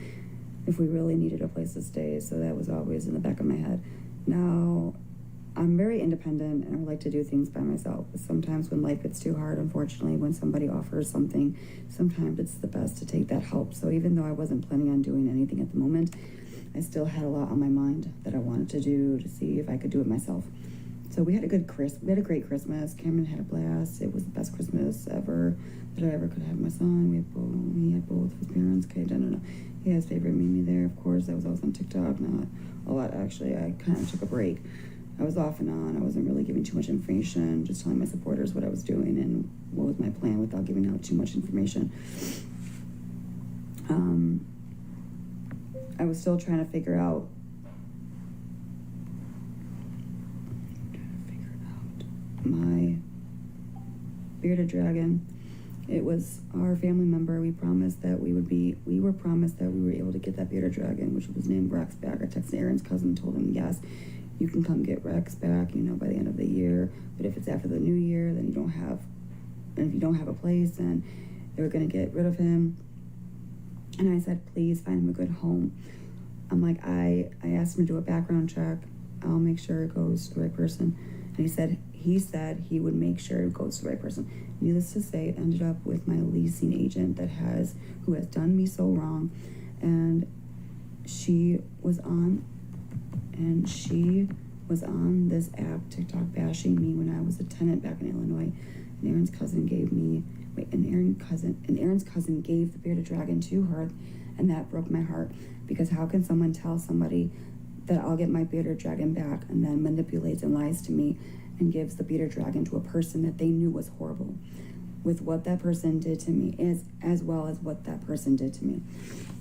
if we really needed a place to stay. So that was always in the back of my head. Now, I'm very independent, and I like to do things by myself. But sometimes when life gets too hard, unfortunately, when somebody offers something, sometimes it's the best to take that help. So even though I wasn't planning on doing anything at the moment, I still had a lot on my mind that I wanted to do to see if I could do it myself. So we had a great Christmas. Cameron had a blast. It was the best Christmas ever that I ever could have my son. He had both his parents. Okay, no. He has favorite Mimi there, of course. I was always on TikTok. Not a lot, actually. I kind of took a break. I was off and on. I wasn't really giving too much information, just telling my supporters what I was doing and what was my plan without giving out too much information. I was still trying to figure out my bearded dragon. It was our family member. We were promised that we were able to get that bearded dragon, which was named Rex, back. I texted Aaron's cousin, told him, yes, you can come get Rex back, by the end of the year. But if it's after the new year, then if you don't have a place, then they were gonna get rid of him. And I said, please find him a good home. I'm like, I asked him to do a background check. I'll make sure it goes to the right person. And he said he would make sure it goes to the right person. Needless to say, it ended up with my leasing agent who has done me so wrong. And she was on this app, TikTok, bashing me when I was a tenant back in Illinois. And Aaron's cousin gave the bearded dragon to her, and that broke my heart. Because how can someone tell somebody that I'll get my bearded dragon back and then manipulates and lies to me and gives the bearded dragon to a person that they knew was horrible, with what that person did to me as well as what that person did to me.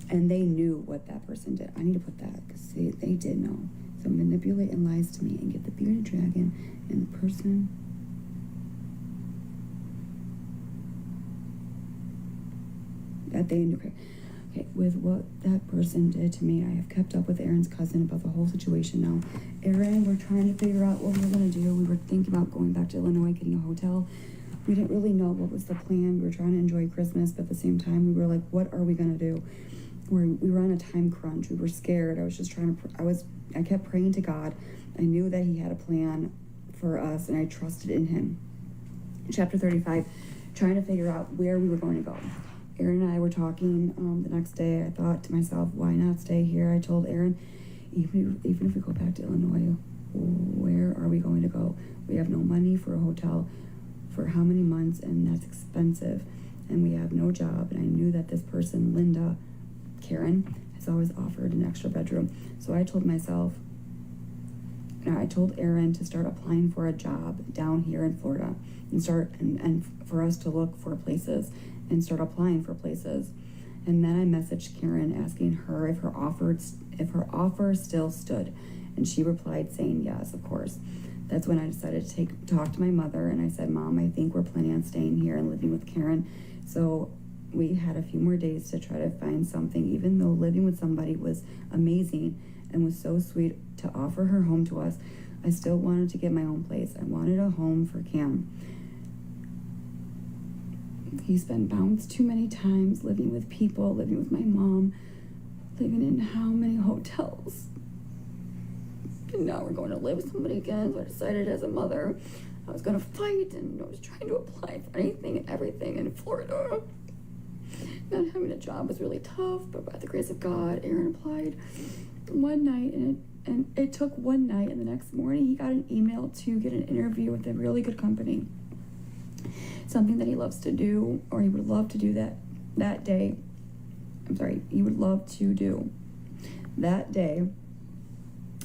And they knew what that person did. I need to put that, because they did know. So manipulate and lies to me and get the bearded dragon and the person that they knew. Okay, with what that person did to me, I have kept up with Aaron's cousin about the whole situation now. Aaron, we're trying to figure out what we were going to do. We were thinking about going back to Illinois, getting a hotel. We didn't really know what was the plan. We were trying to enjoy Christmas, but at the same time, we were like, what are we going to do? We were on a time crunch. We were scared. I was just I kept praying to God. I knew that he had a plan for us, and I trusted in him. Chapter 35, trying to figure out where we were going to go. Aaron and I were talking the next day. I thought to myself, why not stay here? I told Aaron, even if we go back to Illinois, where are we going to go? We have no money for a hotel for how many months, and that's expensive. and we have no job. And I knew that this person, Linda, Karen, has always offered an extra bedroom. So I told myself, I told Aaron to start applying for a job down here in Florida and for us to look for places and start applying for places. And then I messaged Karen asking her if her offer still stood. And she replied saying yes, of course. That's when I decided to talk to my mother, and I said, Mom, I think we're planning on staying here and living with Karen. So we had a few more days to try to find something, even though living with somebody was amazing and was so sweet to offer her home to us. I still wanted to get my own place. I wanted a home for Cam. He's been bounced too many times, living with people, living with my mom, living in how many hotels. And now we're going to live with somebody again. So I decided as a mother, I was going to fight, and I was trying to apply for anything and everything in Florida. Not having a job was really tough, but by the grace of God, Aaron applied one night, and it took one night, and the next morning he got an email to get an interview with a really good company. Something that he loves to do, or he would love to do that day. He would love to do. That day,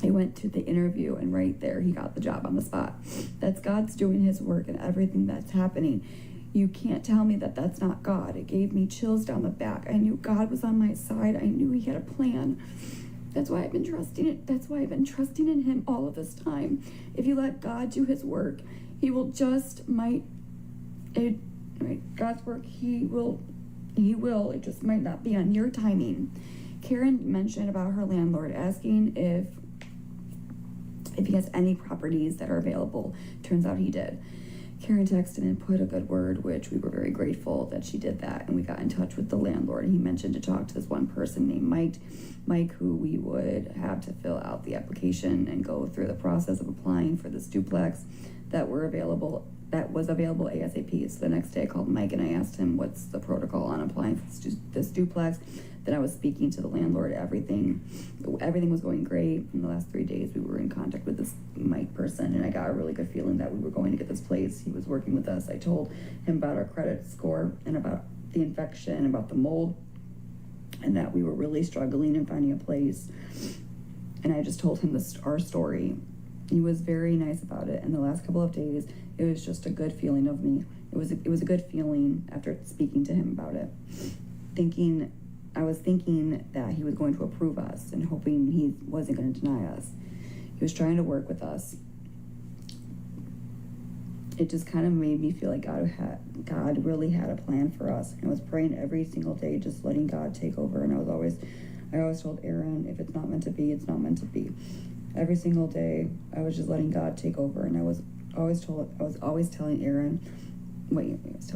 he went to the interview, and right there, he got the job on the spot. That's God's doing his work and everything that's happening. You can't tell me that that's not God. It gave me chills down the back. I knew God was on my side. I knew he had a plan. That's why I've been trusting it. That's why I've been trusting in him all of this time. If you let God do his work, he will God's work, he will. It just might not be on your timing. Karen mentioned about her landlord asking if he has any properties that are available. Turns out he did. Karen texted and put a good word, which we were very grateful that she did that. And we got in touch with the landlord, and he mentioned to talk to this one person named Mike, who we would have to fill out the application and go through the process of applying for this duplex that was available ASAP. So the next day I called Mike and I asked him what's the protocol on applying for this duplex. Then I was speaking to the landlord. Everything was going great. In the last 3 days we were in contact with this Mike person, and I got a really good feeling that we were going to get this place. He was working with us. I told him about our credit score and about the infection, about the mold, and that we were really struggling in finding a place. And I just told him our story. He was very nice about it. And the last couple of days, it was just a good feeling of me. It was a good feeling after speaking to him about it. I was thinking that he was going to approve us and hoping he wasn't going to deny us. He was trying to work with us. It just kind of made me feel like God really had a plan for us. And I was praying every single day, just letting God take over. And I always told Aaron, if it's not meant to be, it's not meant to be. Every single day, I was just letting God take over. And I was always telling Aaron, it's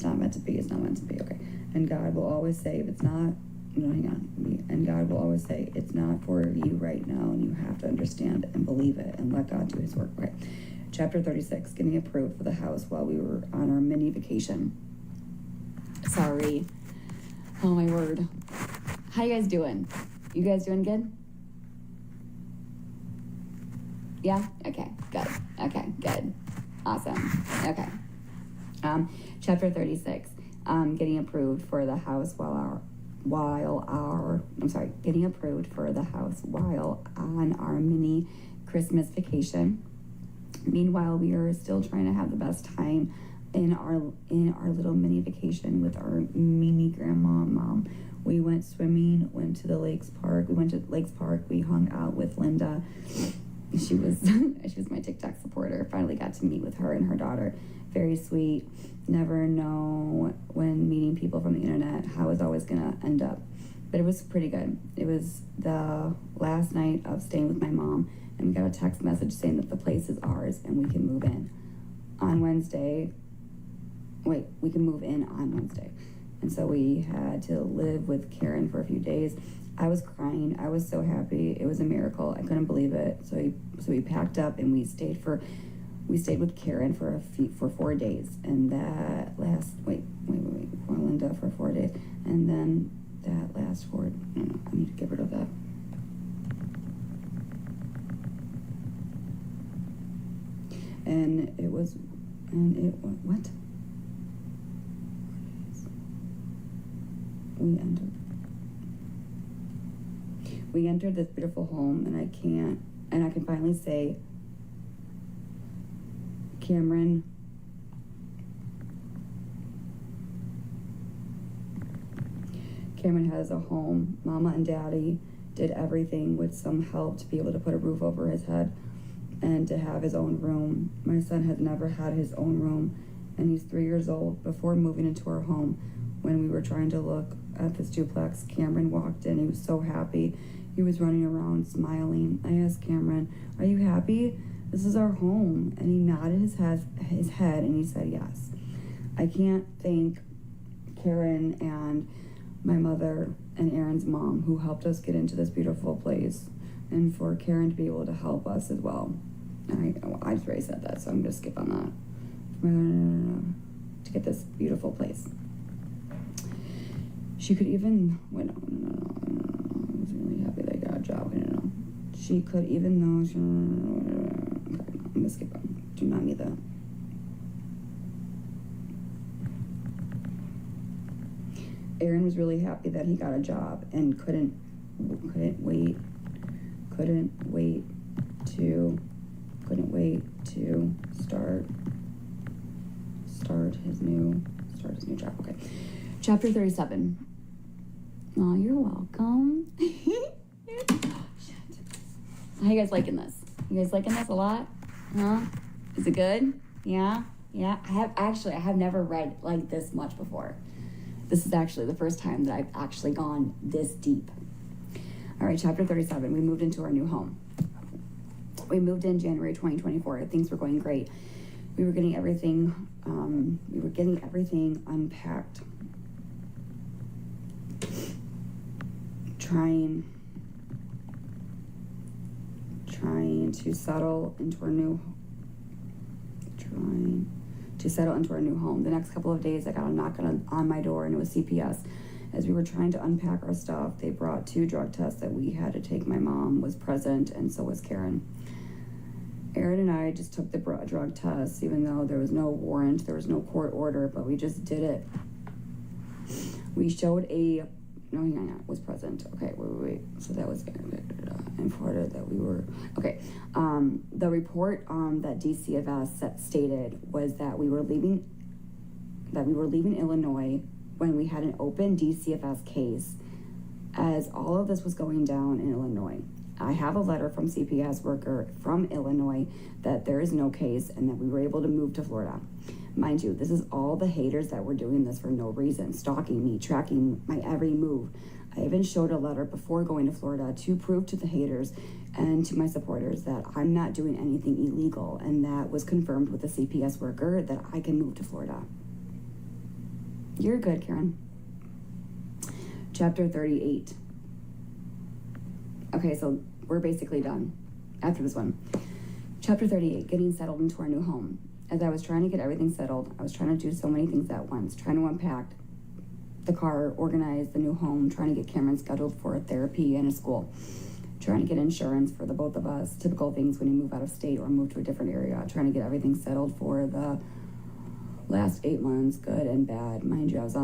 not meant to be, it's not meant to be, okay. And God will always say, if it's not, and God will always say, it's not for you right now, and you have to understand and believe it and let God do his work. Okay. Chapter 36, getting approved for the house while we were on our mini vacation. Sorry. Oh my word. How you guys doing? You guys doing good? Yeah? Okay, good. Okay, good. Awesome. Okay. Chapter 36, getting approved for the house getting approved for the house while on our mini Christmas vacation. Meanwhile, we are still trying to have the best time in our little mini vacation with our mini grandma and mom. We went swimming, went to the Lakes Park. We hung out with Linda. She was my TikTok supporter. Finally got to meet with her and her daughter. Very sweet. Never know when meeting people from the internet how it's always gonna end up. But it was pretty good. It was the last night of staying with my mom, and we got a text message saying that the place is ours and we can move in on Wednesday. We can move in on Wednesday. And so we had to live with Karen for a few days. I was crying. I was so happy. It was a miracle. I couldn't believe it. So we packed up and we stayed with Karen for 4 days. And that last for Linda for 4 days. And then that last 4, no, I need to get rid of that. What? We entered this beautiful home, and I can finally say, Cameron has a home. Mama and Daddy did everything with some help to be able to put a roof over his head and to have his own room. My son has never had his own room, and he's 3 years old. Before moving into our home, when we were trying to look at this duplex, Cameron walked in. He was so happy. He was running around smiling. I asked Cameron, "Are you happy? This is our home." And he nodded his head and he said yes. I can't thank Karen and my mother and Aaron's mom who helped us get into this beautiful place, and for Karen to be able to help us as well. I just already said that, so I'm gonna skip on that. To get this beautiful place. She could even, I was really happy they got a job. She could even though, okay, I'm gonna skip on. Do not need that. Aaron was really happy that he got a job and couldn't wait to start his new job. Okay. Chapter 37. Oh, you're welcome. Shit. How you guys liking this? You guys liking this a lot? Huh? Is it good? Yeah? Yeah? I have never read like this much before. This is actually the first time that I've actually gone this deep. All right, chapter 37. We moved into our new home. We moved in January 2024. Things were going great. We were getting everything unpacked. Trying to settle into our new home. The next couple of days, I got a knock on my door, and it was CPS. As we were trying to unpack our stuff, they brought 2 drug tests that we had to take. My mom was present, and so was Karen. Aaron and I just took the drug tests, even though there was no warrant, there was no court order, but we just did it. We showed was present. Okay, wait. So that was important that we were, okay. The report that DCFS stated was that we were leaving Illinois when we had an open DCFS case, as all of this was going down in Illinois. I have a letter from CPS worker from Illinois that there is no case and that we were able to move to Florida. Mind you, this is all the haters that were doing this for no reason, stalking me, tracking my every move. I even showed a letter before going to Florida to prove to the haters and to my supporters that I'm not doing anything illegal, and that was confirmed with the CPS worker that I can move to Florida. You're good, Karen. Chapter 38. Okay, so we're basically done after this one. Chapter 38, getting settled into our new home. As I was trying to get everything settled, I was trying to do so many things at once, trying to unpack the car, organize the new home, trying to get Cameron scheduled for a therapy and a school, trying to get insurance for the both of us, typical things when you move out of state or move to a different area, trying to get everything settled for the last 8 months, good and bad. Mind you, I was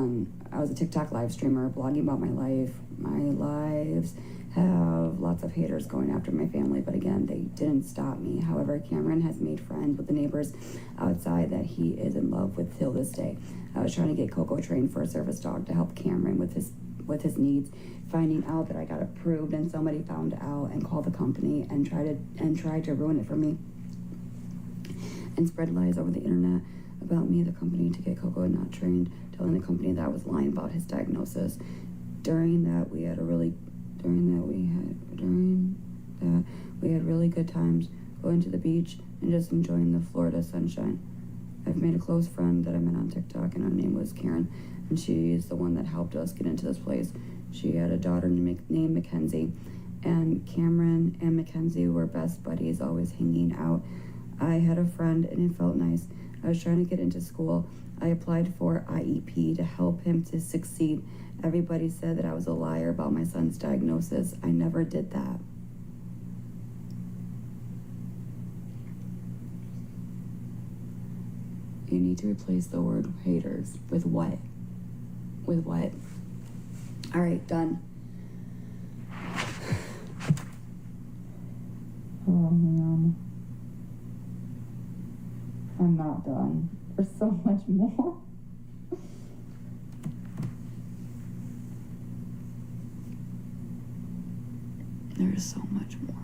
a TikTok live streamer, blogging about my life. My lives have lots of haters going after my family, but again, they didn't stop me. However, Cameron has made friends with the neighbors outside that he is in love with till this day. I was trying to get Coco trained for a service dog to help Cameron with his needs, finding out that I got approved, and somebody found out and called the company and tried to ruin it for me and spread lies over the internet about me, the company, to get Coco not trained, telling the company that I was lying about his diagnosis. During that we had really good times going to the beach and just enjoying the Florida sunshine. I've made a close friend that I met on TikTok, and her name was Karen, and she's the one that helped us get into this place. She had a daughter named Mackenzie, and Cameron and Mackenzie were best buddies, always hanging out. I had a friend, and it felt nice. I was trying to get into school. I applied for IEP to help him to succeed. Everybody said that I was a liar about my son's diagnosis. I never did that. You need to replace the word haters with what? With what? All right, done. Oh man. I'm not done. There's so much more. There's so much more.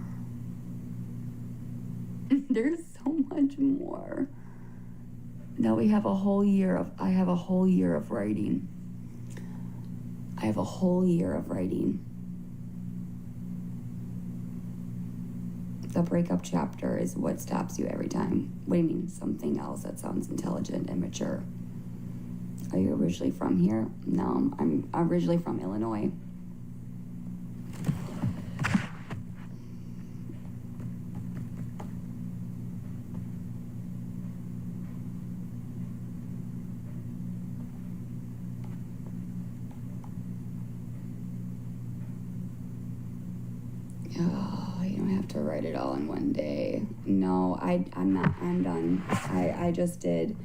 There's so much more. Now we have a whole year of, I have a whole year of writing. I have a whole year of writing. The breakup chapter is what stops you every time. What do you mean? Something else that sounds intelligent and mature. Are you originally from here? No, I'm originally from Illinois. Oh, you don't have to write it all in one day. No, I'm not. I'm done. I just did.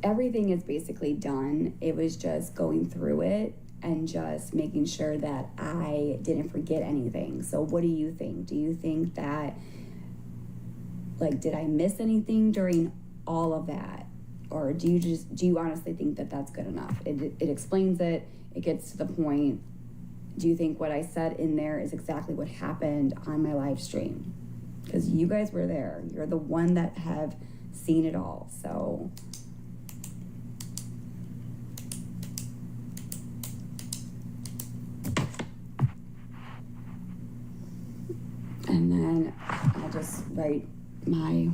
Everything is basically done. It was just going through it and just making sure that I didn't forget anything. So what do you think? Do you think that, like, did I miss anything during all of that? Or do you honestly think that that's good enough? It explains it. It gets to the point. Do you think what I said in there is exactly what happened on my live stream? Because you guys were there. You're the one that have seen it all. So and then I'll just write my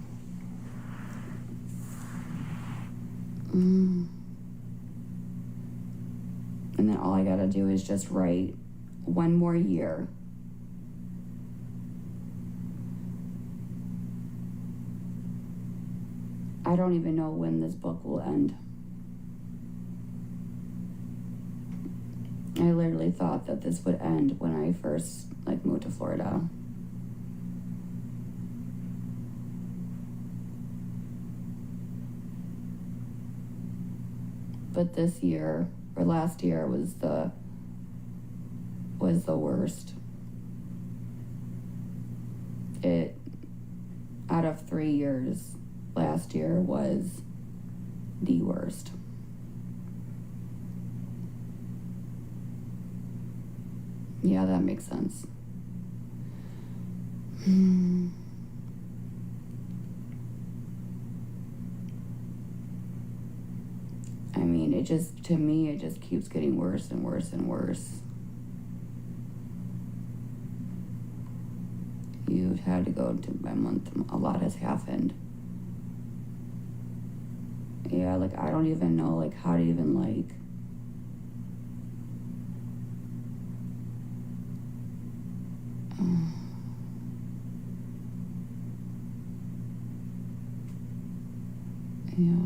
and then all I gotta do is just write one more year. I don't even know when this book will end. I literally thought that this would end when I first moved to Florida. But this year or last year was the worst. It, out of 3 years, last year was the worst. Yeah, that makes sense. I mean, to me, it just keeps getting worse and worse and worse. You've had to go to my month, a lot has happened. Yeah, I don't even know, how to even, yeah.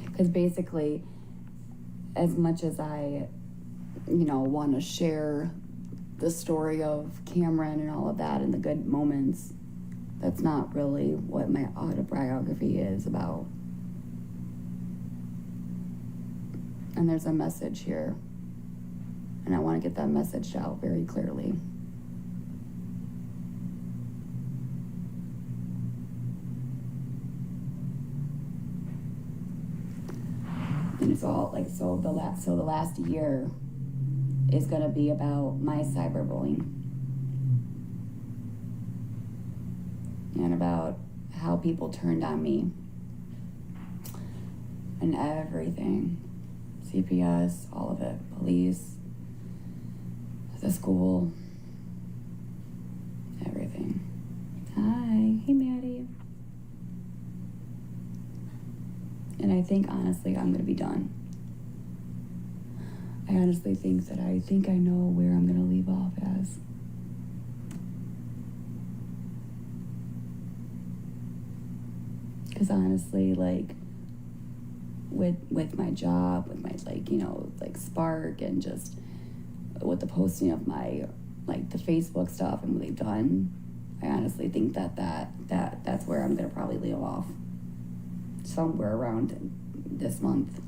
Because basically, as much as I, want to share the story of Cameron and all of that and the good moments, that's not really what my autobiography is about. And there's a message here, and I want to get that message out very clearly. And it's all so the last year is going to be about my cyberbullying and about how people turned on me and everything. CPS, all of it, police, the school, everything. Hi, hey Maddie. And I think honestly I'm gonna be done. I honestly think that I know where I'm gonna leave off as. Because honestly, with my job, with my Spark, and just with the posting of my the Facebook stuff and what they've done, I honestly think that's where I'm gonna probably leave off. Somewhere around this month,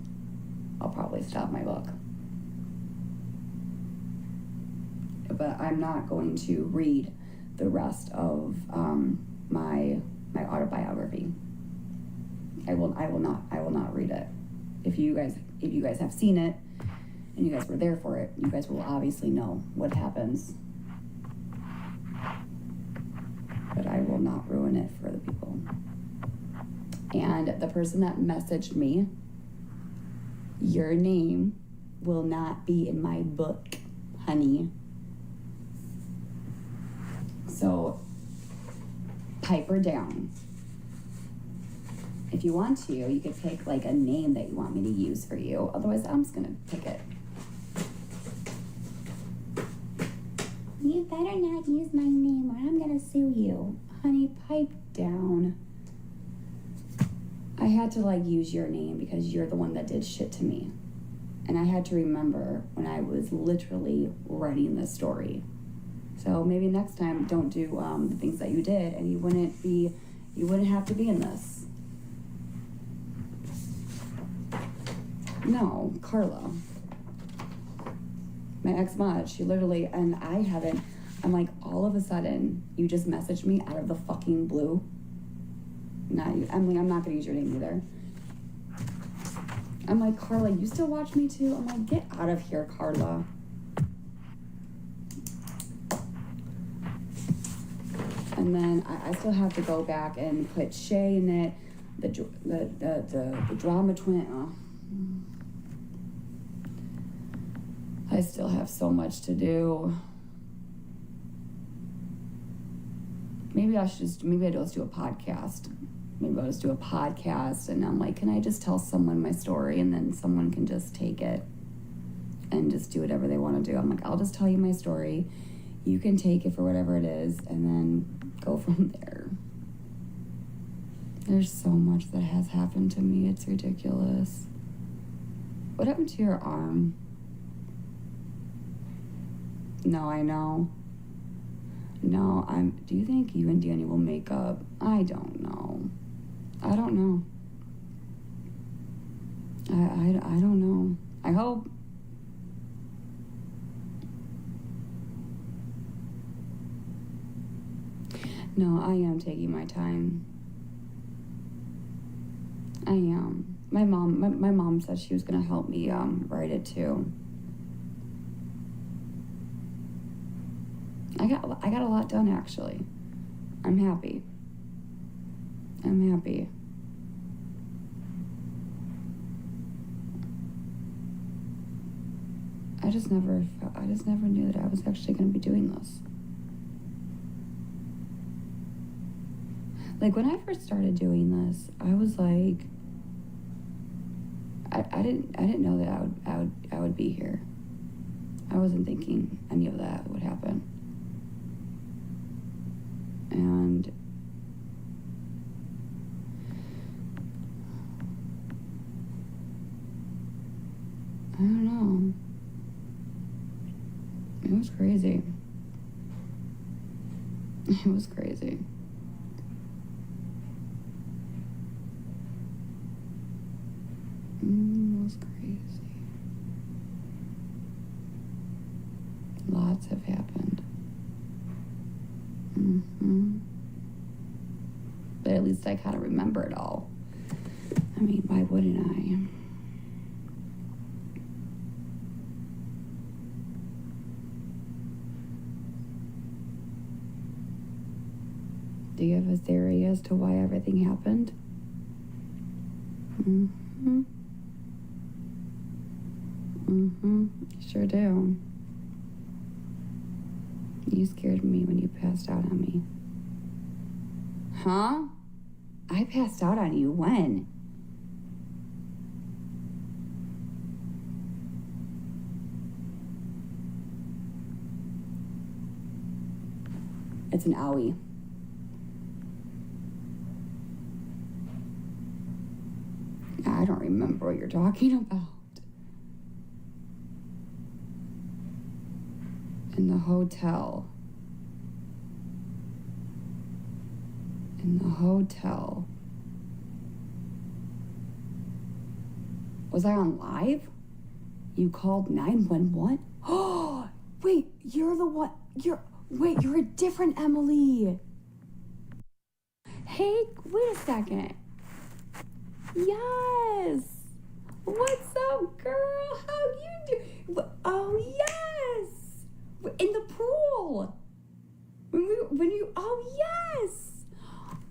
I'll probably stop my book. but I'm not going to read the rest of my autobiography. I will not read it. If you guys have seen it and you guys were there for it, you guys will obviously know what happens. But I will not ruin it for the people. And the person that messaged me, your name will not be in my book, honey. So pipe her down. If you want to, you could pick like a name that you want me to use for you. Otherwise, I'm just gonna pick it. You better not use my name or I'm gonna sue you. Honey, pipe down. I had to like use your name because you're the one that did shit to me. And I had to remember when I was literally writing this story. So maybe next time don't do the things that you did and you wouldn't have to be in this. No, Carla. My ex-mod, she literally, and I'm like, all of a sudden, you just messaged me out of the fucking blue. I'm not gonna use your name either. I'm like, Carla, you still watch me too? I'm like, get out of here, Carla. And then I still have to go back and put Shay in it, the drama twin. Oh. I still have so much to do. Maybe I'll just do a podcast. Maybe I'll just do a podcast and I'm like, can I just tell someone my story and then someone can just take it and just do whatever they want to do. I'm like, I'll just tell you my story. You can take it for whatever it is and then go from there. There's so much that has happened to me. It's ridiculous. What happened to your arm? No, I know. No, do you think you and Danny will make up? I don't know. I don't know. I don't know. I hope. No, I am taking my time. I am. My mom said she was gonna help me write it too. I got a lot done actually. I'm happy. I'm happy. I just never knew that I was actually going to be doing this. Like when I first started doing this, I was like, I didn't know that I would be here. I wasn't thinking any of that would happen. And I don't know. It was crazy. It was crazy. It was crazy. Lots have happened. But at least I kind of remember it all. I mean, why wouldn't I? Do you have a theory as to why everything happened? Sure do. You scared me when you passed out on me. Huh? I passed out on you when? It's an owie. I don't remember what you're talking about. In the hotel. In the hotel. Was I on live? You called 911? Oh, wait. You're the one. Wait, you're a different Emily. Hey, wait a second. Yes. What's up, girl? How you do? Oh, yes. In the pool. Oh, yes.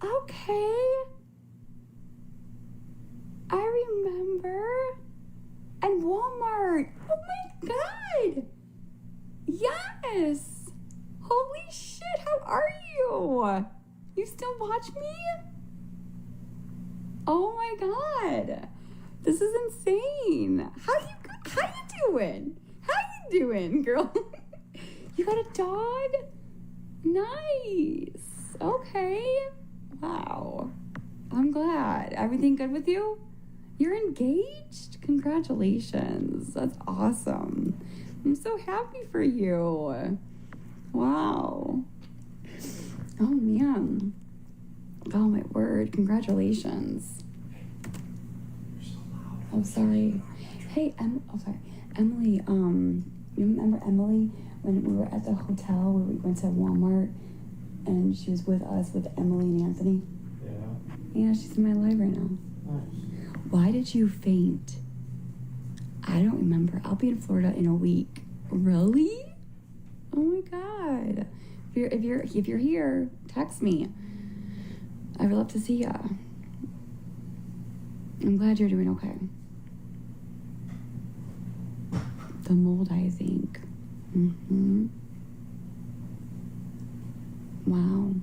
Okay. I remember. And Walmart. Oh my God. Yes. Holy shit, how are you? You still watch me? Oh my God. This is insane. How you doing? How you doing, girl? You got a dog? Nice. Okay. Wow. I'm glad. Everything good with you? You're engaged? Congratulations. That's awesome. I'm so happy for you. Wow. Oh, man. Oh, my word. Congratulations. Oh, sorry. Hey, sorry. Emily, you remember Emily when we were at the hotel where we went to Walmart and she was with us with Emily and Anthony? Yeah. Yeah, she's in my life right now. Nice. Why did you faint? I don't remember. I'll be in Florida in a week. Really? Oh my God. If you're here, text me. I would love to see ya. I'm glad you're doing okay. The mold, I think. Mm-hmm. Wow.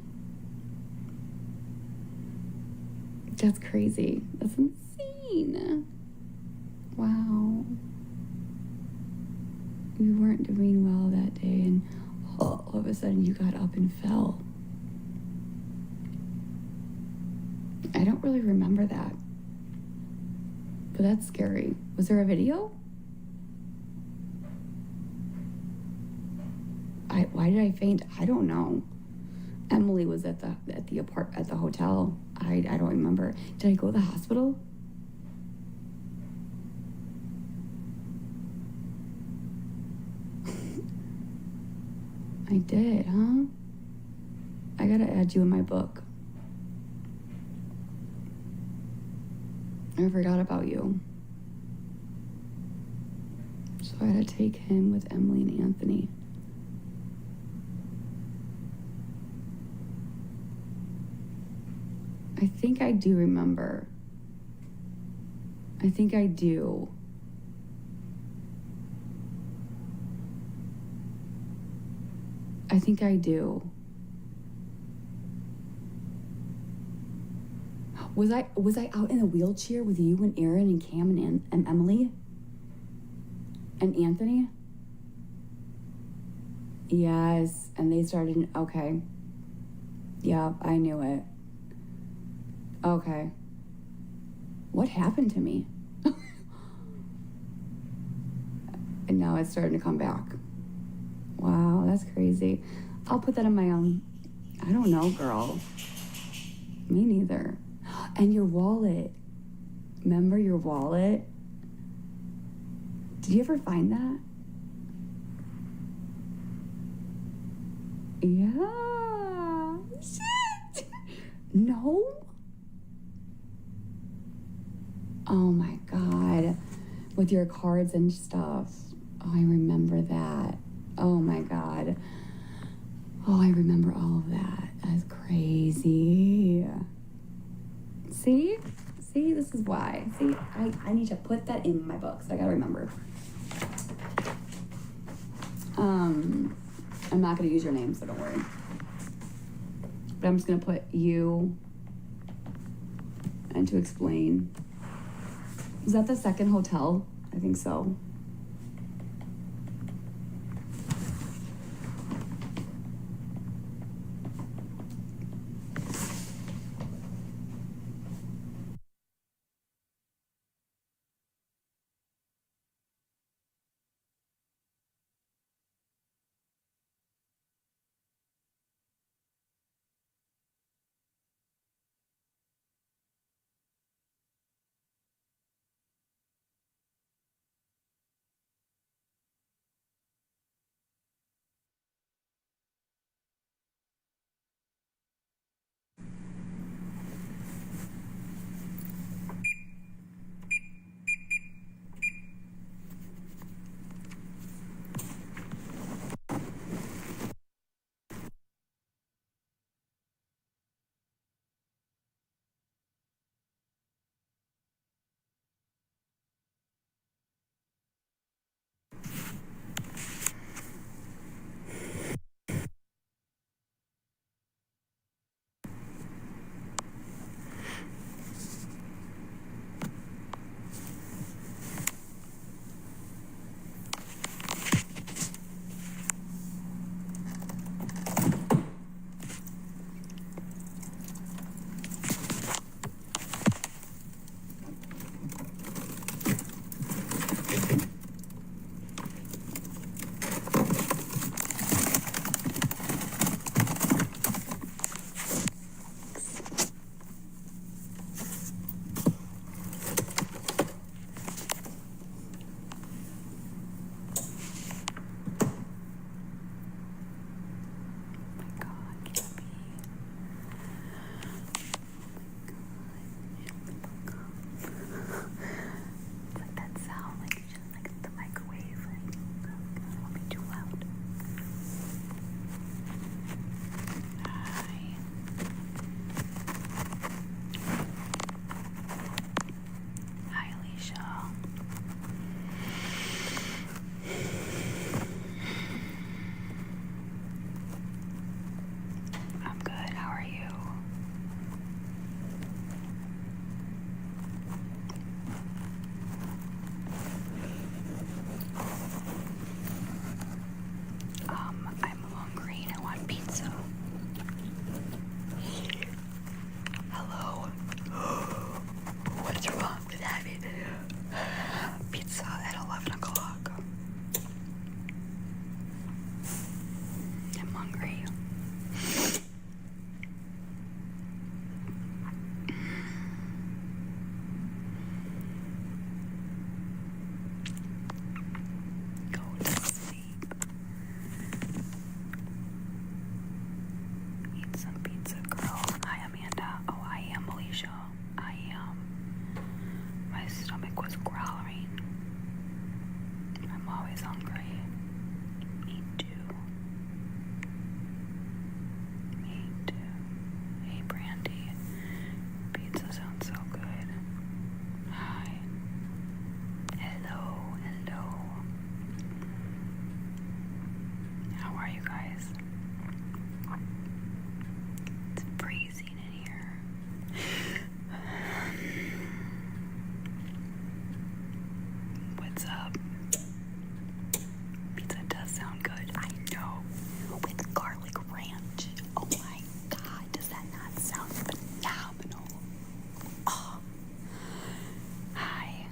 That's crazy. That's insane. Wow. You weren't doing well that day, and all of a sudden you got up and fell. I don't really remember that. But that's scary. Was there a video? Why did I faint? I don't know. Emily was at the hotel. I don't remember. Did I go to the hospital? I did, huh? I gotta add you in my book. I forgot about you. So I had to take him with Emily and Anthony. I think I do remember. I think I do. I think I do. Was I out in a wheelchair with you and Aaron and Cam and Emily? And Anthony? Yes, and they started, okay. Yeah, I knew it. Okay. What happened to me? And now it's starting to come back. Wow, that's crazy. I'll put that in my own. I don't know, girl. Me neither. And your wallet. Remember your wallet? Did you ever find that? Yeah. Shit. No? Oh my God. With your cards and stuff. Oh, I remember that. Oh my God. Oh, I remember all of that. That's crazy. See? See, this is why. See, I need to put that in my books. I gotta remember. I'm not gonna use your name, so don't worry. But I'm just gonna put you and to explain. Is that the second hotel? I think so. 11 o'clock. I'm hungry. Go to sleep. Eat some pizza, girl. Hi, Amanda. Oh, I am Alicia. I am. My stomach was growling. I'm always hungry. Me too. Me too. Hey, Brandy. Pizza sounds so good. Hi. Hello, hello. How are you guys? It's freezing in here. What's up? Pizza does sound good. I know. With garlic ranch. Oh my god, does that not sound phenomenal? Oh. Hi.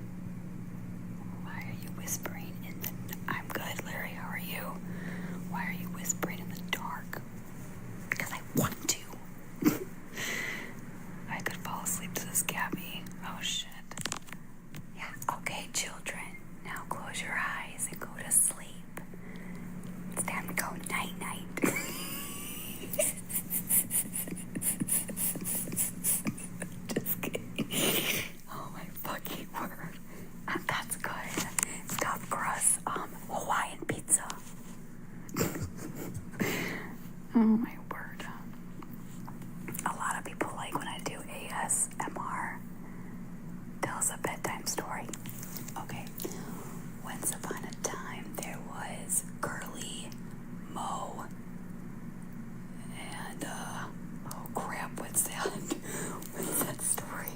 Why are you whispering in the... I'm good, Larry. How are you? Why are you whispering in the dark? Because I want to. I could fall asleep to this, Gabi. Oh, shit. Yeah, okay, children. Now close your eyes and go to sleep. It's time to go night-night. Just kidding. Oh, my fucking word. That's good. Stuffed crust, Hawaiian pizza. Oh, my word. A lot of people like when I do ASMR. Tell us a bedtime story. Okay. Once upon a time, there was Curly, Mo, and, oh crap, what's that? What's that story?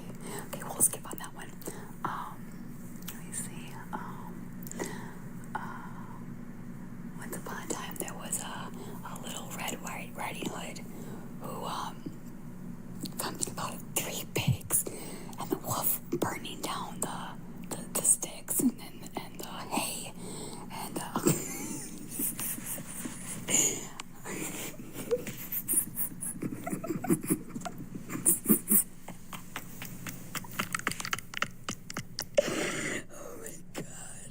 Okay, we'll skip on that one. Let me see. Once upon a time, there was a little Red Riding Hood who, something about 3 pigs and the wolf burning down the sticks and the hay and oh my god,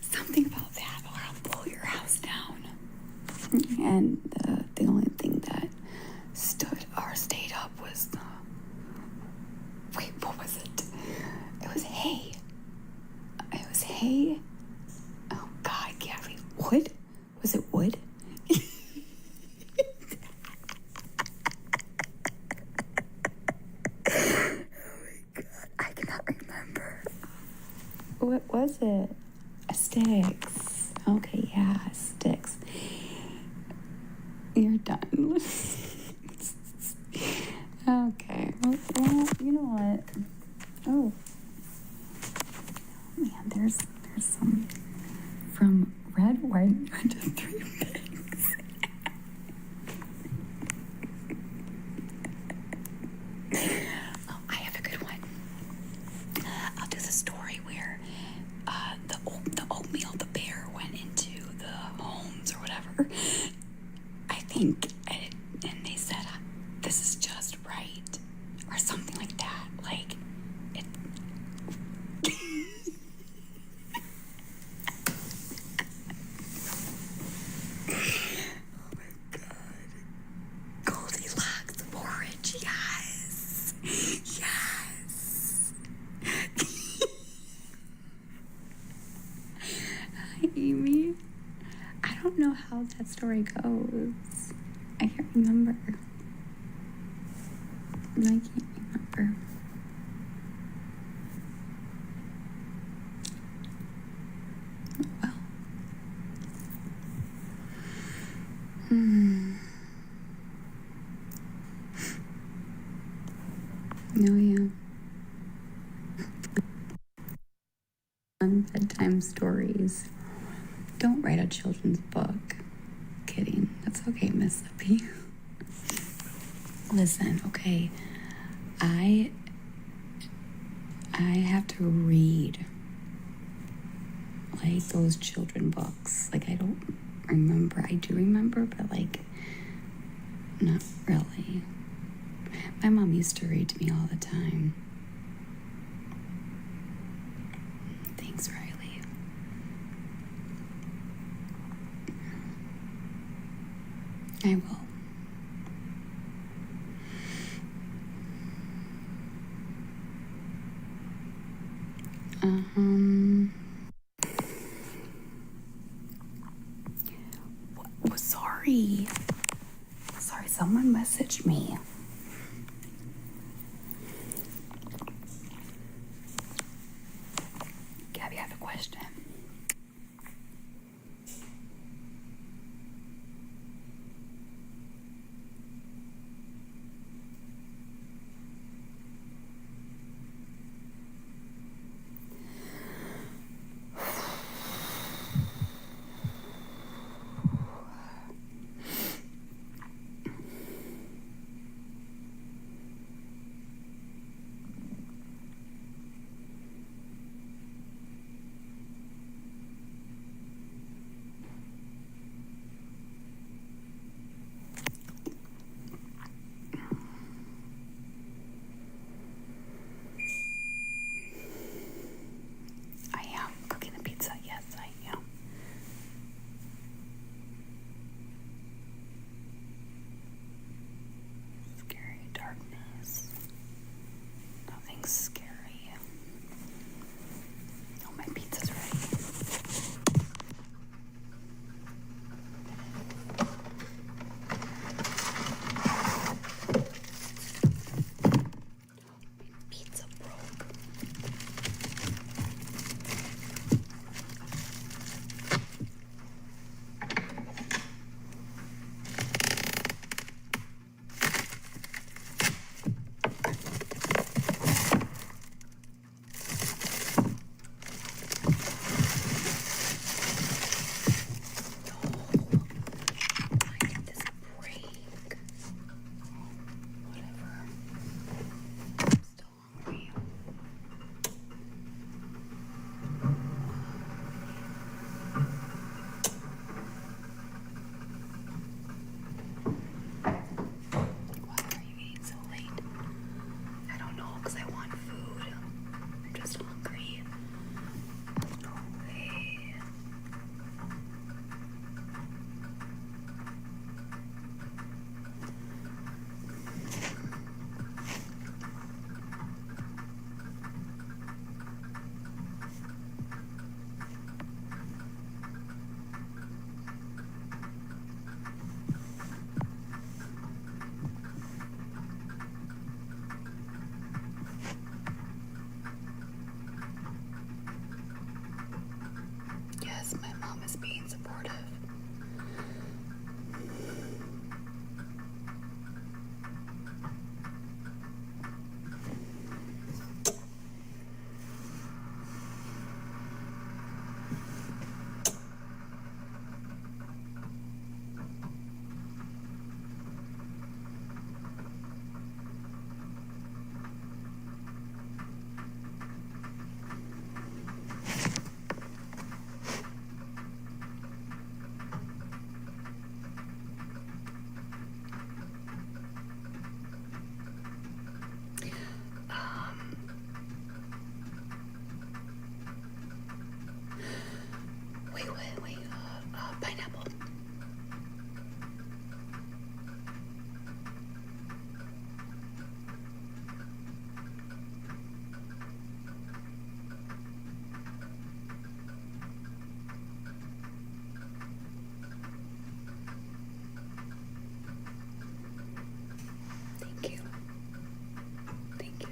something about that or I'll blow your house down. And the only thing that stayed up was the... Wait, what was it? It was hay. It was hay. Oh god, Gabi. Wood? Was it wood? Oh my god, I cannot remember. What was it? Sticks. Okay, yeah, sticks. You're done. Okay. Well, you know what? Oh. Man, there's some from Red, White, to 3 pigs. Oh, I have a good one. I'll do the story where the oatmeal, the bear went into the homes or whatever. I think, and they said, this is just right, or something like that. Like, it. Oh my god. Goldilocks porridge, yes. Yes. Hi, Amy. I don't know how that story goes. I can't remember. I can't remember. Well. No, yeah. Bedtime stories. Don't write a children's book. Kidding. That's okay, Miss Lippy. Listen, okay. I have to read. like those children books. Like, I don't remember. I do remember, but like, not really. My mom used to read to me all the time. Thanks, Riley. I will. Sorry. Sorry, someone messaged me. Gabby, I have a question. Yes, my mom is being supportive. Wait, pineapple. Thank you. Thank you.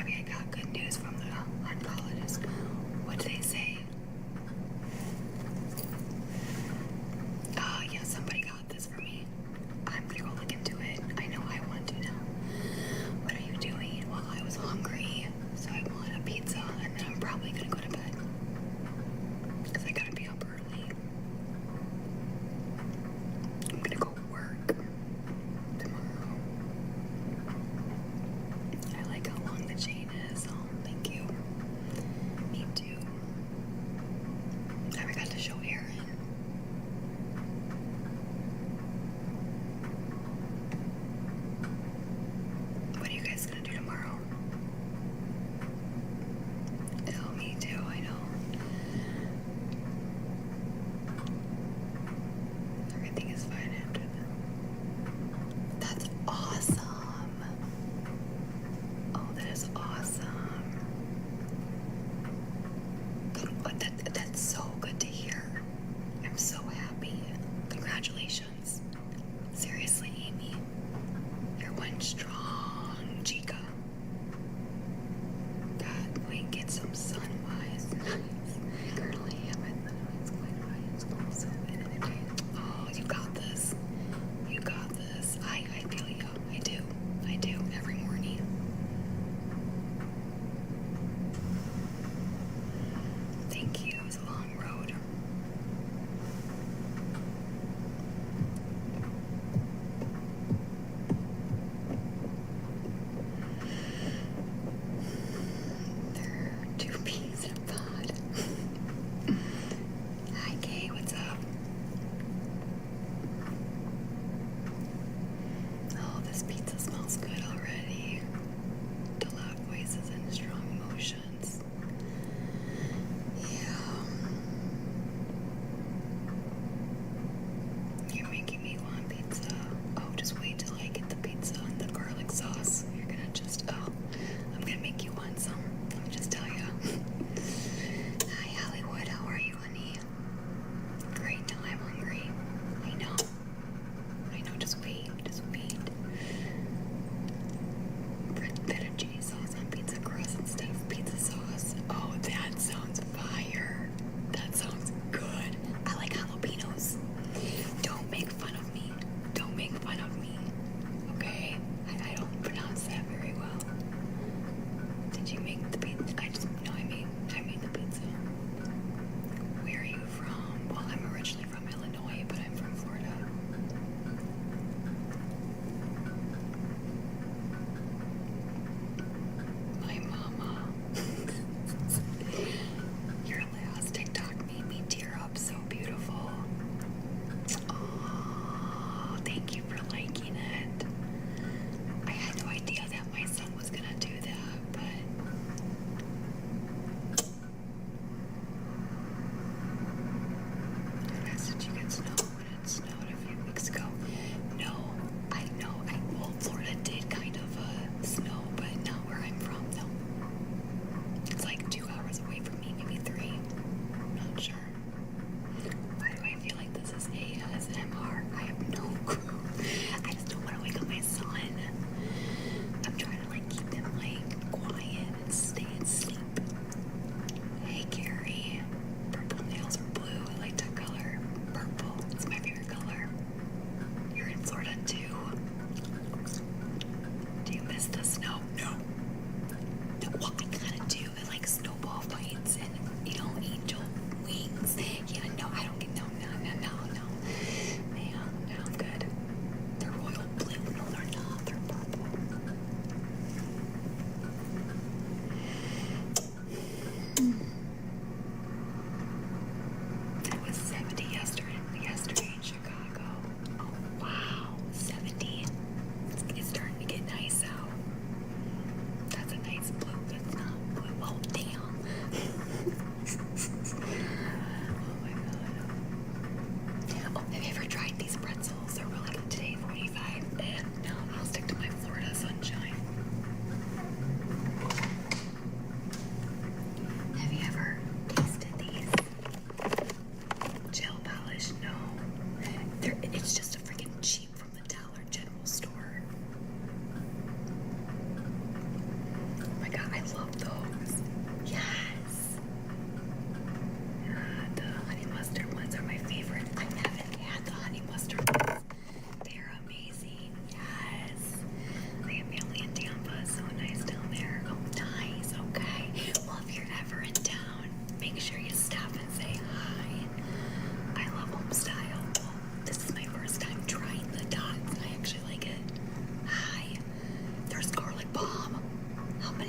Gabby, I got good news from the oncologist. What did they say? Yeah, somebody got this for me. I'm gonna go look into it. I know I want to now. What are you doing? Well, I was hungry, so I want a pizza, and then I'm probably gonna go to bed. Because I gotta be up early. I'm gonna go work tomorrow. I like how long the chain is. Oh.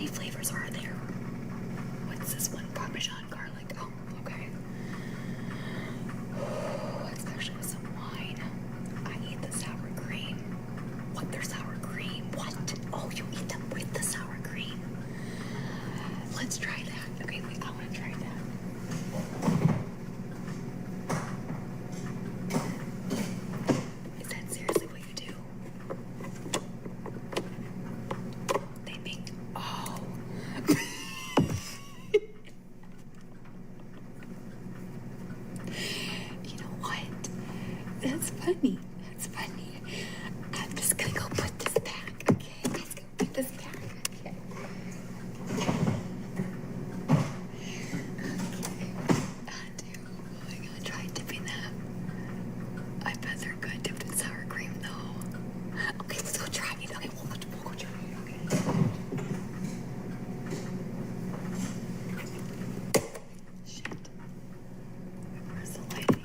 many flavors are there? What's this one? Parmesan garlic. Oh, okay. Let's actually with some wine. I eat the sour cream. What? There's sour cream? What? Oh, you eat them with the sour cream. Let's try that. Okay, wait, I want to try that. Is that seriously what you do? They make, oh. You know what? That's funny. That's funny. I'm just gonna go put this back. Okay, let's go put this back. Okay. I'm gonna try dipping that. I bet they're good dipped in sour cream though. Okay, let's go try it. Okay, we'll go try it. Okay. Shit. Where's the light here?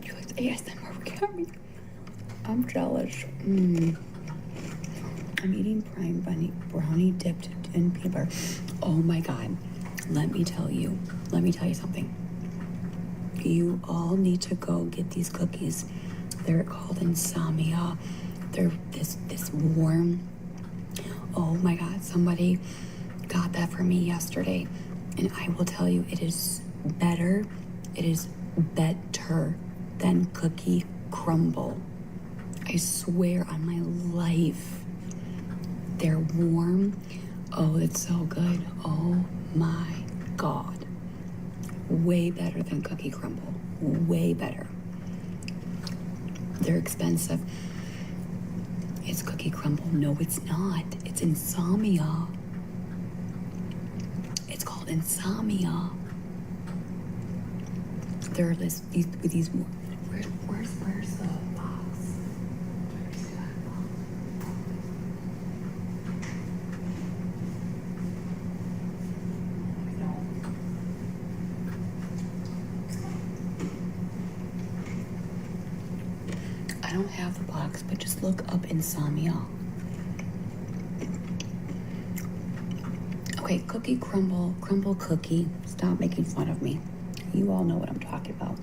You like ASMR, Gabi? I'm jealous. I'm eating prime brownie dipped in peanut butter. Oh my god. Let me tell you something. You all need to go get these cookies. They're called Insomnia. They're this warm. Oh my god, somebody got that for me yesterday. And I will tell you, it is better. It is better than cookie crumble. I swear on my life. They're warm. Oh, it's so good. Oh my god. Way better than cookie crumble. Way better. They're expensive. It's cookie crumble. No, it's not. It's Insomnia. It's called Insomnia. There are these where's the box? I don't have the box, but just look up Insomnia. Okay, cookie crumble cookie. Stop making fun of me. You all know what I'm talking about.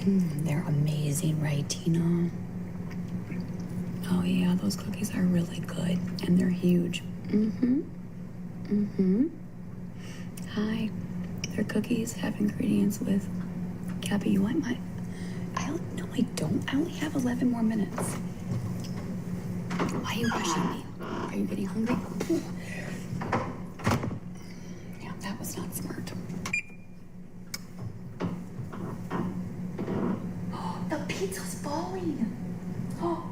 They're amazing, right, Tina? Oh yeah, those cookies are really good, and they're huge. Hi. Their cookies have ingredients with Gabi, you want my... No, I don't. I only have 11 more minutes. Why are you rushing me? Are you getting hungry? Yeah, that was not smart. The pizza's falling. Oh,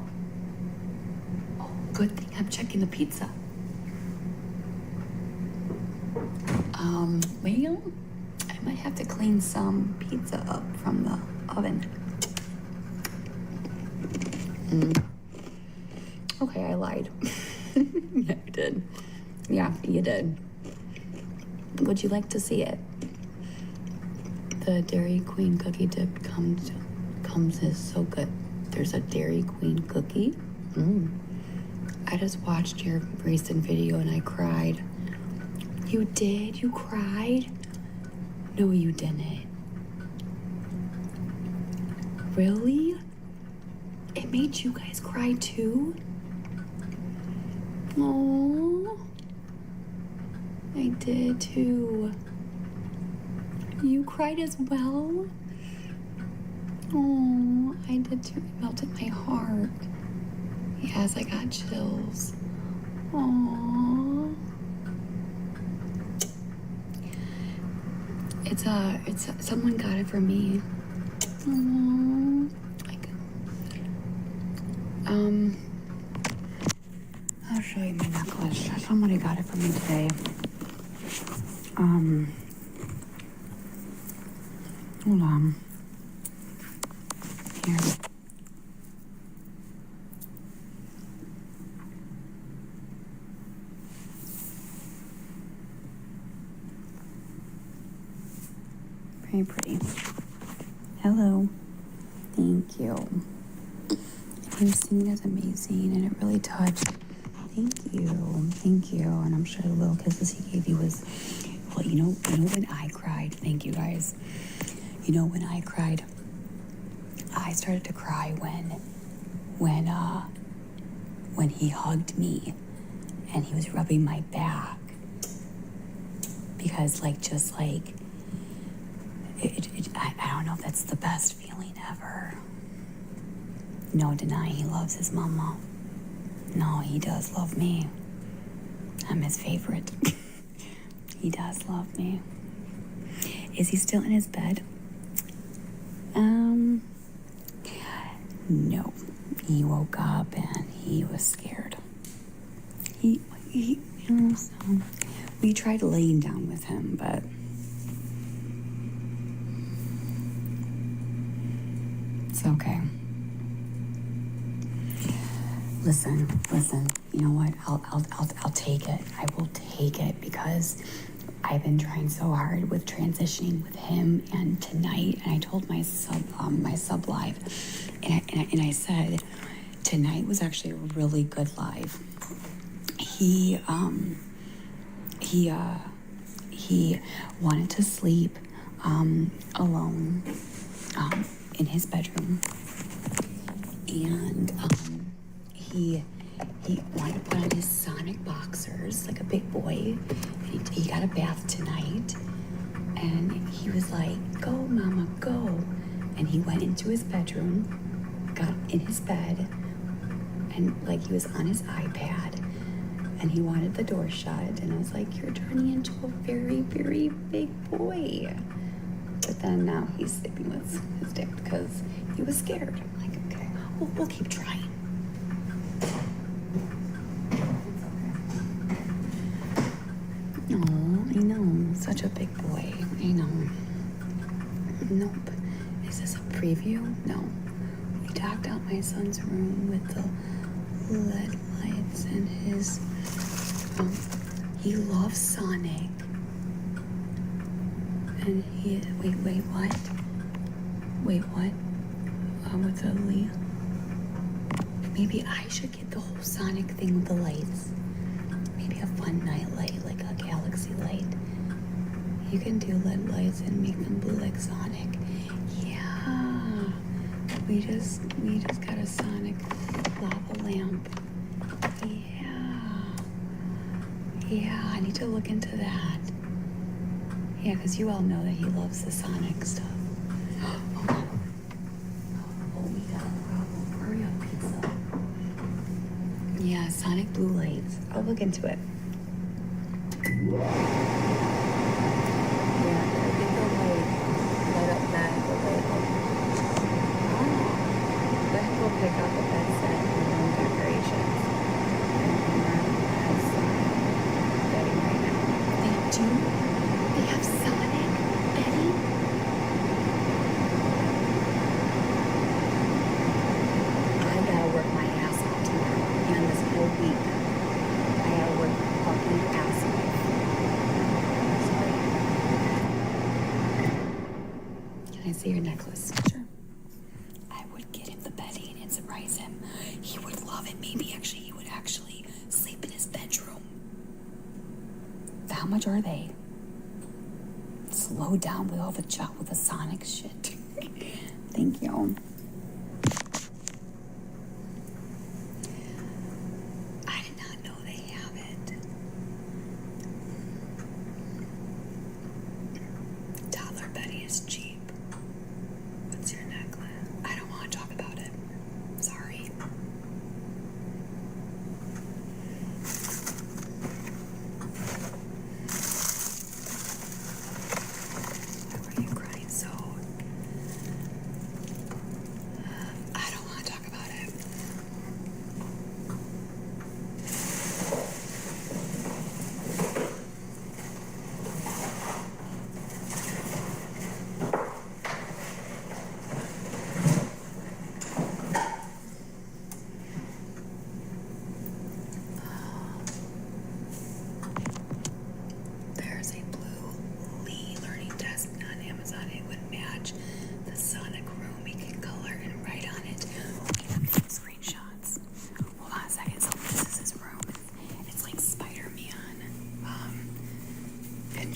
good thing I'm checking the pizza. Well, I might have to clean some pizza up from the oven. Okay, I lied. Yeah, you did. Yeah, you did. Would you like to see it? The Dairy Queen cookie dip comes is so good. There's a Dairy Queen cookie. I just watched your recent video and I cried. You did? You cried? No, you didn't. Really? It made you guys cry too? Oh, I did too. You cried as well? Oh, I did too. It melted my heart. Yes, I got chills. Oh. It's someone got it for me. Oh. I'll show you my necklace. Somebody got it for me today. Hold on. Here. Very pretty. Hello. Thank you. Your singing is amazing and it really touched. Thank you. Thank you. And I'm sure the little kisses he gave you was, well, you know when I cried. Thank you guys. You know when I cried, I started to cry when he hugged me and he was rubbing my back. Because I don't know if that's the best feeling ever. No denying he loves his mama. No, he does love me. I'm his favorite. He does love me. Is he still in his bed? No. He woke up and he was scared. So we tried laying down with him, but it's okay. Listen, you know what? I'll take it. I will take it because I've been trying so hard with transitioning with him and tonight. And I told my sub live, and I said tonight was actually a really good live. He wanted to sleep alone in his bedroom, and he wanted to put on his Sonic boxers like a big boy. And he got a bath tonight, and he was like, "Go, mama, go!" And he went into his bedroom, got in his bed, and like he was on his iPad, and he wanted the door shut. And I was like, "You're turning into a very, very big boy." But then now he's sleeping with his dad because he was scared. I'm like, okay, we'll keep trying. Oh, I know. Such a big boy. I know. Nope. Is this a preview? No. We talked out my son's room with the LED lights and his... he loves Sonic. And he... Wait, what? Wait, what? With the Leah? Maybe I should get the whole Sonic thing with the lights. Maybe a fun night light, like a galaxy light. You can do LED lights and make them blue like Sonic. Yeah. We just got a Sonic lava lamp. Yeah, I need to look into that. Yeah, because you all know that he loves the Sonic stuff. Oh, we got a problem. Hurry up, pizza. Yeah, Sonic blue lights. I'll look into it. Yeah, I think they'll light up that. Then we'll pick out the bed set and room decorations. And has Sonic bedding right now. They do? They have Sonic bedding? I gotta work my ass off tomorrow and this whole week. I gotta work my fucking ass off. Can I see your necklace? Sure. I would get him the bedding and surprise him. He would love it. Maybe he would actually sleep in his bedroom. How much are they? Slow down with all the with the Sonic shit. Thank you. I did not know they have it. Toddler Betty is cheap. What's your necklace? I don't want to talk about it. Sorry. Why are you crying so?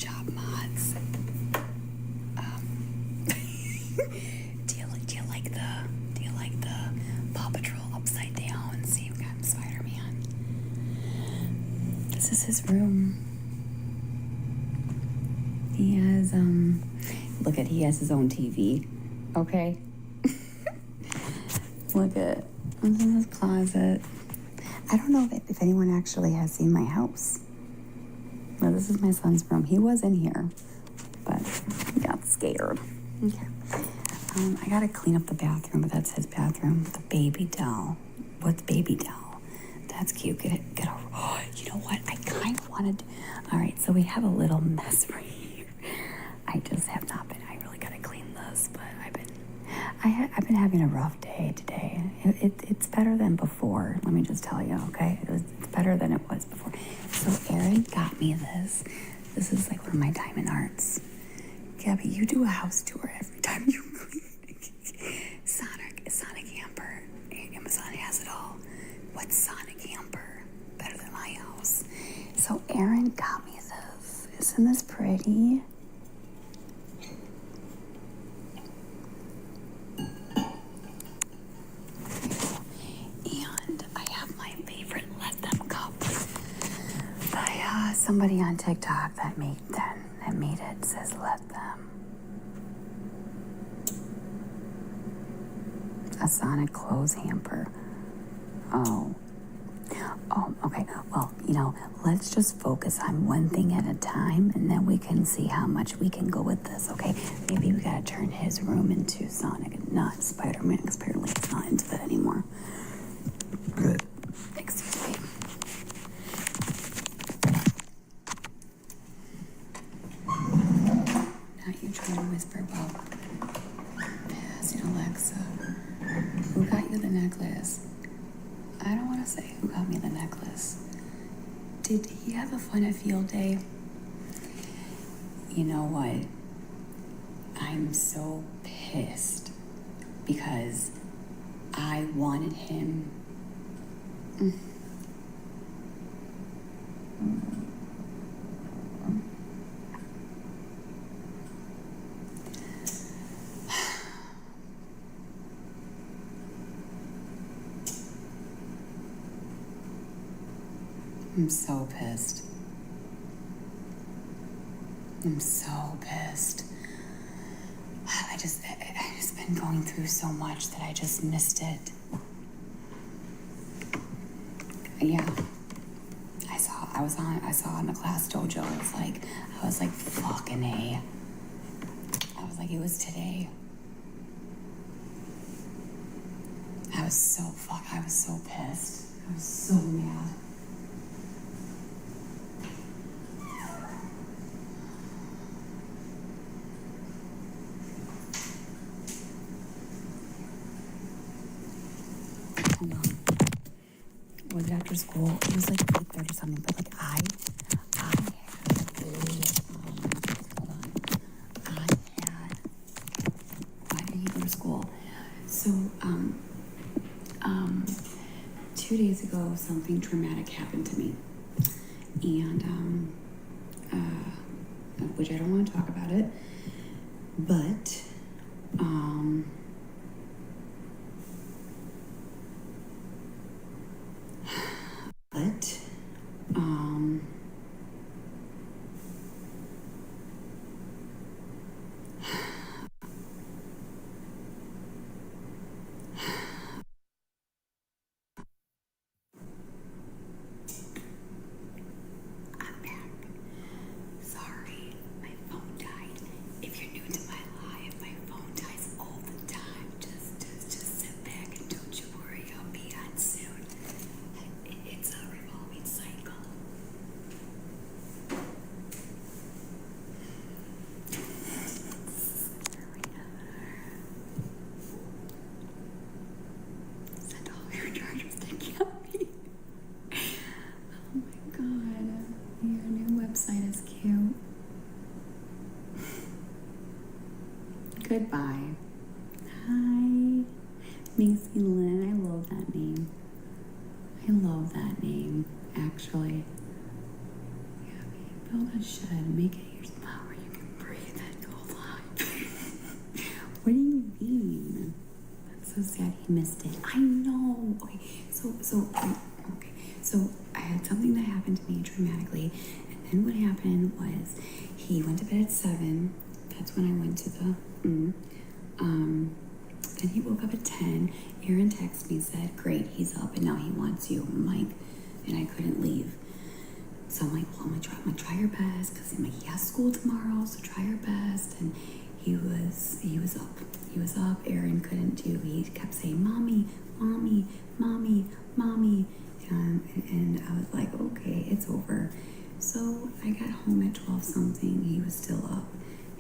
job, mods. Do you like the Paw Patrol upside down? See, we got Spider-Man. This is his room. He has he has his own TV. Okay. Look at, this is his closet. I don't know if anyone actually has seen my house. No, this is my son's room. He was in here, but he got scared. Okay. I gotta clean up the bathroom, but that's his bathroom. The baby doll. What's baby doll? That's cute. Get a, oh, you know what? I kind of wanted, all right, so we have a little mess right here. I just have not been, I really gotta clean this, but I've been having a rough day today. It's better than before, let me just tell you, okay? It's better than it was before. So Aaron got me this. This is like one of my diamond arts. Gabi, you do a house tour every time you clean. Sonic Hamper. Amazon has it all. What's Sonic Hamper? Better than my house. So Aaron got me this. Isn't this pretty? And I have my favorite Let Them cup by somebody on TikTok that made it. It says Let Them. A Sonic clothes hamper. Oh, okay. Well, let's just focus on one thing at a time, and then we can see how much we can go with this, okay? Maybe we gotta turn his room into Sonic and not Spider-Man, because apparently it's not into that anymore. Excuse me. Not you trying to whisper about passing Alexa. Who got you the necklace? I don't want to say who got me the necklace. Did he have a fun at field day? You know what? I'm so pissed because I wanted him. I'm so pissed. I'm so pissed. I just been going through so much that I just missed it. Yeah. I saw in the class dojo. I was like, fucking A. I was like, it was today. I was so pissed. I was so mad. Was it after school? It was like 8:30 something, but like I had why did he go to school? So 2 days ago something traumatic happened to me. And which I don't want to talk about it, but sorry, my phone died. If you're new to my live, my phone dies all the time. Just sit back and don't you worry, I'll be on soon. It's a revolving cycle. Send all your chargers to Gabi. Oh my god, your new website is cute. Goodbye. Hi, Macy Lynn. I love that name. I love that name, actually. Gabi, build a shed, make it your spot where you can breathe and go live. What do you mean? That's so sad he missed it. I know. Okay, so I had something that happened to me dramatically, and then what happened was he went to bed at 7. That's when I went to the then he woke up at 10. Aaron texted me, said, great, he's up and now he wants you. I'm like, and I couldn't leave. So I'm like, well, I'm gonna try your best, because I'm like, he has school tomorrow, so try your best. And he was up. He was up. Aaron couldn't do. He kept saying, mommy, mommy, mommy, mommy. And I was like, okay, it's over. So I got home at 12 something. He was still up.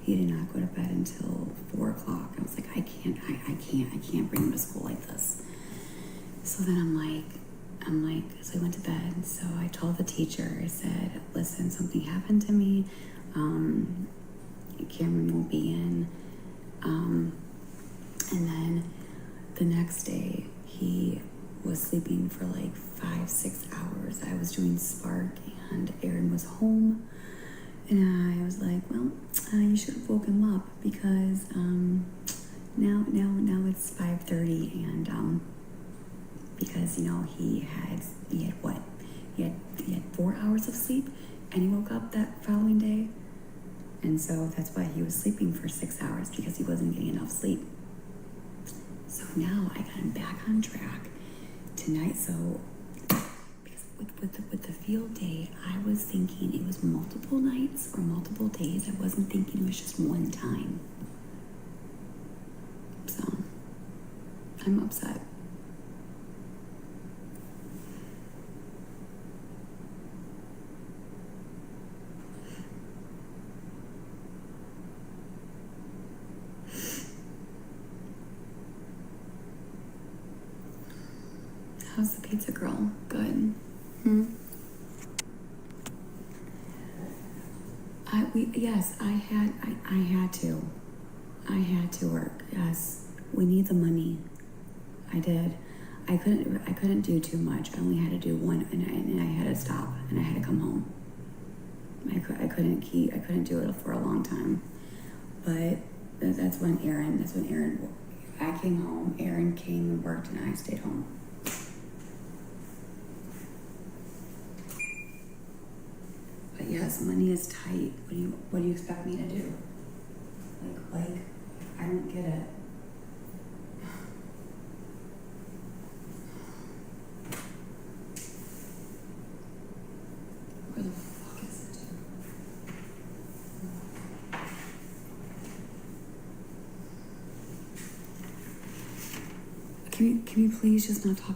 He did not go to bed until 4 o'clock. I was like, I can't bring him to school like this. So then I'm like, so I went to bed. So I told the teacher, I said, listen, something happened to me. Cameron won't be in. And then the next day, he was sleeping for like 5-6 hours. I was doing Spark and Aaron was home. And I was like, well, you should have woke him up, because now it's 5:30, and because he had 4 hours of sleep, and he woke up that following day, and so that's why he was sleeping for 6 hours, because he wasn't getting enough sleep. So now I got him back on track tonight. So with the field day, I was thinking it was multiple nights or multiple days. I wasn't thinking it was just one time. So I'm upset. How's the pizza girl? Good. Yes, I had to work. Yes, we need the money. I did. I couldn't do too much. I only had to do one, and I had to stop, and I had to come home. I couldn't do it for a long time. But that's when Aaron. I came home. Aaron came and worked, and I stayed home. But yes, money is tight. What do you expect me to do? Like, I don't get it. Where the fuck is it? Can we please just not talk